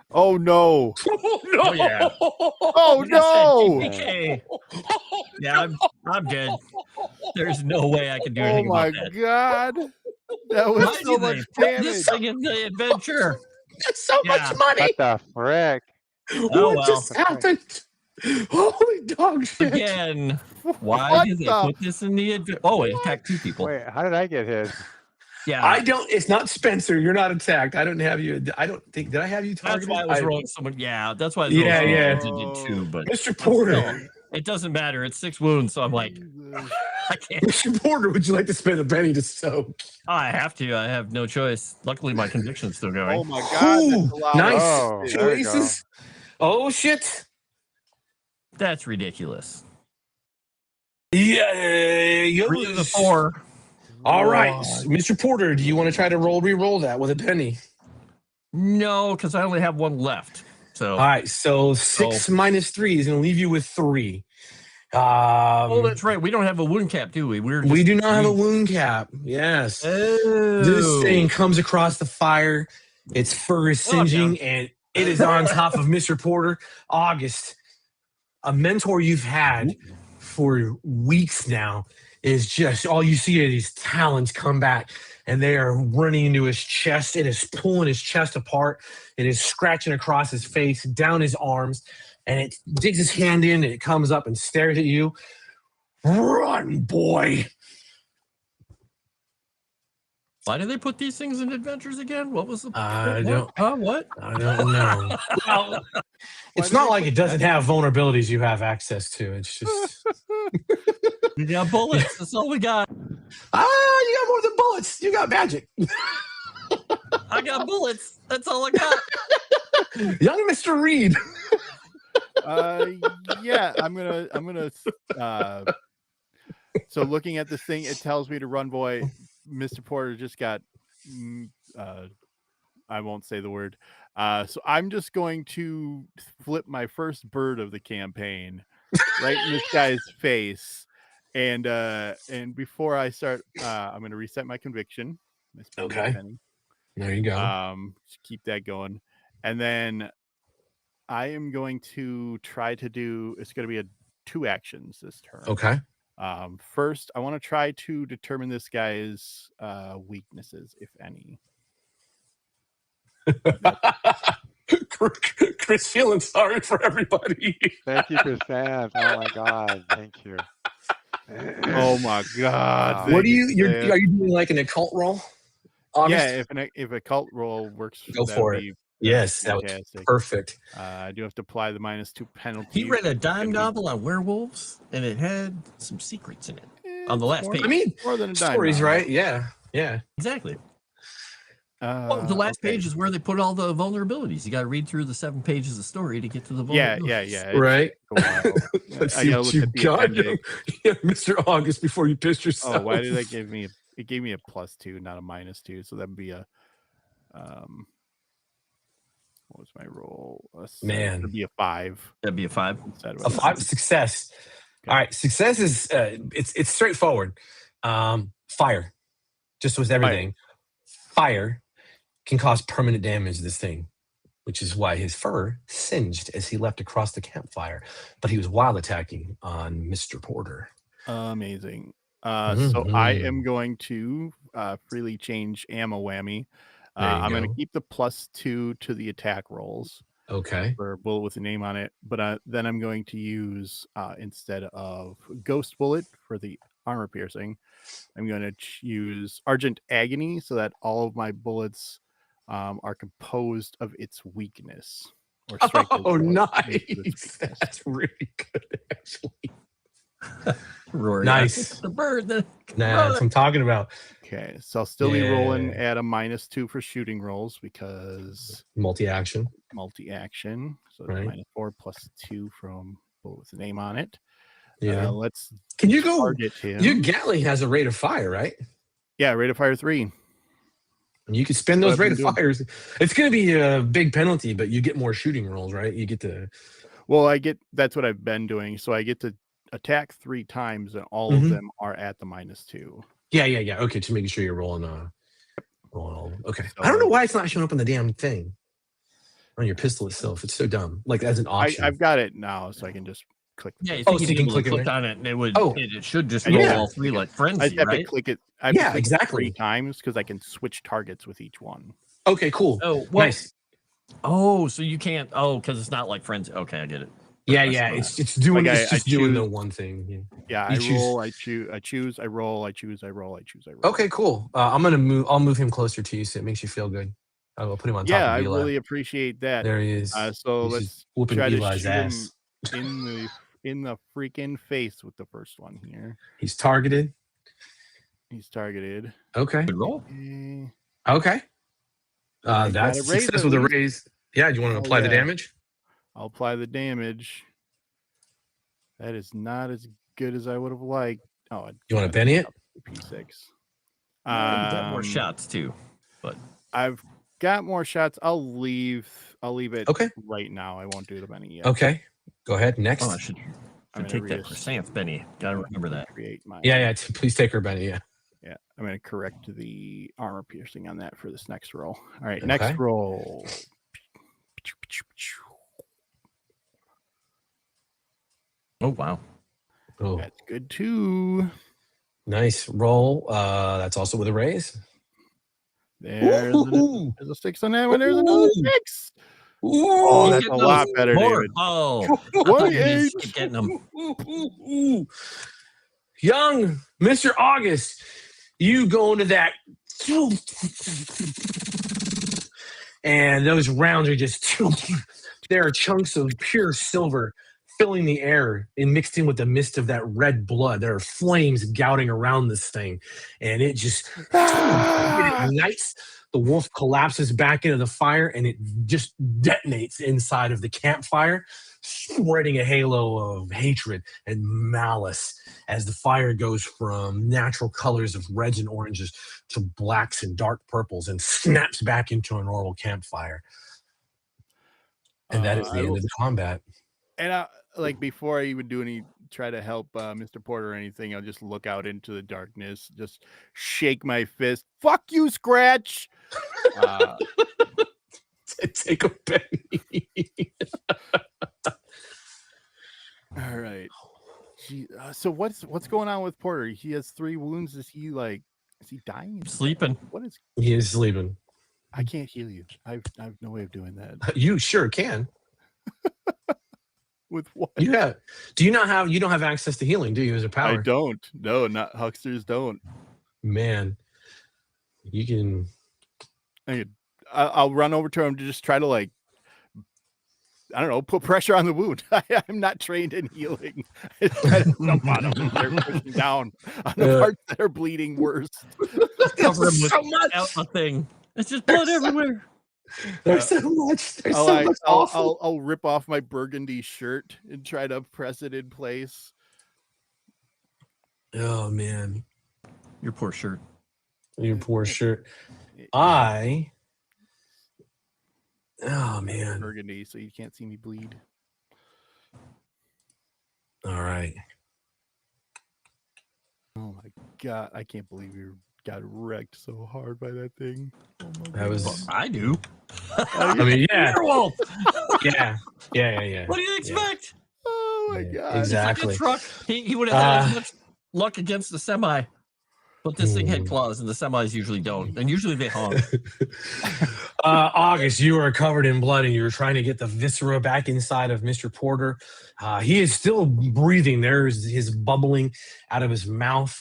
Oh no! Oh no! Oh, yeah. Oh no! TPK. Yeah, I'm dead. There's no way I can do Oh anything my about that. god! That was Why so do they much put damage. this thing in the adventure? That's so much money. What the frick? What just happened? Holy dog shit. Again, why What did they the- put this in the adventure? Oh, it attacked 2 people. Wait, how did I get hit? Yeah, It's not Spencer. You're not attacked. I don't think, did I have you targeted? that's why I was rolling someone. Yeah, that's why I was Yeah, rolling yeah. someone did 2, but Mr. Porter. it doesn't matter. It's 6 wounds, so I'm like, I can't. Mr. Porter, would you like to spend a penny to soak? I have to. I have no choice. Luckily, my conviction's still going. Oh my god! Ooh, that's a lot. nice Oh, there we go. choices. Oh shit. That's ridiculous. Yeah. 3 to the 4. All right, Mr. Porter, do you want to try to re-roll that with a penny? No, because I only have 1 left. So, All right, so 6 minus 3 is going to leave you with 3. oh, that's right. We don't have a wound cap, do we? We do not have a wound cap. Yes. Oh. This thing comes across the fire. Its fur is singeing, and it is on top of Mr. Porter. August, a mentor you've had for weeks now, is just all you see are these talons come back, and they are running into his chest. It is pulling his chest apart. It is scratching across his face, down his arms, and it digs his hand in, and it comes up and stares at you. Run, boy. Why do they put these things in adventures again? What was the I don't what? I don't know. Well, it's not like it doesn't have vulnerabilities you have access to. It's just We got bullets. That's all we got. you got more than bullets. You got magic. I got bullets. That's all I got. Young Mr. Reed. Yeah, I'm gonna. So looking at this thing, it tells me to run, boy. Mr. Porter just got. I won't say the word. So I'm just going to flip my first bird of the campaign right in this guy's face, and before I start, I'm going to reset my conviction. Okay. There you go. Just keep that going, and then I am going to try to do. It's going to be 2 actions this turn. Okay. First, I want to try to determine this guy's weaknesses, if any. Chris feeling sorry for everybody. Thank you, Chrysanth. Oh my god, thank you. Oh my god! What are you doing like an occult roll? August? Yeah, if a cult roll works, Go for it. Yes, that was fantastic. perfect. I do have to apply the -2 penalty. He read a dime novel on werewolves, and it had some secrets in it on the last page. I mean, more than a dime stories, novel. right? Yeah. Exactly. Well, the last page is where they put all the vulnerabilities. You got to read through the 7 pages of story to get to the vulnerabilities. Yeah. Right. Let's see what you got. Yeah, Mr. August, before you pissed yourself. Oh, why did that give me? It gave me a +2, not a -2. So that'd be a. What was my roll? Man, it'd be a 5. That'd be a 5. A 5 success. Okay. All right, success is it's straightforward. Fire, just with everything. Fire can cause permanent damage to this thing, which is why his fur singed as he leapt across the campfire. But he was wild attacking on Mr. Porter. Amazing. So I am going to freely change ammo whammy. I'm going to keep the +2 to the attack rolls. Okay. For a bullet with a name on it, but then I'm going to use instead of ghost bullet for the armor piercing, I'm going to use Argent Agony so that all of my bullets are composed of its weakness. Or oh, nice! That's really good, actually. Rory, nice. The bird. Nah, that's what I'm talking about. Okay, so I'll still be rolling at a -2 for shooting rolls because multi-action. So right. -4 +2 from bullet with the name on it. Yeah. Let's. Can you go? Target him. Your Gatling has a rate of fire, right? Yeah, rate of fire 3. And you can spend those rate of fires. It's going to be a big penalty, but you get more shooting rolls, right? You get to. Well, that's what I've been doing. So I get to attack 3 times, and all of them are at the -2. Yeah. Okay, just making sure you're rolling. Okay. So, I don't know why it's not showing up on the damn thing. On your pistol itself, it's so dumb. Like as an option. I've got it now, so I can just click. Yeah, so you can click on it, and it would. It should just roll all 3 like frenzy, I have right? to click it. Exactly. 3 times because I can switch targets with each one. Okay, cool. Oh, well, nice. Oh, so you can't. Oh, because it's not like frenzy. Okay, I get it. Yeah. It's doing. Like it's just doing the one thing. Yeah, I roll. I choose. I roll. I choose. I roll. I choose. I roll. Okay, cool. I'm gonna move. I'll move him closer to you so it makes you feel good. I'll put him on top. Yeah, of Eli. I really appreciate that. There he is. So He's let's try Eli's to ass. shoot him in the freaking face with the first one here. He's targeted. Okay. Good roll. Okay. That's success with a raise. Yeah. Do you want to apply the damage? I'll apply the damage. That is not as good as I would have liked. Oh, you want to Benny it? P6. You got more shots too, but I've got more shots. I'll leave it right now. I won't do the Benny yet. Okay. Go ahead. Next. Oh, I should take that Chrysanth Benny. Gotta remember that. Yeah. Please take her Benny. Yeah. Yeah. I'm going to correct the armor piercing on that for this next roll. All right. Next roll. Oh, wow. Oh, that's good too. Nice roll. That's also with a raise. There's a 6 on that one. There's another 6. Oh, that's a lot better, David. Oh, what age? Getting them. Young Mr. August, you go into that, and those rounds are just. There are chunks of pure silver filling the air and mixed in with the mist of that red blood. There are flames gouting around this thing, and it just it ignites. The wolf collapses back into the fire, and it just detonates inside of the campfire, spreading a halo of hatred and malice as the fire goes from natural colors of reds and oranges to blacks and dark purples and snaps back into a normal campfire. And that is the end of the combat. And like before I even do try to help Mr. Porter or anything, I'll just look out into the darkness, just shake my fist. Fuck you, Scratch. Take a penny. All right. So what's going on with Porter? He has 3 wounds. Is he dying? Sleeping. He is sleeping. I can't heal you. I've no way of doing that. You sure can. With what? Yeah. You don't have access to healing, do you, as a power? I don't. No, not hucksters don't. Man. You can. I'll run over to him to just try to I don't know, put pressure on the wound. I'm not trained in healing. I try to jump on them. They're pushing down on the parts that are bleeding worse. Cover him with so thing. It's just blood everywhere. There's so much. There's so much awful. I'll rip off my burgundy shirt and try to press it in place. Oh man, your poor shirt. Your poor shirt. Oh man, burgundy, so you can't see me bleed. All right. Oh my god, I can't believe you got wrecked so hard by that thing. Oh my that was. I do. I mean, yeah. Werewolf. Yeah. What do you expect? Oh my god! Exactly. Like a truck. He would have had as much luck against the semi. But this thing had claws, and the semis usually don't. And usually they honk. August, you are covered in blood, and you're trying to get the viscera back inside of Mr. Porter. He is still breathing. There's his bubbling out of his mouth.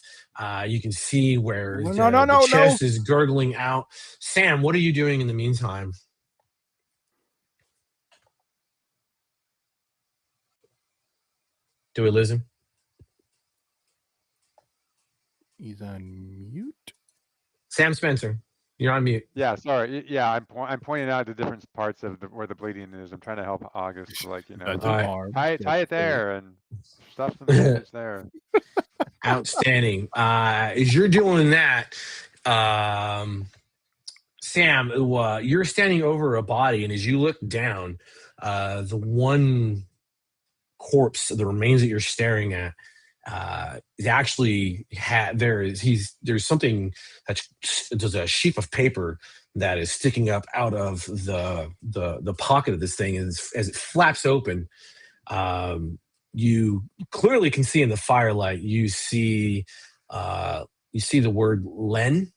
You can see where the chest is gurgling out. Sam, what are you doing in the meantime? Do we lose him? He's on mute. Sam Spencer, you're on mute. Yeah, sorry. Yeah, I'm pointing out the different parts of where the bleeding is. I'm trying to help August, like, tie it there and stuff some bandage there. Outstanding. As you're doing that, Sam, you're standing over a body, and as you look down, the one corpse, the remains that you're staring at, it actually there's something there's a sheet of paper that is sticking up out of the pocket of this thing as it flaps open. You clearly can see in the firelight, you see the word Len,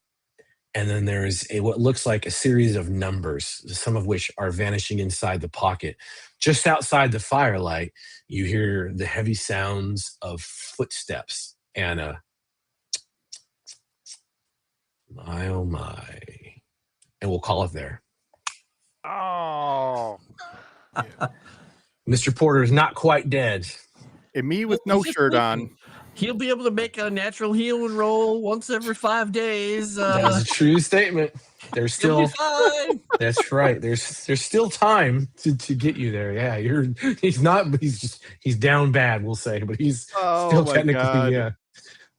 and then there's what looks like a series of numbers, some of which are vanishing inside the pocket. Just outside the firelight, you hear the heavy sounds of footsteps and my oh my, and we'll call it there. Oh. Mr. Porter is not quite dead. And me with no shirt on. He'll be able to make a natural healing roll once every 5 days. That's a true statement. There's still that's right. There's still time to get you there. Yeah, he's down bad, we'll say, but he's still technically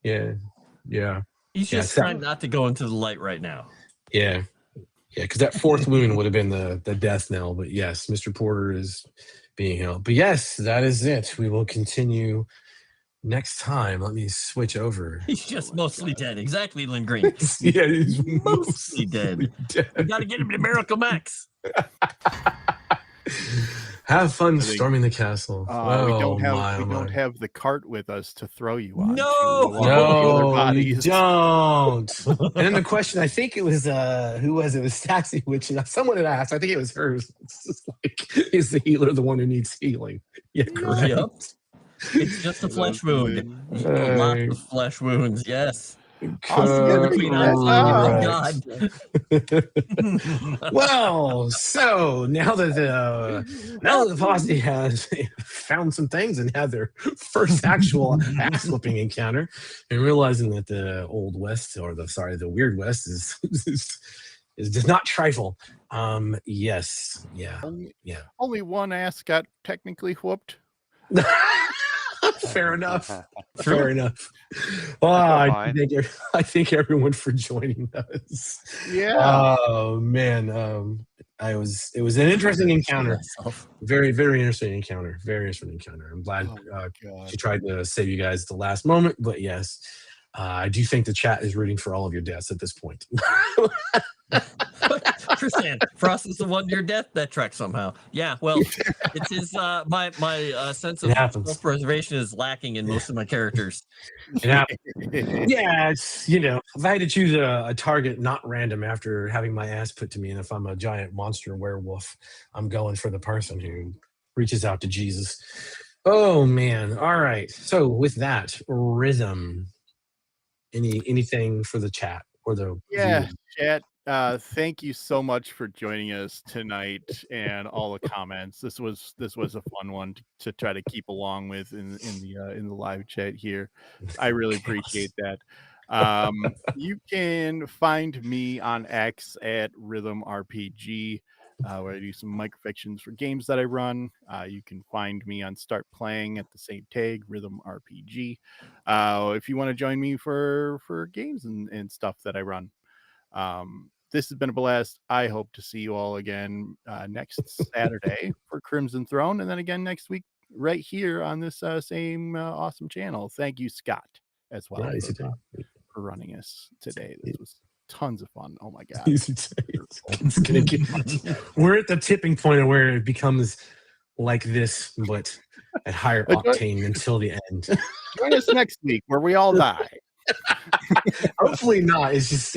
yeah. He's just trying not to go into the light right now. Yeah, because that fourth wound would have been the death knell. But yes, Mr. Porter is being healed. But yes, that is it. We will continue next time. Let me switch over. He's just mostly dead. Exactly, Lynn Green. Yeah, he's mostly dead. We got to get him to Miracle Max. Have fun storming the castle. We don't have the cart with us to throw you on. No, you don't. And then the question, I think it was who was it? It was Staxy, which someone had asked. I think it was hers. It's just like, is the healer the one who needs healing? Yeah, correct. Yep. It's just a flesh wound. Lots of flesh wounds. Yes. God. Well, so now that the posse has found some things and had their first actual ass-whooping encounter, and realizing that the Old West, the Weird West does not trifle. Yes, yeah, Only one ass got technically whooped. Fair enough. Fair enough. Well, I thank everyone for joining us. Yeah. Oh man, it was an interesting encounter. Very, very interesting encounter. Very interesting encounter. I'm glad she tried to save you guys at the last moment, but yes, I do think the chat is rooting for all of your deaths at this point. Tristan, Frost is the one near death that track somehow. Yeah, well, it's his my sense of self-preservation is lacking in most of my characters. Yeah, it's if I had to choose a target not random after having my ass put to me, and if I'm a giant monster werewolf, I'm going for the person who reaches out to Jesus. Oh man. All right. So with that, Rhythm. Anything for the chat or the chat? Thank you so much for joining us tonight and all the comments. This was a fun one to try to keep along with in the live chat here. I really appreciate that. You can find me on X at Rhythm RPG, where I do some microfictions for games that I run. You can find me on Start Playing at the same tag, Rhythm RPG. If you want to join me for games and stuff that I run. This has been a blast. I hope to see you all again next Saturday for Crimson Throne, and then again next week right here on this same awesome channel. Thank you, Scott, as well for running us today. This was tons of fun. Oh my god. It's gonna we're at the tipping point of where it becomes like this, but at higher octane until the end. Join us next week where we all die. Hopefully not. It's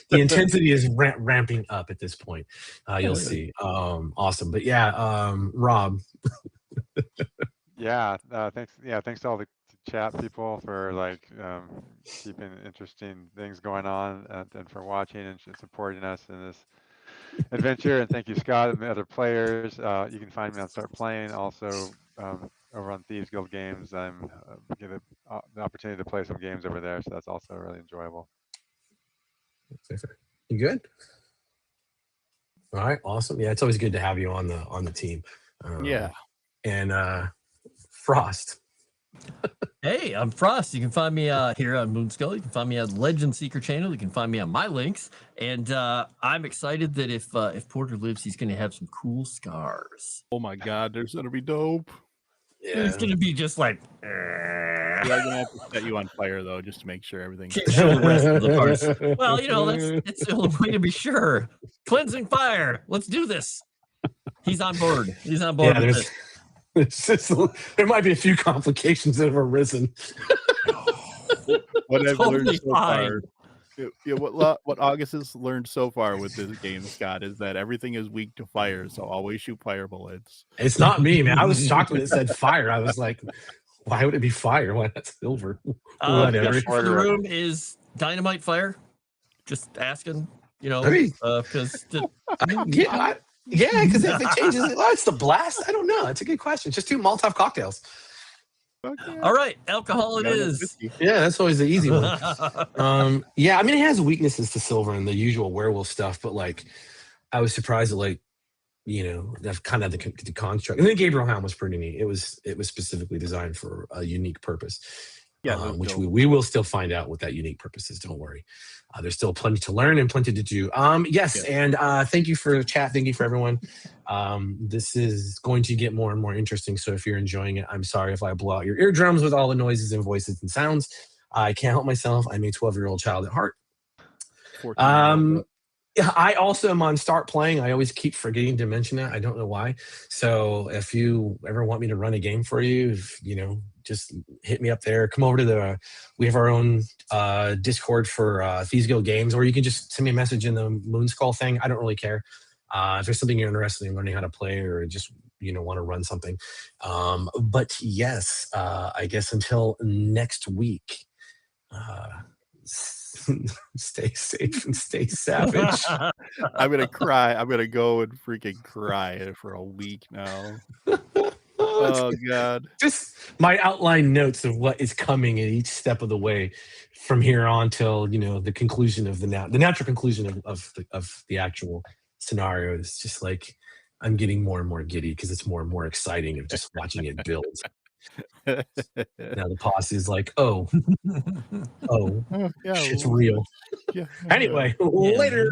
the intensity is ramping up at this point. You'll see. Awesome. But yeah, Rob. Thanks to all the chat people for like keeping interesting things going on and for watching and supporting us in this adventure. And thank you, Scott, and the other players. You can find me on Start Playing. Also over on Thieves Guild Games, I'm given the opportunity to play some games over there, so that's also really enjoyable. You good? All right, awesome. Yeah, it's always good to have you on the team. Yeah. And Frost. Hey, I'm Frost. You can find me here on Moonskull. You can find me on Legend Seeker channel. You can find me on my links. And I'm excited that if Porter lives, he's going to have some cool scars. Oh my God, there's gonna be dope. Yeah. It's going to be just like. Yeah, I'm gonna have to set you on fire though, just to make sure everything. Can't show the rest of the parts. Well, that's the only way to be sure. Cleansing fire. Let's do this. He's on board. He's on board. Yeah, there might be a few complications that have arisen. What I've Totally learned so fine. far, what August has learned so far with this game, Scott, is that everything is weak to fire. So always shoot fire bullets. It's not me, man. I was shocked when it said fire. I was like, why would it be fire? Why not silver? Whatever. For the room is dynamite fire. Just asking, because yeah, because if it changes, it's the blast. I don't know. It's a good question. Just 2 Molotov cocktails. Okay. All right, alcohol it is. Yeah, that's always the easy one. Yeah, I mean, it has weaknesses to silver and the usual werewolf stuff, but like, I was surprised at that's kind of the construct. And then Gabriel Helm was pretty neat. It was specifically designed for a unique purpose. Yeah, which we will still find out what that unique purpose is. Don't worry. There's still plenty to learn and plenty to do. Yes, and thank you for the chat. Thank you for everyone. This is going to get more and more interesting. So if you're enjoying it, I'm sorry if I blow out your eardrums with all the noises and voices and sounds. I can't help myself. I'm a 12-year-old child at heart. I also am on Start Playing. I always keep forgetting to mention that. I don't know why. So if you ever want me to run a game for you, just hit me up there. Come over to we have our own Discord for Thieves Guild Games, or you can just send me a message in the Moonskull thing. I don't really care. If there's something you're interested in learning how to play, or just want to run something. But yes, I guess until next week. Stay safe and stay savage. I'm gonna cry. I'm gonna go and freaking cry for a week now. Oh God! Just my outline notes of what is coming at each step of the way from here on till the conclusion of the natural conclusion of the actual scenario is just like I'm getting more and more giddy because it's more and more exciting of just watching it build. Now the posse is like, oh, yeah, shit's real. Yeah. Anyway, later.